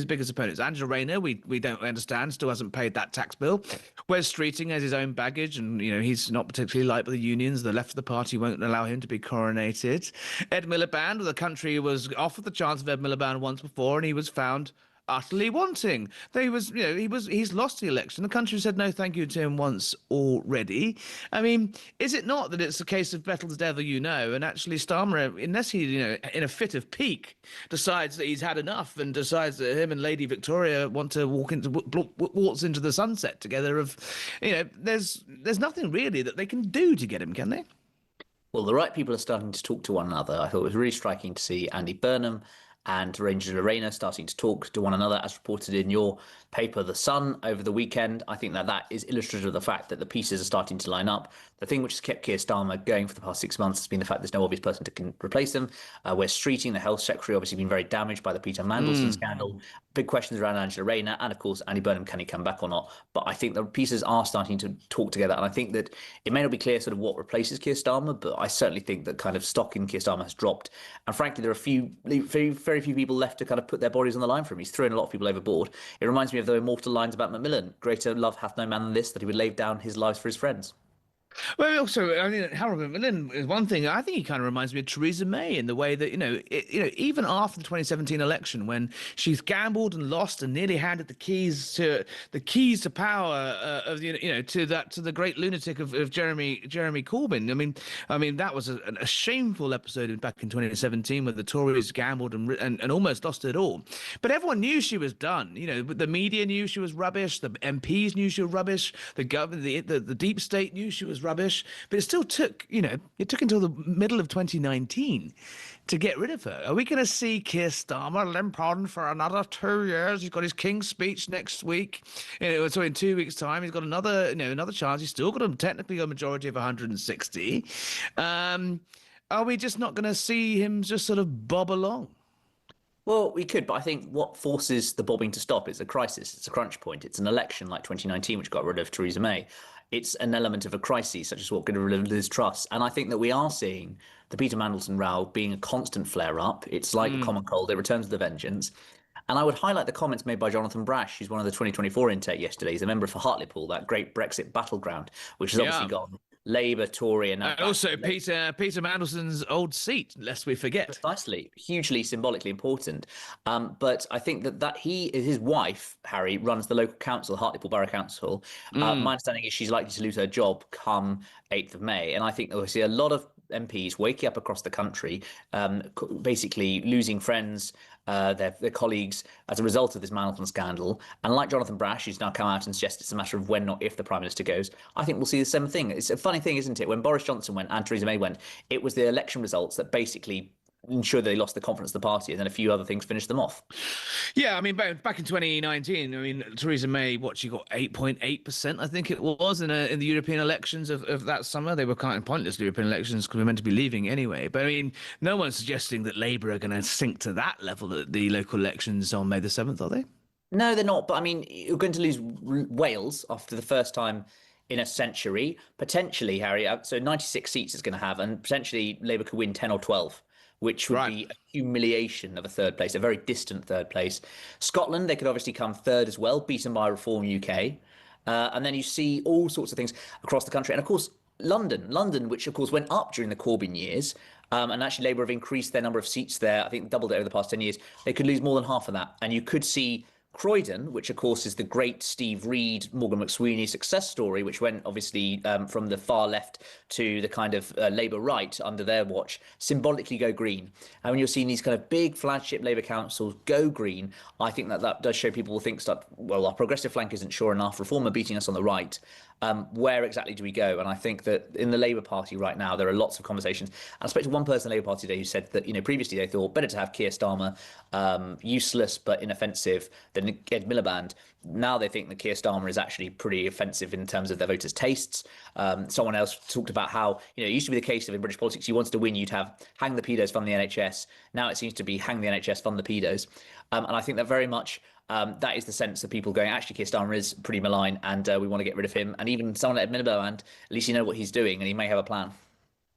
biggest opponents? Angela Rayner, we don't understand, still hasn't paid that tax bill. Wes Streeting has his own baggage, and he's not particularly liked by the unions. The left of the party won't allow him to be coronated. Ed Miliband, the country was offered the chance of Ed Miliband once before, and he was found utterly wanting. He's lost the election. The country said no thank you to him once already. I mean, is it not that it's a case of Bettles devil and actually Starmer, unless he, in a fit of pique, decides that he's had enough and decides that him and Lady Victoria want to waltz into the sunset together, there's nothing really that they can do to get him, can they? Well, the right people are starting to talk to one another. I thought it was really striking to see Andy Burnham and Ranger Lorena starting to talk to one another, as reported in your paper, The Sun, over the weekend. I think that is illustrative of the fact that the pieces are starting to line up. The thing which has kept Keir Starmer going for the past 6 months has been the fact there's no obvious person to replace them. Where Streeting, the health secretary, obviously been very damaged by the Peter Mandelson scandal. Big questions around Angela Rayner, and of course Andy Burnham, can he come back or not? But I think the pieces are starting to talk together, and I think that it may not be clear sort of what replaces Keir Starmer, but I certainly think that kind of stock in Keir Starmer has dropped. And frankly, there are very few people left to kind of put their bodies on the line for him. He's thrown a lot of people overboard. It reminds me of the immortal lines about Macmillan: "Greater love hath no man than this, that he would lay down his lives for his friends." Well, also, I mean, Harold Macmillan is one thing. I think he kind of reminds me of Theresa May in the way that, even after the 2017 election, when she's gambled and lost and nearly handed the keys to power to the great lunatic of Jeremy Corbyn. I mean that was a shameful episode back in 2017 where the Tories gambled and almost lost it all. But everyone knew she was done. The media knew she was rubbish. The MPs knew she was rubbish. The government, the deep state knew she was was rubbish, but it still took, it took until the middle of 2019 to get rid of her. Are we going to see Keir Starmer limp on for another 2 years? He's got his King's Speech next week. So in 2 weeks' time, he's got another chance. He's still got technically a majority of 160. Are we just not going to see him just sort of bob along? Well, we could, but I think what forces the bobbing to stop is a crisis. It's a crunch point. It's an election like 2019, which got rid of Theresa May. It's an element of a crisis, such as what got rid of Liz Truss. And I think that we are seeing the Peter Mandelson row being a constant flare-up. It's like a common cold. It returns with a vengeance. And I would highlight the comments made by Jonathan Brash, who's one of the 2024 intake yesterday. He's a member for Hartlepool, that great Brexit battleground, which has obviously gone Labour, Tory, and also Peter Mandelson's old seat, lest we forget. Precisely, hugely symbolically important. But I think that his wife, Harry, runs the local council, Hartlepool Borough Council. My understanding is she's likely to lose her job come 8th of May. And I think that we'll see a lot of MPs waking up across the country, basically losing friends, their colleagues as a result of this Mandelson scandal. And like Jonathan Brash, who's now come out and suggested it's a matter of when, not if, the Prime Minister goes, I think we'll see the same thing. It's a funny thing, isn't it? When Boris Johnson went and Theresa May went, it was the election results that basically ensured they lost the confidence of the party, and then a few other things finished them off. Yeah, I mean, back in 2019, I mean, Theresa May, she got 8.8%, I think it was, in the European elections of that summer. They were kind of pointless European elections because we were meant to be leaving anyway. But I mean, no one's suggesting that Labour are going to sink to that level at the local elections on May the 7th, are they? No, they're not. But I mean, you're going to lose Wales after the first time in a century, potentially, Harry. So 96 seats it's going to have, and potentially Labour could win 10 or 12. Which would be a humiliation of a third place, a very distant third place. Scotland, they could obviously come third as well, beaten by Reform UK. And then you see all sorts of things across the country. And of course, London, which of course went up during the Corbyn years, and actually Labour have increased their number of seats there, I think doubled it over the past 10 years. They could lose more than half of that. And you could see Croydon, which of course is the great Steve Reed, Morgan McSweeney success story, which went obviously from the far left to the kind of Labour right under their watch, symbolically go green. And when you're seeing these kind of big flagship Labour councils go green, I think that does show people will think, well, our progressive flank isn't sure enough, Reform are beating us on the right. Where exactly do we go? And I think that in the Labour Party right now, there are lots of conversations. And I spoke to one person in the Labour Party today who said that, previously they thought better to have Keir Starmer, useless but inoffensive, than Ed Miliband. Now they think that Keir Starmer is actually pretty offensive in terms of their voters' tastes. Someone else talked about how, it used to be the case of in British politics, you wanted to win, you'd have hang the pedos, fund the NHS. Now it seems to be hang the NHS, fund the pedos. And I think that very much that is the sense of people going, actually, Keir Starmer is pretty malign and we want to get rid of him. And even someone like Ed Miliband, at least you know what he's doing and he may have a plan.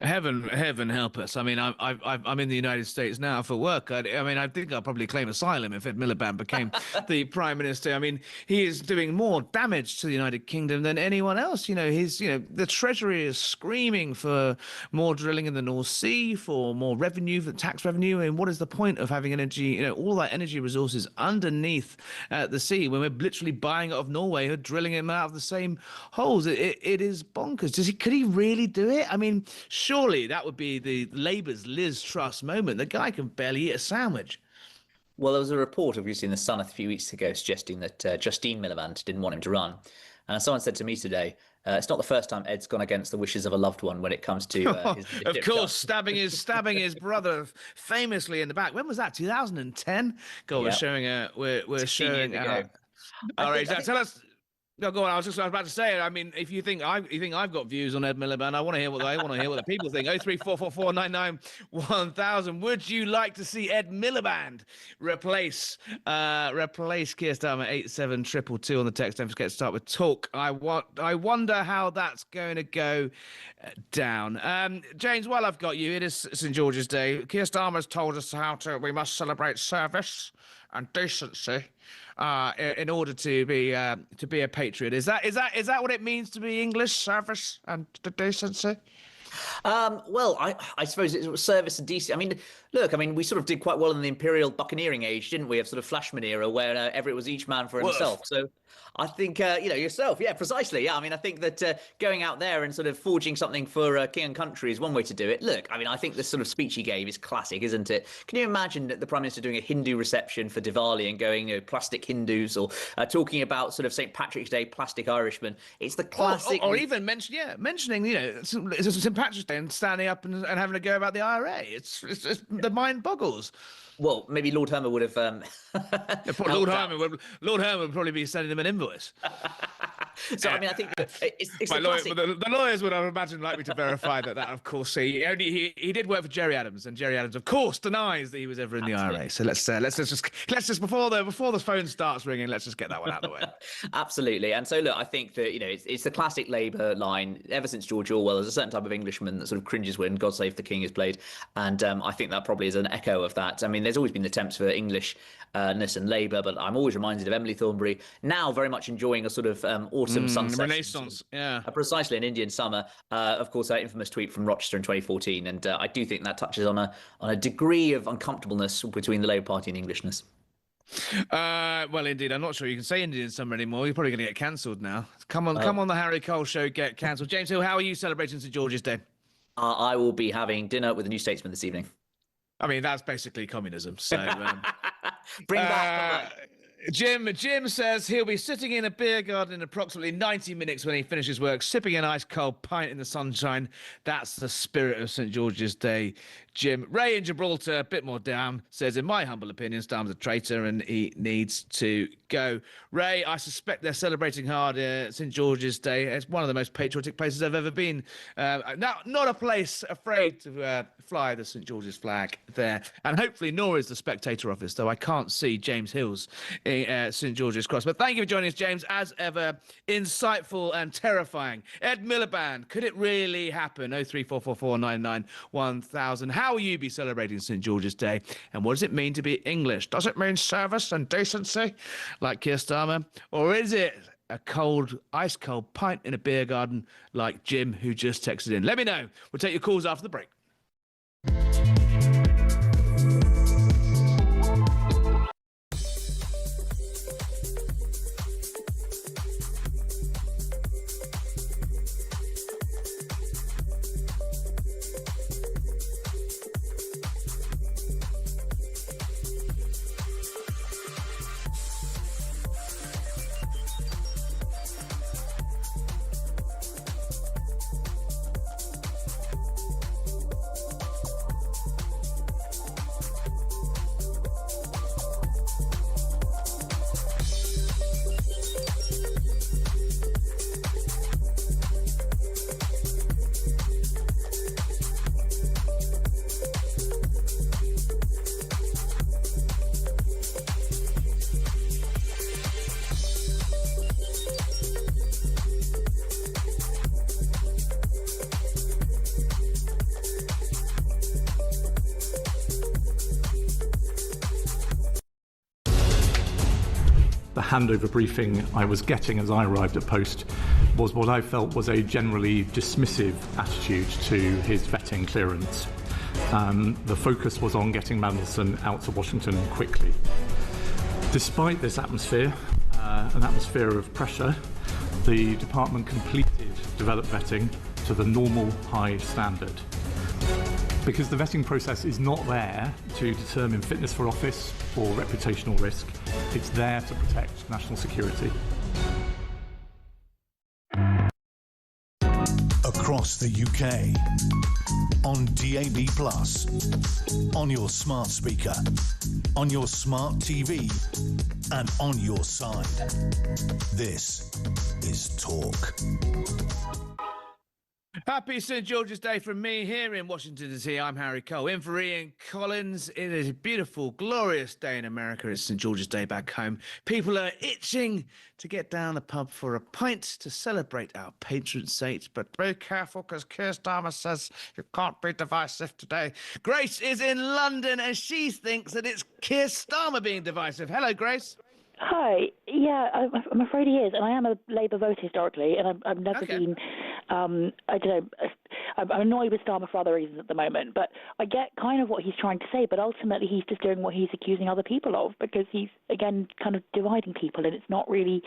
Heaven help us. I mean, I'm in the United States now for work. I mean, I think I'll probably claim asylum if Ed Miliband became the Prime Minister. I mean, he is doing more damage to the United Kingdom than anyone else. The Treasury is screaming for more drilling in the North Sea, for more revenue, for tax revenue. And what is the point of having energy, all that energy resources underneath the sea when we're literally buying it off Norway or drilling them out of the same holes? It is bonkers. Could he really do it? I mean, surely that would be the Labour's Liz Truss moment. The guy can barely eat a sandwich. Well, there was a report, obviously, in The Sun a few weeks ago suggesting that Justine Miliband didn't want him to run. And someone said to me today, it's not the first time Ed's gone against the wishes of a loved one when it comes to his of course, stabbing his brother famously in the back. When was that? 2010? God, Yeah. we're showing. All right, tell us. No, go on. I was about to say. I mean, if you think I've got views on Ed Miliband, I want to hear what the people think. 03444991000. Would you like to see Ed Miliband replace Keir Starmer? 87222 on the text. Don't forget to start with talk. I wonder how that's going to go down. James, while I've got you, it is St George's Day. Keir Starmer's told us we must celebrate service and decency. In order to be a patriot, is that what it means to be English? Service and decency. Well, I suppose it's service and decency. I mean, Look, I mean, we sort of did quite well in the imperial buccaneering age, didn't we? Of sort of Flashman era, where it was each man for himself. So I think, yourself. Yeah, precisely. Yeah, I mean, I think that going out there and sort of forging something for king and country is one way to do it. Look, I mean, I think this sort of speech he gave is classic, isn't it? Can you imagine the Prime Minister doing a Hindu reception for Diwali and going, plastic Hindus, or talking about sort of St. Patrick's Day, plastic Irishmen? It's the classic. Or even mentioning, St. Patrick's Day and standing up and having a go about the IRA. It's the mind boggles. Well, maybe Lord Hermer would have. Lord Hermer would probably be sending them an invoice. So I mean, I think it's the lawyers would, I imagine, like me to verify that of course he did work for Jerry Adams, and Jerry Adams, of course, denies that he was ever in the IRA. So let's just before the phone starts ringing, let's just get that one out of the way. Absolutely. And so look, I think that it's the classic Labour line ever since George Orwell. There's a certain type of Englishman that sort of cringes when "God Save the King" is played, and I think that probably is an echo of that. I mean, there's always been attempts for Englishness and Labour, but I'm always reminded of Emily Thornberry, now very much enjoying a sort of autumn sunset. Renaissance, yeah. Precisely, an Indian summer. Of course, that infamous tweet from Rochester in 2014, and I do think that touches on a degree of uncomfortableness between the Labour Party and Englishness. Well, indeed, I'm not sure you can say Indian summer anymore. You're probably going to get cancelled now. Come on, the Harry Cole show, get cancelled. James Hill, how are you celebrating St George's Day? I will be having dinner with the New Statesman this evening. I mean, that's basically communism. So bring back. Jim says he'll be sitting in a beer garden in approximately 90 minutes when he finishes work, sipping an ice cold pint in the sunshine. That's the spirit of St George's Day. Jim. Ray in Gibraltar, a bit more down, says, in my humble opinion, Starmer's a traitor and he needs to go. Ray, I suspect they're celebrating hard St George's Day. It's one of the most patriotic places I've ever been. Not a place afraid to fly the St George's flag there. And hopefully nor is the Spectator office, though I can't see James Hill's St George's Cross. But thank you for joining us, James. As ever, insightful and terrifying. Ed Miliband, could it really happen? 03444991000. How will you be celebrating St George's Day? And what does it mean to be English? Does it mean service and decency, like Keir Starmer? Or is it a ice cold pint in a beer garden like Jim, who just texted in? Let me know. We'll take your calls after the break. The handover briefing I was getting as I arrived at post was what I felt was a generally dismissive attitude to his vetting clearance. The focus was on getting Mandelson out to Washington quickly. Despite this atmosphere, an atmosphere of pressure, the department completed developed vetting to the normal high standard. Because the vetting process is not there to determine fitness for office or reputational risk, it's there to protect national security. Across the UK, on DAB+, on your smart speaker, on your smart TV, and on your side. This is Talk. Happy St George's Day from me here in Washington DC. I'm Harry Cole, in for Ian Collins. It is a beautiful, glorious day in America. It's St George's Day back home. People are itching to get down the pub for a pint to celebrate our patron saint. But be careful, because Keir Starmer says you can't be divisive today. Grace is in London and she thinks that it's Keir Starmer being divisive. Hello, Grace. Hi. Yeah, I'm afraid he is, and I am a Labour voter historically, and I've never been I don't know. I'm annoyed with Starmer for other reasons at the moment, but I get kind of what he's trying to say. But ultimately, he's just doing what he's accusing other people of, because he's again kind of dividing people, and it's not really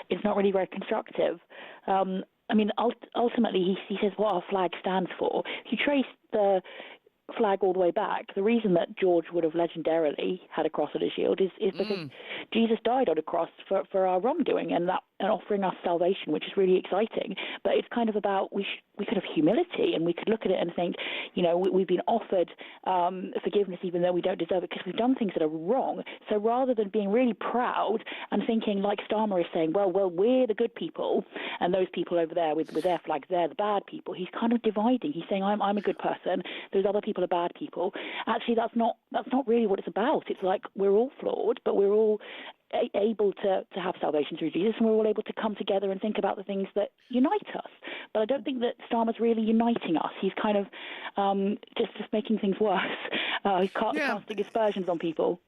very constructive. I mean, ultimately, he says what our flag stands for. If you trace the flag all the way back, the reason that George would have legendarily had a cross on his shield is because Jesus died on a cross for our wrongdoing and offering us salvation, which is really exciting. But it's kind of about we could have humility, and we could look at it and think, you know, we've been offered forgiveness even though we don't deserve it because we've done things that are wrong. So rather than being really proud and thinking, like Starmer is saying, well, we're the good people, and those people over there with their flags, they're the bad people. He's kind of dividing. He's saying, I'm a good person. Those other people are bad people. Actually, that's not really what it's about. It's like we're all flawed, but we're all able to have salvation through Jesus, and we're all able to come together and think about the things that unite us. But I don't think that Starmer's really uniting us. He's kind of just making things worse. He's casting aspersions on people.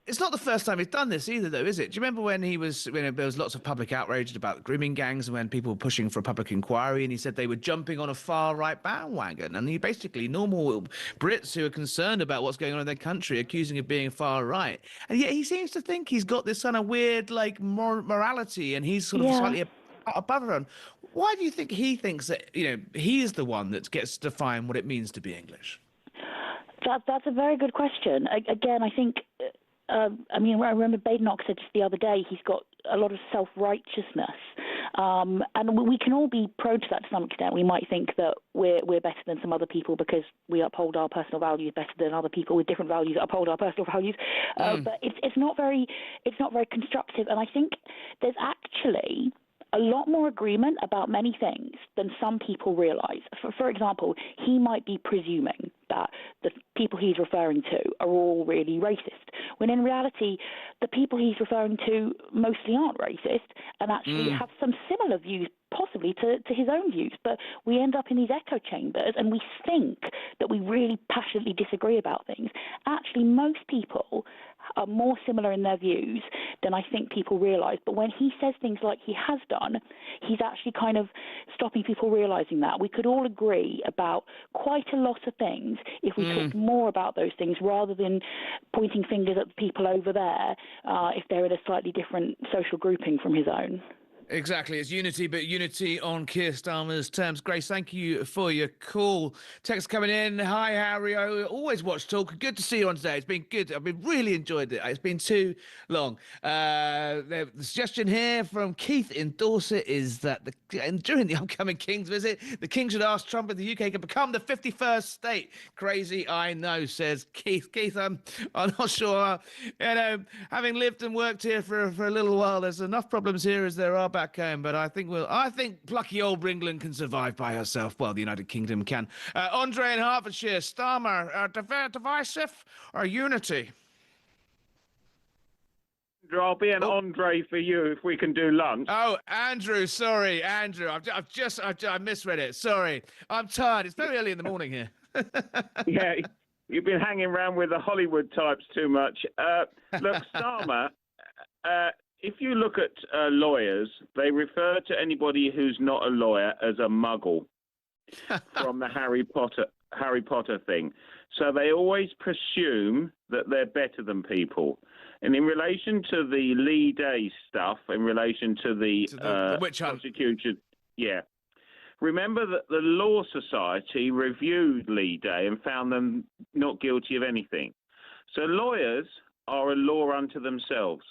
It's not the first time he's done this either, though, is it? Do you remember when there was lots of public outrage about grooming gangs, and when people were pushing for a public inquiry, and he said they were jumping on a far-right bandwagon, and he basically normal Brits who are concerned about what's going on in their country accusing of being far-right, and yet he seems to think he's got this kind of weird like morality, and he's sort of slightly above everyone. Why do you think he thinks that he is the one that gets to define what it means to be English? That's a very good question. Again, I think. I remember Badenoch said just the other day he's got a lot of self-righteousness. And we can all be prone to that to some extent. We might think that we're better than some other people because we uphold our personal values better than other people with different values that uphold our personal values. But it's not very constructive. And I think there's actually a lot more agreement about many things than some people realize. For example, he might be presuming that the people he's referring to are all really racist, when in reality, the people he's referring to mostly aren't racist and actually have some similar views possibly to his own views. But we end up in these echo chambers and we think that we really passionately disagree about things. Actually, most people are more similar in their views than I think people realize. But when he says things like he has done, he's actually kind of stopping people realizing that. We could all agree about quite a lot of things if we talked more about those things rather than pointing fingers at the people over there if they're in a slightly different social grouping from his own. Exactly. It's unity, but unity on Keir Starmer's terms. Grace, thank you for your call. Text coming in. Hi, Harry. I always watch Talk. Good to see you on today. It's been good. I've been really enjoyed it. It's been too long. The suggestion here from Keith in Dorset is that during the upcoming King's visit, the King should ask Trump if the UK can become the 51st state. Crazy, I know, says Keith. Keith, I'm not sure. Having lived and worked here for a little while, there's enough problems here as there are back home, but I think plucky old England can survive by herself. Well, the United Kingdom can. Andre in Hertfordshire, Starmer, divisive or unity? I'll be an Andre for you if we can do lunch. Oh, Andrew, sorry, Andrew. I misread it. Sorry, I'm tired. It's very early in the morning here. Yeah, you've been hanging around with the Hollywood types too much. Look, Starmer. If you look at lawyers, they refer to anybody who's not a lawyer as a muggle from the Harry Potter thing. So they always presume that they're better than people. And in relation to the Lee Day stuff, in relation to the witch hunt prosecution, remember that the Law Society reviewed Lee Day and found them not guilty of anything. So lawyers are a law unto themselves.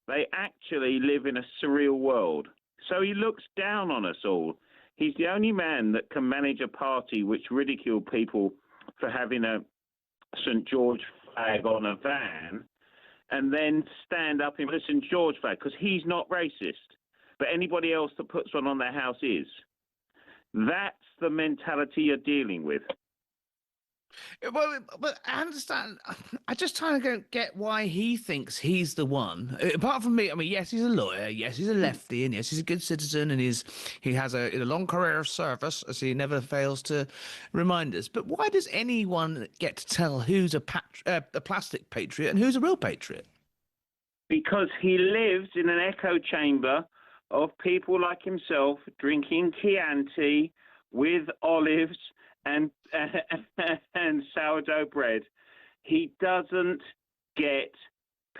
They actually live in a surreal world. So he looks down on us all. He's the only man that can manage a party which ridicule people for having a St. George flag on a van and then stand up in the St. George flag because he's not racist, but anybody else that puts one on their house is. That's the mentality you're dealing with. Well, but I understand. I just trying to get why he thinks he's the one. Apart from me, I mean, yes, he's a lawyer. Yes, he's a lefty, and yes, he's a good citizen, and he has a long career of service, as he never fails to remind us. But why does anyone get to tell who's a plastic patriot and who's a real patriot? Because he lives in an echo chamber of people like himself drinking Chianti with olives and and sourdough bread. He doesn't get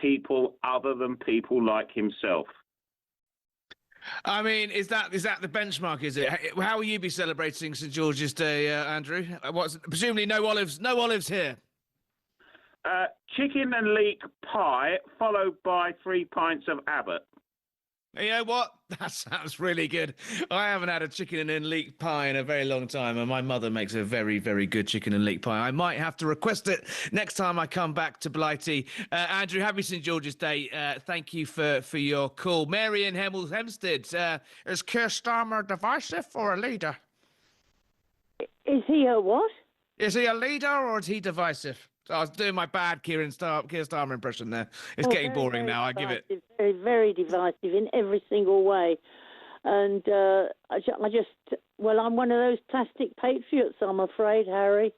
people other than people like himself. I mean, is that the benchmark? Is it? How will you be celebrating St George's Day, Andrew? Presumably no olives here. Chicken and leek pie, followed by 3 pints of Abbott. You know what? That sounds really good. I haven't had a chicken and leek pie in a very long time, and my mother makes a very, very good chicken and leek pie. I might have to request it next time I come back to Blighty. Andrew, happy St George's Day. Thank you for your call. Mary in Hempstead, is Keir Starmer divisive or a leader? Is he a what? Is he a leader or is he divisive? So I was doing my bad Keir Starmer impression there. It's getting very, boring very now, I give it. Very, very divisive in every single way. And I'm one of those plastic patriots, I'm afraid, Harry.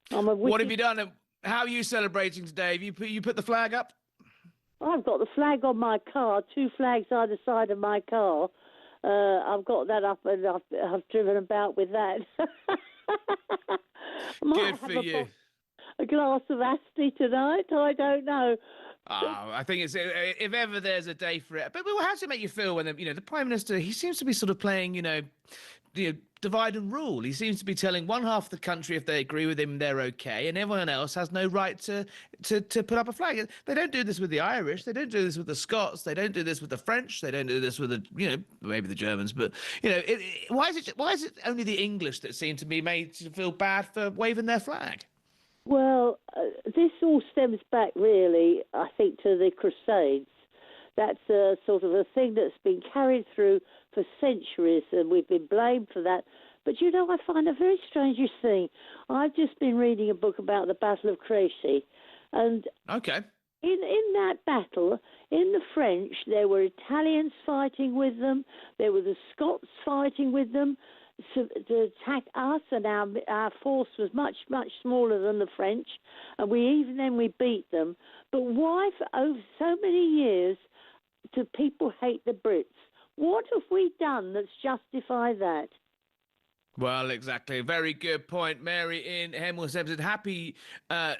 What have you done? How are you celebrating today? Have you put the flag up? I've got the flag on my car, 2 flags either side of my car. I've got that up and I've driven about with that. Good for you. A glass of Asti tonight? I don't know. Oh, I think it's if ever there's a day for it. But how does it make you feel when the Prime Minister, he seems to be sort of playing, divide and rule. He seems to be telling one half of the country if they agree with him, they're okay, and everyone else has no right to put up a flag. They don't do this with the Irish. They don't do this with the Scots. They don't do this with the French. They don't do this with maybe the Germans. But why is it only the English that seem to be made to feel bad for waving their flag? Well, this all stems back, really, I think, to the Crusades. That's sort of a thing that's been carried through for centuries, and we've been blamed for that. But, I find a very strange thing. I've just been reading a book about the Battle of Crécy. And okay. In that battle, in the French, there were Italians fighting with them. There were the Scots fighting with them to attack us, and our force was much, much smaller than the French, and we beat them. But why, for over so many years, do people hate the Brits? What have we done that's justified that? Well, exactly. Very good point. Mary in Hemel. Happy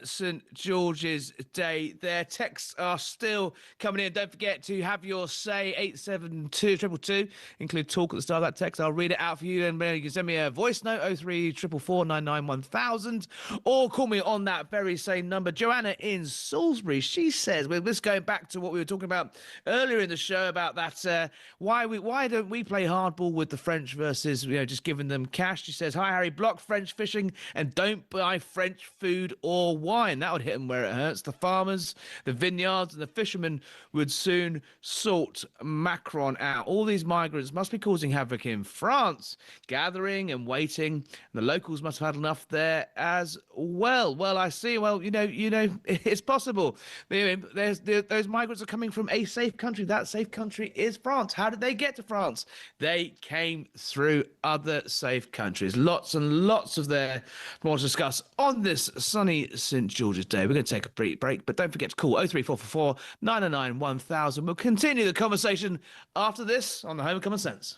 St George's Day. Their texts are still coming in. Don't forget to have your say, 87222. Include talk at the start of that text. I'll read it out for you. And you can send me a voice note, 03444991000, or call me on that very same number. Joanna in Salisbury, she says, we're just going back to what we were talking about earlier in the show about that, why don't we play hardball with the French versus, just giving them cash. She says, hi, Harry, block French fishing and don't buy French food or wine. That would hit them where it hurts. The farmers, the vineyards and the fishermen would soon sort Macron out. All these migrants must be causing havoc in France, gathering and waiting. The locals must have had enough there as well. Well, I see. Well, it's possible. Those migrants are coming from a safe country. That safe country is France. How did they get to France? They came through other safe countries. Lots and lots of there more to discuss on this sunny St George's Day. We're going to take a brief break, but don't forget to call 03444 909 1000. We'll continue the conversation after this on the Home of Common Sense.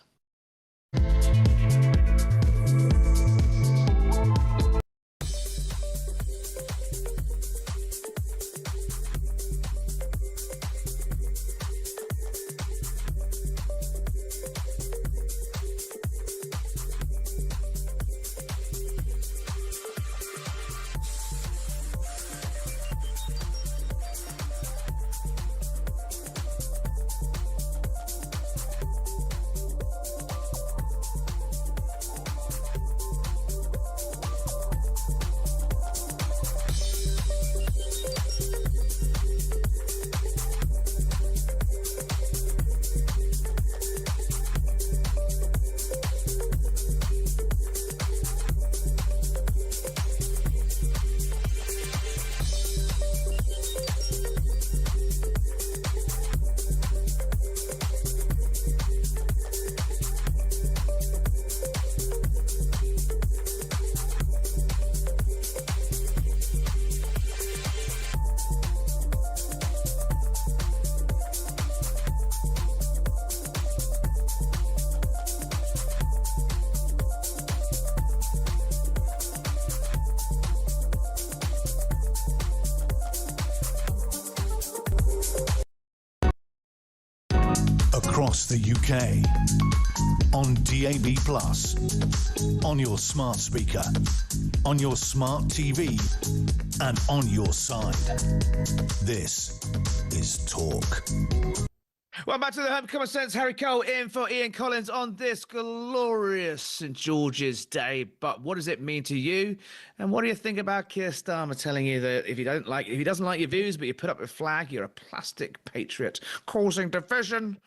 Across the UK, on DAB+, on your smart speaker, on your smart TV, and on your side. This is Talk. Well, back to the Home Common Sense. Harry Cole in for Ian Collins on this glorious St George's Day. But what does it mean to you? And what do you think about Keir Starmer telling you that if he doesn't like your views, but you put up a flag, you're a plastic patriot, causing division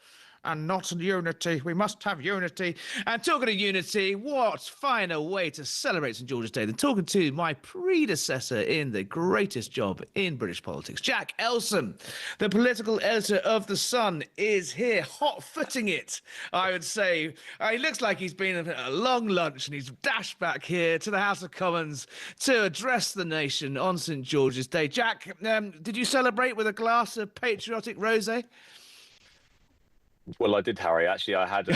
and not unity? We must have unity. And talking of unity, what finer way to celebrate St George's Day than talking to my predecessor in the greatest job in British politics. Jack Elson, the political editor of The Sun, is here, hot-footing it, I would say. He looks like he's been at a long lunch and he's dashed back here to the House of Commons to address the nation on St George's Day. Jack, did you celebrate with a glass of patriotic rosé? Well, I did, Harry. Actually, I didn't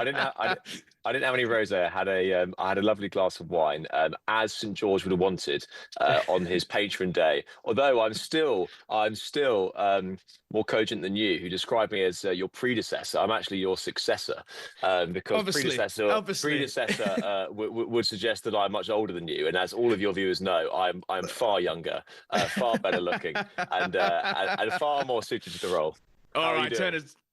have any rosé. I had a lovely glass of wine, as St George would have wanted on his patron day. Although I'm still more cogent than you, who described me as your predecessor. I'm actually your successor, because predecessor would suggest that I'm much older than you. And as all of your viewers know, I'm far younger, far better looking, and far more suited to the role. All right,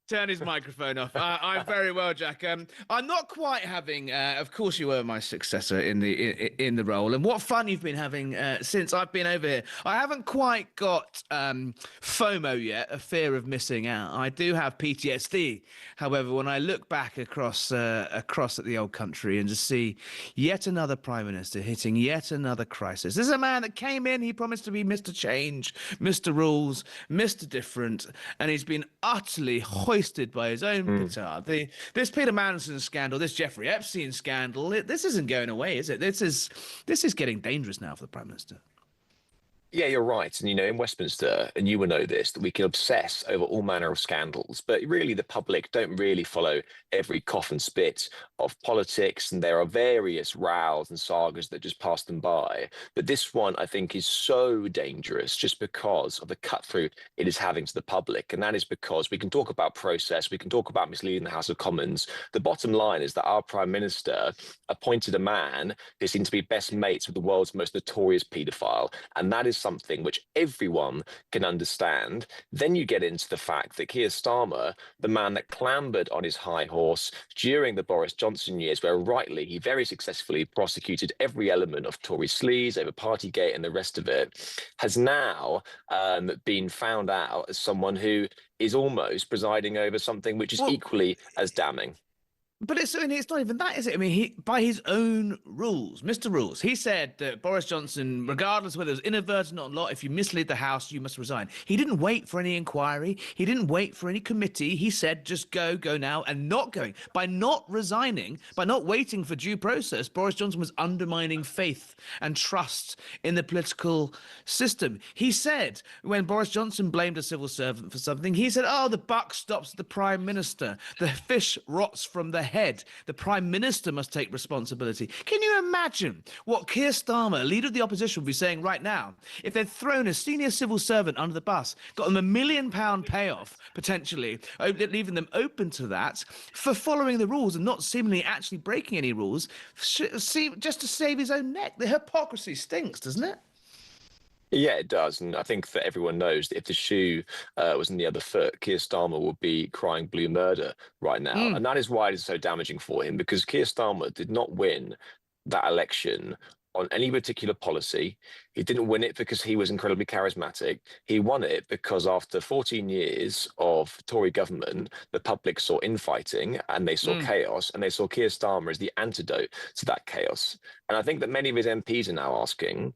turn his microphone off. I'm very well, Jack. I'm not quite having. Of course, you were my successor in the role, and what fun you've been having since I've been over here. I haven't quite got FOMO yet, a fear of missing out. I do have PTSD, however, when I look back across at the old country and just see yet another prime minister hitting yet another crisis. This is a man that came in. He promised to be Mr. Change, Mr. Rules, Mr. Different, and he's been utterly hoisted by his own petard. This Peter Mandelson scandal, this Jeffrey Epstein scandal, this isn't going away, is it? This is getting dangerous now for the Prime Minister. Yeah, you're right. And, in Westminster, and you will know this, that we can obsess over all manner of scandals, but really the public don't really follow every cough and spit of politics, and there are various rows and sagas that just pass them by. But this one, I think, is so dangerous just because of the cut-through it is having to the public. And that is because we can talk about process, we can talk about misleading the House of Commons. The bottom line is that our Prime Minister appointed a man who seemed to be best mates with the world's most notorious paedophile, and that is something which everyone can understand. Then you get into the fact that Keir Starmer, the man that clambered on his high horse during the Boris Johnson years, where rightly he very successfully prosecuted every element of Tory sleaze over Partygate and the rest of it, has now been found out as someone who is almost presiding over something which is equally as damning. But it's not even that, is it? I mean, by his own rules, Mr. Rules, he said that Boris Johnson, regardless whether it was inadvertent or not, if you mislead the House, you must resign. He didn't wait for any inquiry. He didn't wait for any committee. He said, just go now, and not going. By not resigning, by not waiting for due process, Boris Johnson was undermining faith and trust in the political system. He said, when Boris Johnson blamed a civil servant for something, he said, the buck stops at the Prime Minister. The fish rots from the head. The Prime Minister must take responsibility. Can you imagine what Keir Starmer, leader of the opposition, would be saying right now if they'd thrown a senior civil servant under the bus, got them £1 million payoff, potentially, leaving them open to that for following the rules and not seemingly actually breaking any rules, just to save his own neck? The hypocrisy stinks, doesn't it? Yeah, it does. And I think that everyone knows that if the shoe was in the other foot, Keir Starmer would be crying blue murder right now. And that is why it is so damaging for him, because Keir Starmer did not win that election on any particular policy. He didn't win it because he was incredibly charismatic. He won it because after 14 years of Tory government, the public saw infighting and they saw chaos, and they saw Keir Starmer as the antidote to that chaos. And I think that many of his MPs are now asking,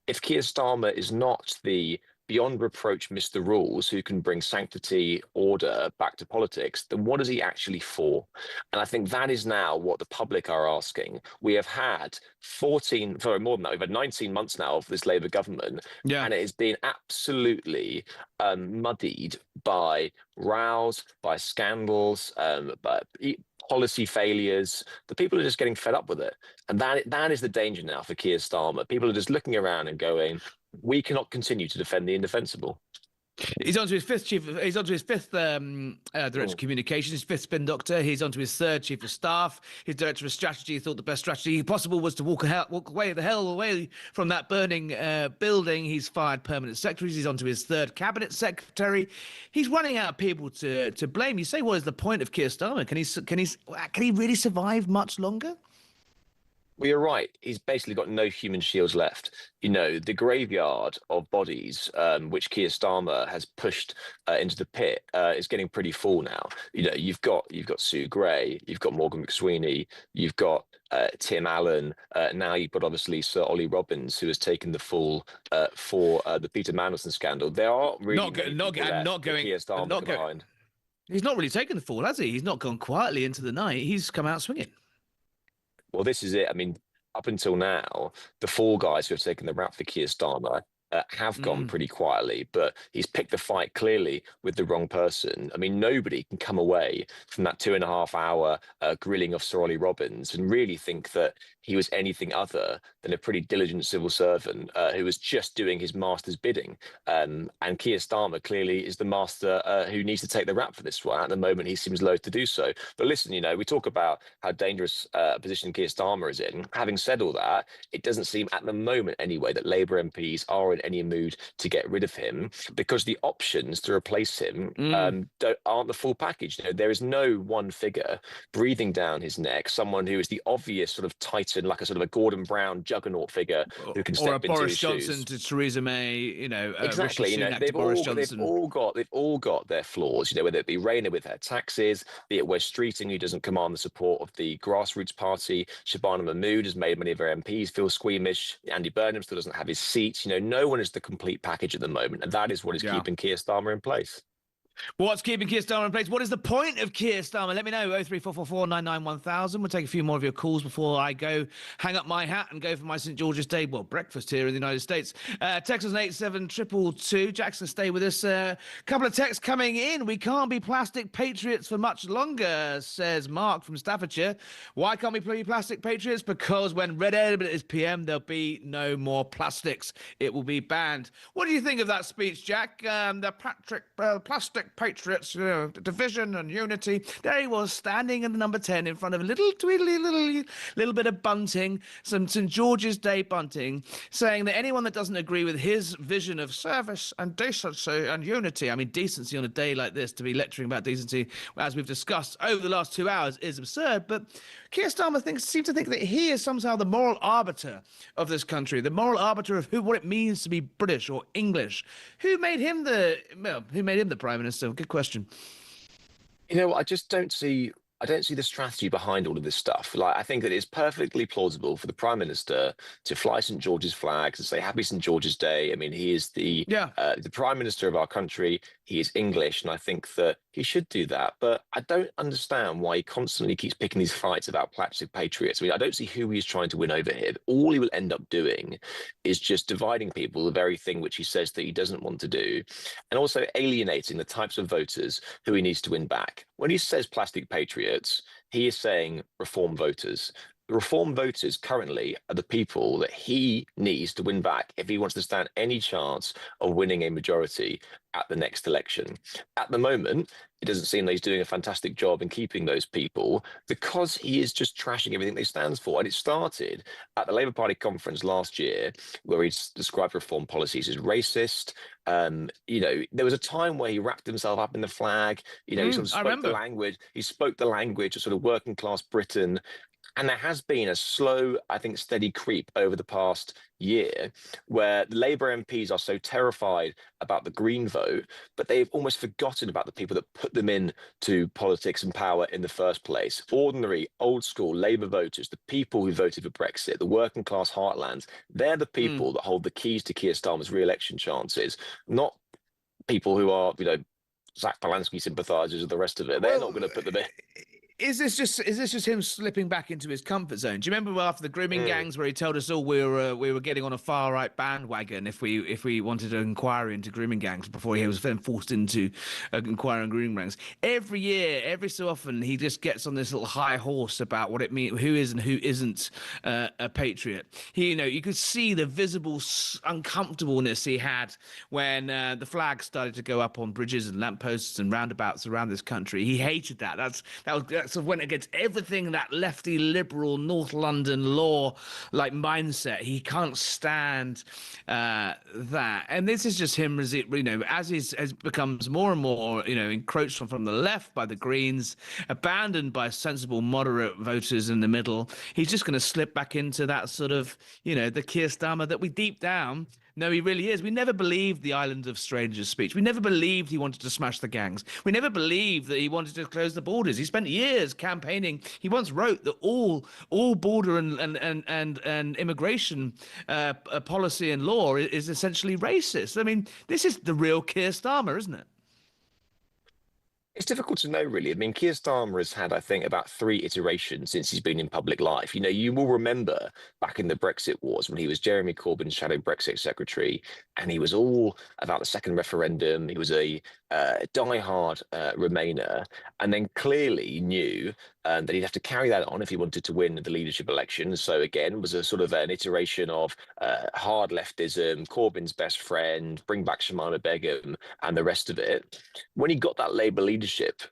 if Keir Starmer is not the beyond reproach Mr. Rules who can bring sanctity, order back to politics, then what is he actually for? And I think that is now what the public are asking. We have had more than that, we've had 19 months now of this Labour government, and it has been absolutely muddied by rows, by scandals, by policy failures. The people are just getting fed up with it. And that is the danger now for Keir Starmer. People are just looking around and going, we cannot continue to defend the indefensible. He's on to his fifth chief. He's on to his fifth director of communications, his fifth spin doctor. He's on to his third chief of staff. His director of strategy thought the best strategy possible was to walk away from that burning building. He's fired permanent secretaries. He's on to his third cabinet secretary. He's running out of people to blame. You say, what is the point of Keir Starmer? Can he really survive much longer? Well, you're right. He's basically got no human shields left. You know, the graveyard of bodies, which Keir Starmer has pushed into the pit, is getting pretty full now. You know, you've got Sue Gray, you've got Morgan McSweeney, you've got Tim Allen. Now you've got obviously Sir Ollie Robbins, who has taken the fall for the Peter Mandelson scandal. There are really Keir Starmer behind. He's not really taken the fall, has he? He's not gone quietly into the night. He's come out swinging. Well, this is it. I mean, up until now, the four guys who have taken the rap for Keir Starmer have gone pretty quietly, but he's picked the fight clearly with the wrong person. I mean, nobody can come away from that 2.5-hour grilling of Sir Ollie Robbins and really think that he was anything other than a pretty diligent civil servant who was just doing his master's bidding. And Keir Starmer clearly is the master who needs to take the rap for this one. At the moment, he seems loath to do so. But listen, you know, we talk about how dangerous a position Keir Starmer is in. Having said all that, it doesn't seem at the moment anyway that Labour MPs are in any mood to get rid of him, because the options to replace him aren't the full package. You know, there is no one figure breathing down his neck, someone who is the obvious sort of titan, like a sort of a Gordon Brown juggernaut figure who can step into Boris his Johnson shoes. To Theresa May, you know, exactly. Rishi You know, Sunak they've to Boris Johnson. all got their flaws. You know, whether it be Rayner with her taxes, be it Wes Streeting, who doesn't command the support of the grassroots party. Shabana Mahmood has made many of her MPs feel squeamish. Andy Burnham still doesn't have his seats. You know, no one is the complete package at the moment, and that is what is keeping Keir Starmer in place. What's keeping Keir Starmer in place? What is the point of Keir Starmer? Let me know. 03444 99 1000. We'll take a few more of your calls before I go hang up my hat and go for my St. George's Day, breakfast here in the United States. Text us 87222. Jackson, stay with us. Couple of texts coming in. We can't be plastic patriots for much longer, says Mark from Staffordshire. Why can't we be plastic patriots? Because when Red Edward is PM, there'll be no more plastics. It will be banned. What do you think of that speech, Jack? The plastic patriots, division and unity. There he was, standing in the number 10 in front of a little bit of bunting, some St. George's Day bunting, saying that anyone that doesn't agree with his vision of service and decency and unity, I mean, decency on a day like this, to be lecturing about decency, as we've discussed over the last 2 hours, is absurd. But Keir Starmer seems to think that he is somehow the moral arbiter of this country, the moral arbiter of what it means to be British or English. Who made him the Prime Minister? Good question. You know, I don't see the strategy behind all of this stuff. Like, I think that it's perfectly plausible for the Prime Minister to fly St. George's flags and say Happy St. George's Day. I mean, he is the Prime Minister of our country. He is English, and I think that he should do that. But I don't understand why he constantly keeps picking these fights about plastic patriots. I mean, I don't see who he's trying to win over here. All he will end up doing is just dividing people, the very thing which he says that he doesn't want to do, and also alienating the types of voters who he needs to win back. When he says plastic patriots, he is saying reform voters. The reform voters currently are the people that he needs to win back if he wants to stand any chance of winning a majority at the next election. At the moment, it doesn't seem that he's doing a fantastic job in keeping those people, because he is just trashing everything they stand for. And it started at the Labour Party conference last year, where he described reform policies as racist. You know, there was a time where he wrapped himself up in the flag. You know, he sort of spoke the language. He spoke the language of sort of working class Britain. And there has been a slow, I think, steady creep over the past year where the Labour MPs are so terrified about the Green vote, but they've almost forgotten about the people that put them into politics and power in the first place. Ordinary, old school Labour voters, the people who voted for Brexit, the working class heartlands, they're the people that hold the keys to Keir Starmer's re-election chances, not people who are, you know, Zach Polanski sympathisers and the rest of it. They're not going to put them in. is this just him slipping back into his comfort zone? Do you remember after the grooming gangs where he told us all we were getting on a far right bandwagon if we wanted an inquiry into grooming gangs before he was then forced into an inquiry on grooming gangs? Every year, every so often, he just gets on this little high horse about what it means, who is and who isn't a patriot. You could see the visible uncomfortableness he had when the flag started to go up on bridges and lampposts and roundabouts around this country. He hated that. That sort of went against everything that lefty liberal North London law like mindset. He can't stand that. And this is just him as as becomes more and more encroached from the left by the Greens, abandoned by sensible moderate voters in the middle. He's just going to slip back into that sort of the Keir Starmer that we deep down know he really is. We never believed the Island of Strangers speech. We never believed he wanted to smash the gangs. We never believed that he wanted to close the borders. He spent years campaigning. He once wrote that all border and immigration policy and law is essentially racist. I mean, this is the real Keir Starmer, isn't it? It's difficult to know, really. I mean, Keir Starmer has had, I think, about 3 iterations since he's been in public life. You will remember back in the Brexit wars when he was Jeremy Corbyn's shadow Brexit secretary, and he was all about the second referendum. He was a diehard Remainer, and then clearly knew that he'd have to carry that on if he wanted to win the leadership election. So again, was a sort of an iteration of hard leftism, Corbyn's best friend, bring back Shamima Begum, and the rest of it. When he got that Labour leadership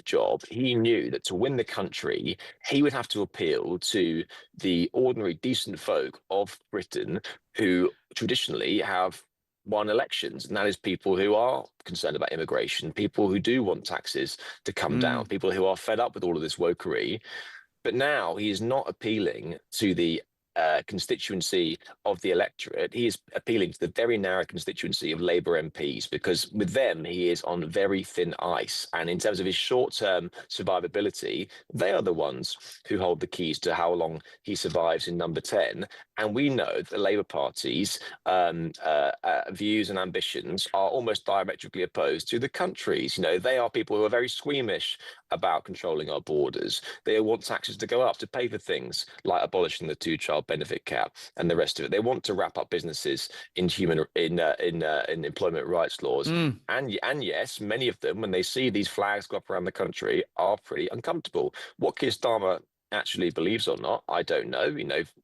job, he knew that to win the country, he would have to appeal to the ordinary decent folk of Britain who traditionally have won elections, and that is people who are concerned about immigration, people who do want taxes to come down, people who are fed up with all of this wokery. But now he is not appealing to the constituency of the electorate. He is appealing to the very narrow constituency of Labour MPs, because with them he is on very thin ice, and in terms of his short-term survivability, they are the ones who hold the keys to how long he survives in number 10. And we know that the Labour Party's views and ambitions are almost diametrically opposed to the country's. They are people who are very squeamish about controlling our borders. They want taxes to go up to pay for things like abolishing the 2-child benefit cap and the rest of it. They want to wrap up businesses in employment rights laws. And yes, many of them, when they see these flags go up around the country, are pretty uncomfortable. What Keir Starmer actually believes or not, I don't know.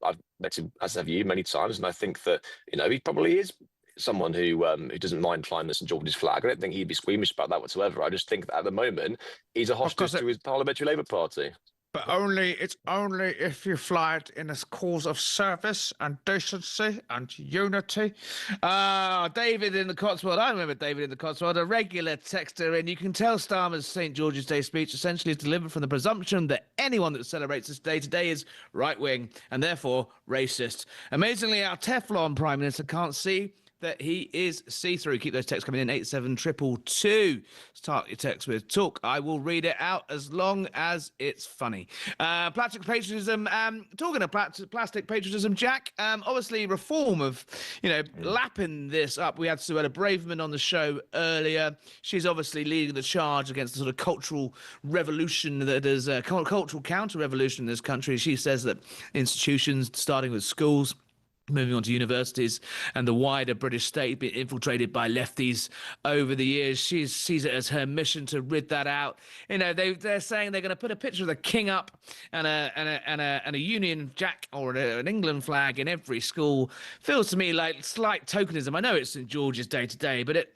I've met him, as have you, many times, and I think that he probably is someone who doesn't mind flying the St George's flag. I don't think he'd be squeamish about that whatsoever. I just think that at the moment he's a hostage to his parliamentary Labour Party. But it's only if you fly it in a cause of service and decency and unity. David in the Cotswold. I remember David in the Cotswold, a regular texter, and you can tell Starmer's St. George's Day speech essentially is delivered from the presumption that anyone that celebrates this day today is right-wing and therefore racist. Amazingly, our Teflon Prime Minister can't see that he is see-through. Keep those texts coming in, 87222. Start your text with talk. I will read it out as long as it's funny. Plastic patriotism. Talking of plastic patriotism, Jack, obviously reform of, lapping this up. We had Suella Braverman on the show earlier. She's obviously leading the charge against the sort of cultural revolution that is cultural counter-revolution in this country. She says that institutions, starting with schools, moving on to universities and the wider British state being infiltrated by lefties over the years. She sees it as her mission to rid that out. They're saying they're going to put a picture of the king up and a Union Jack or an England flag in every school. Feels to me like slight tokenism. I know it's St George's Day today, but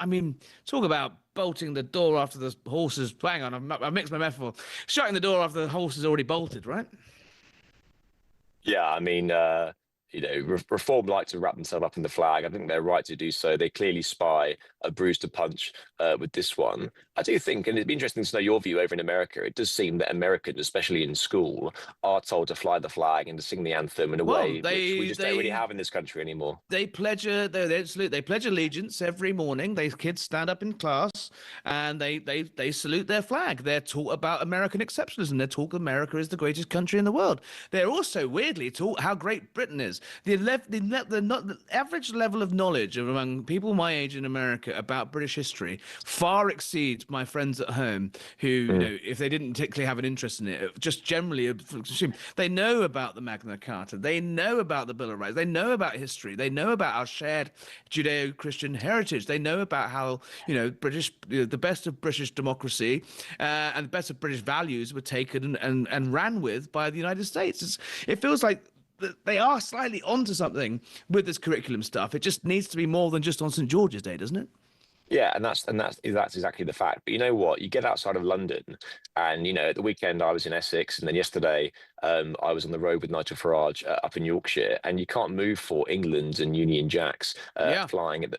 talk about bolting the door after the horses. Hang on, I mixed my metaphor. Shutting the door after the horse is already bolted, right? Yeah, I mean, Reform like to wrap themselves up in the flag. I think they're right to do so. They clearly spy a bruised punch with this one. I do think, and it'd be interesting to know your view over in America, it does seem that Americans, especially in school, are told to fly the flag and to sing the anthem in a way which we just don't really have in this country anymore. They pledge allegiance every morning. Kids stand up in class and they salute their flag. They're taught about American exceptionalism. They're taught America is the greatest country in the world. They're also weirdly taught how great Britain is. says, the average level of knowledge among people my age in America about British history far exceeds my friends at home who, you know, if they didn't particularly have an interest in it, just generally assume they know about the Magna Carta, they know about the Bill of Rights, they know about history, they know about our shared Judeo-Christian heritage, they know about how, you know, the best of British democracy and the best of British values were taken and ran with by the United States. It feels like they are slightly onto something with this curriculum stuff. It just needs to be more than just on St. George's Day, doesn't it? Yeah, and that's exactly the fact. But you know what? You get outside of London, and you know, at the weekend I was in Essex, and then yesterday I was on the road with Nigel Farage up in Yorkshire, and you can't move for England and Union Jacks flying at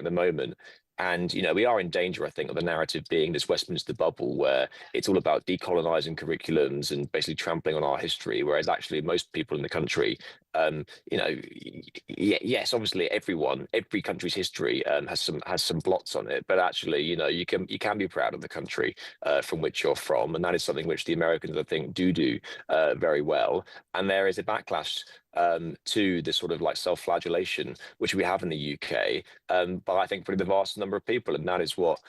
the moment. And you know, we are in danger, I think, of the narrative being this Westminster bubble where it's all about decolonizing curriculums and basically trampling on our history, whereas actually most people in the country, you know, yes, obviously every country's history has some blots on it, but actually, you know, you can be proud of the country from which you're from, and that is something which the Americans, I think, do very well. And there is a backlash to this sort of like self-flagellation which we have in the UK, but I think probably the vast number of people, and that is what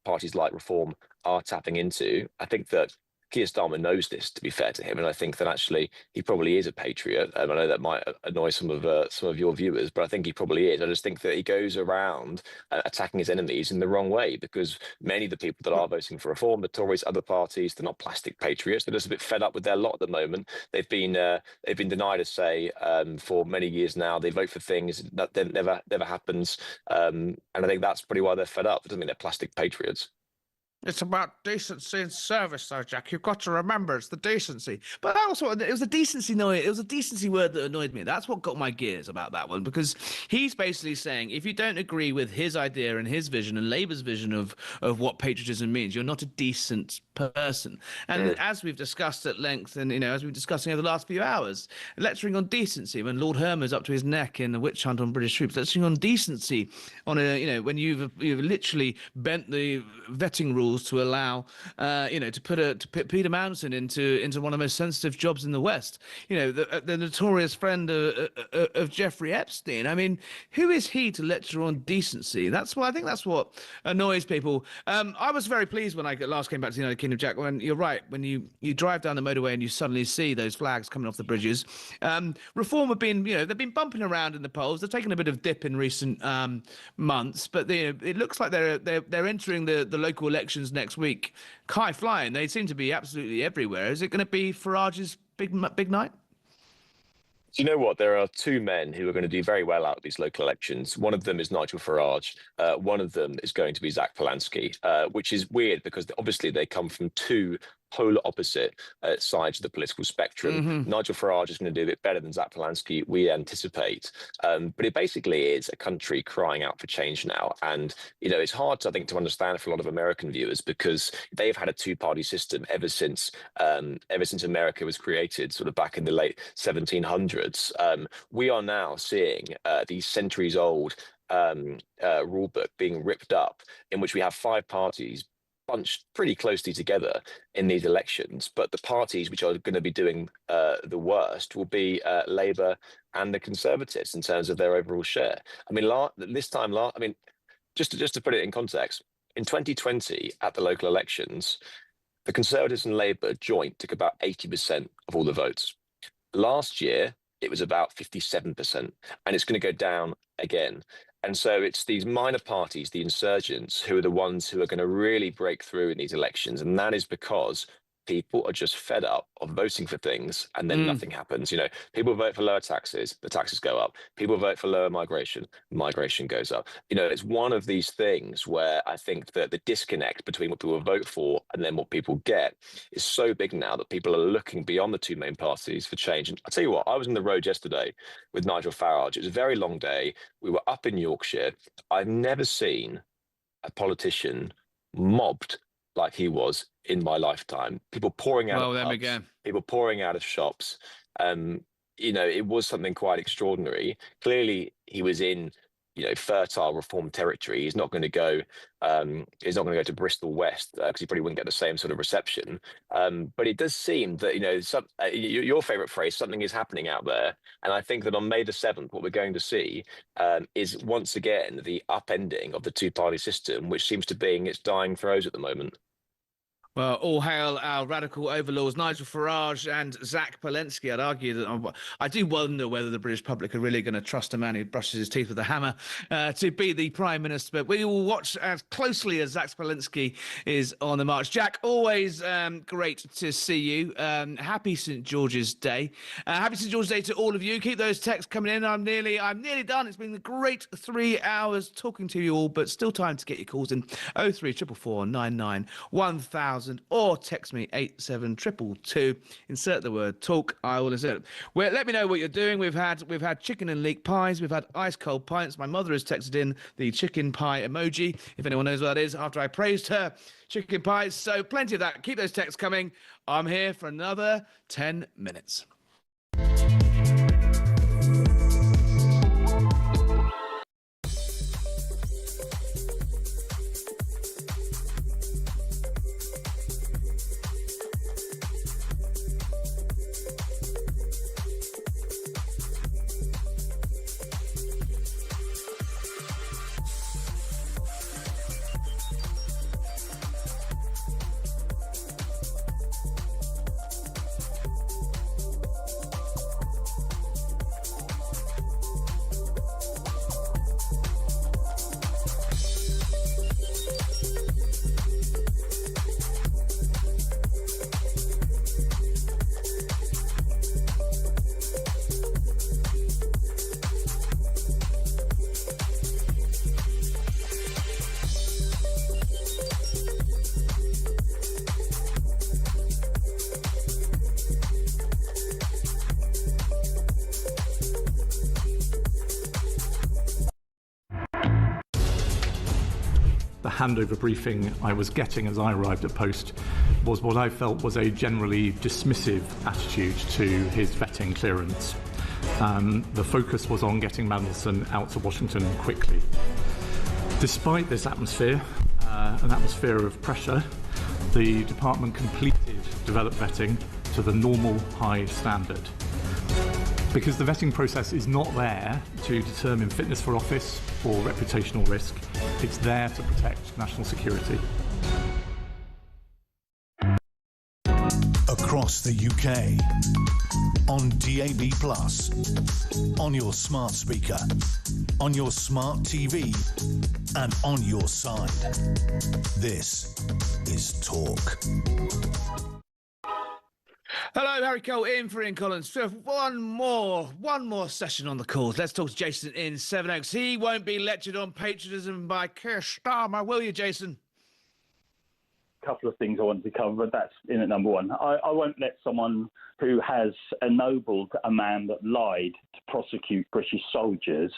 parties like Reform are tapping into. I think that Keir Starmer knows this, to be fair to him, and I think that actually he probably is a patriot. I know that might annoy some of your viewers, but I think he probably is. I just think that he goes around attacking his enemies in the wrong way, because many of the people that are voting for Reform, the Tories, other parties, they're not plastic patriots. They're just a bit fed up with their lot at the moment. They've been denied a say for many years now. They vote for things that never happens, and I think that's probably why they're fed up. It doesn't mean they're plastic patriots. It's about decency and service, though, Jack. You've got to remember it's the decency. But that was what it was, a decency noise. It was a decency word that annoyed me. That's what got my gears about that one, because he's basically saying if you don't agree with his idea and his vision and Labour's vision of what patriotism means, you're not a decent person. And as we've discussed at length, and you know, as we've been discussing over the last few hours, lecturing on decency when Lord Hermer's up to his neck in the witch hunt on British troops, lecturing on decency on a, you know, when you've literally bent the vetting rules to allow, you know, to put Peter Manson into one of the most sensitive jobs in the West. You know, the notorious friend of Jeffrey Epstein. I mean, who is he to lecture on decency? That's what I think. That's what annoys people. I was very pleased when I last came back to the United Kingdom, Jack. When you're right, when you drive down the motorway and you suddenly see those flags coming off the bridges. Reform have been, you know, they've been bumping around in the polls. They've taken a bit of dip in recent months, but it looks like they're entering the local elections next week high flying. They seem to be absolutely everywhere. Is it going to be Farage's big night? Do you know what? There are two men who are going to do very well out of these local elections. One of them is Nigel Farage. One of them is going to be Zach Polanski, which is weird because obviously they come from two polar opposite sides of the political spectrum. Nigel Farage is going to do a bit better than Zach Polanski, we anticipate. But it basically is a country crying out for change now. And, you know, it's hard, I think, to understand for a lot of American viewers because they've had a two-party system ever since America was created, sort of back in the late 1700s. We are now seeing these centuries-old rulebook being ripped up, in which we have five parties bunched pretty closely together in these elections, but the parties which are going to be doing the worst will be Labour and the Conservatives in terms of their overall share. I mean, just to put it in context, in 2020 at the local elections, the Conservatives and Labour joint took about 80% of all the votes. Last year, it was about 57%, and it's going to go down again. And so it's these minor parties, the insurgents, who are the ones who are going to really break through in these elections. And that is because people are just fed up of voting for things and then nothing happens. You know, people vote for lower taxes, the taxes go up. People vote for lower migration, migration goes up. You know, it's one of these things where I think that the disconnect between what people vote for and then what people get is so big now that people are looking beyond the two main parties for change. And I'll tell you what, I was on the road yesterday with Nigel Farage. It was a very long day. We were up in Yorkshire. I've never seen a politician mobbed like he was in my lifetime. People pouring out of pubs, people pouring out of shops. You know, it was something quite extraordinary. Clearly, he was in fertile reform territory. He's not going to go. He's not going to go to Bristol West because he probably wouldn't get the same sort of reception. But it does seem that your favourite phrase, something is happening out there, and I think that on May the 7th, what we're going to see is once again the upending of the two-party system, which seems to be in its dying throes at the moment. Well, all hail our radical overlords, Nigel Farage and Zach Palensky. I'd argue that I do wonder whether the British public are really going to trust a man who brushes his teeth with a hammer to be the Prime Minister. But we will watch as closely as Zach Palensky is on the march. Jack, always great to see you. Happy St. George's Day. Happy St. George's Day to all of you. Keep those texts coming in. I'm nearly done. It's been a great 3 hours talking to you all, but still time to get your calls in. 03444 99 1000. Or text me 87222. Insert the word talk. I will insert it. Well, let me know what you're doing. We've had chicken and leek pies. We've had ice cold pints. My mother has texted in the chicken pie emoji, if anyone knows what that is, after I praised her chicken pies. So plenty of that. Keep those texts coming. I'm here for another 10 minutes. The handover briefing I was getting as I arrived at post was what I felt was a generally dismissive attitude to his vetting clearance. The focus was on getting Mandelson out to Washington quickly. Despite this atmosphere, an atmosphere of pressure, the department completed developed vetting to the normal high standard. Because the vetting process is not there to determine fitness for office or reputational risk, it's there to protect national security. Across the UK, on DAB+, on your smart speaker, on your smart TV, and on your side. This is Talk. Hello, Harry Cole in for Ian Collins. One more session on the calls. Let's talk to Jason in Sevenoaks. He won't be lectured on patriotism by Keir Starmer, will you, Jason? Couple of things I wanted to cover, but that's in at number one. I won't let someone who has ennobled a man that lied to prosecute British soldiers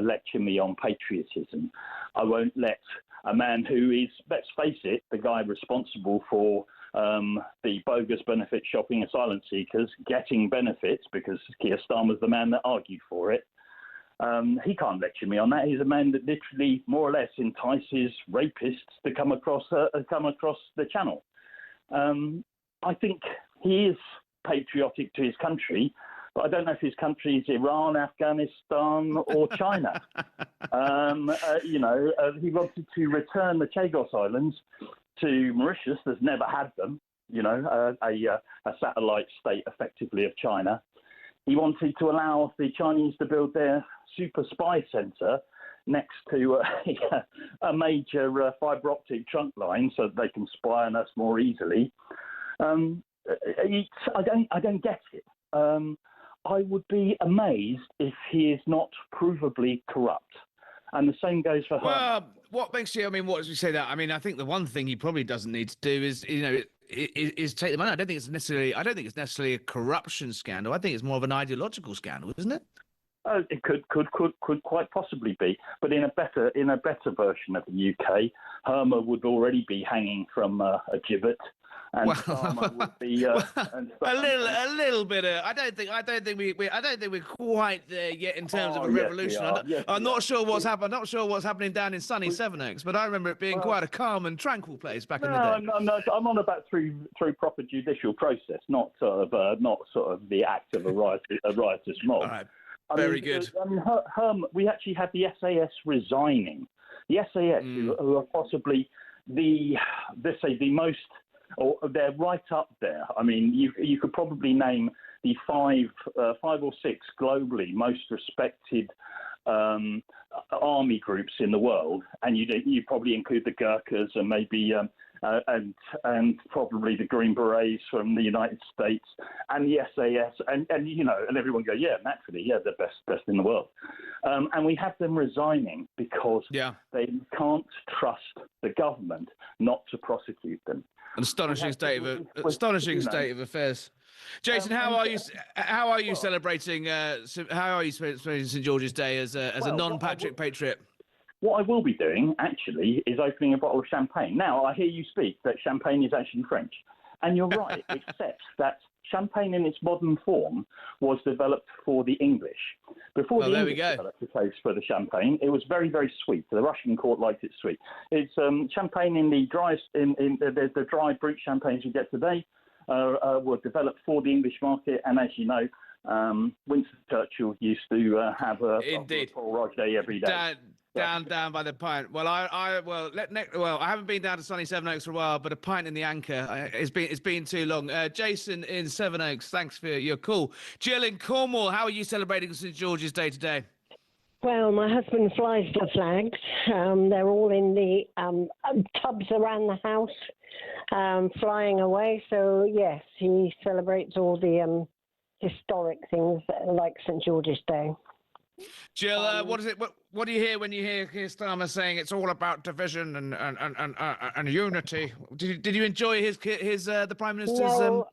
lecture me on patriotism. I won't let a man who is, let's face it, the guy responsible for the bogus benefit shopping asylum seekers getting benefits, because Keir Starmer's the man that argued for it. He can't lecture me on that. He's a man that literally, more or less, entices rapists to come across the channel. I think he is patriotic to his country, but I don't know if his country is Iran, Afghanistan, or China. He wanted to return the Chagos Islands to Mauritius, that's never had them. A satellite state, effectively, of China. He wanted to allow the Chinese to build their super spy center next to a major fiber optic trunk line so that they can spy on us more easily. I don't get it. I would be amazed if he is not provably corrupt. And the same goes for Hermer. Well, what makes you, what as we say that, I think the one thing he probably doesn't need to do is, is take the money. I don't think it's necessarily a corruption scandal. I think it's more of an ideological scandal, isn't it? It could quite possibly be, but in a better version of the UK, Hermer would already be hanging from a gibbet. And Starmer would be a little bit. I don't think we're quite there yet in terms of a revolution. I'm not sure what's happened. I'm not sure what's happening down in sunny Sevenoaks, but I remember it being quite a calm and tranquil place back in the day. No, I'm on about through proper judicial process, not sort of the act of a riotous mob. All right. Very good. We actually had the SAS resigning. The SAS, who are possibly the most, or they're right up there. I mean, you could probably name the five or six globally most respected army groups in the world, and you probably include the Gurkhas and maybe and probably the Green Berets from the United States and the SAS, and everyone go, yeah, naturally, yeah, the best in the world, and we have them resigning because they can't trust the government not to prosecute them. An astonishing state of affairs. Jason, how are you celebrating? How are you celebrating St George's Day as a non-Patrick patriot? What I will be doing, actually, is opening a bottle of champagne. Now, I hear you speak that champagne is actually French. And you're right, except that champagne in its modern form was developed for the English. Before the English developed the taste for the champagne, it was very, very sweet. The Russian court liked it sweet. It's champagne in the dry brut champagnes you get today were developed for the English market. And as you know, Winston Churchill used to have a Paul Roger every day. Down by the pint. Well, I haven't been down to sunny Sevenoaks for a while, but a pint in the Anchor. It's been too long. Jason in Sevenoaks, thanks for your call. Jill in Cornwall, how are you celebrating St George's Day today? Well, my husband flies the flags. They're all in the tubs around the house, flying away. So yes, he celebrates all the historic things like St George's Day. Jill, what is it? What do you hear when you hear Keir Starmer saying it's all about division and unity? Did you enjoy the Prime Minister's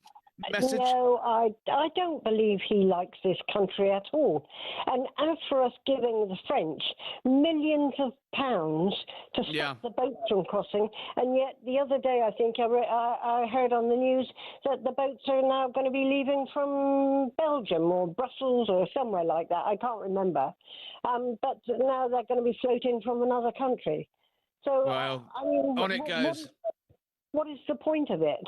message? No, I don't believe he likes this country at all. And as for us giving the French millions of pounds to stop the boats from crossing, and yet the other day I think I heard on the news that the boats are now going to be leaving from Belgium or Brussels or somewhere like that. I can't remember. But now they're going to be floating from another country. So, well, I mean, on it goes. What is the point of it?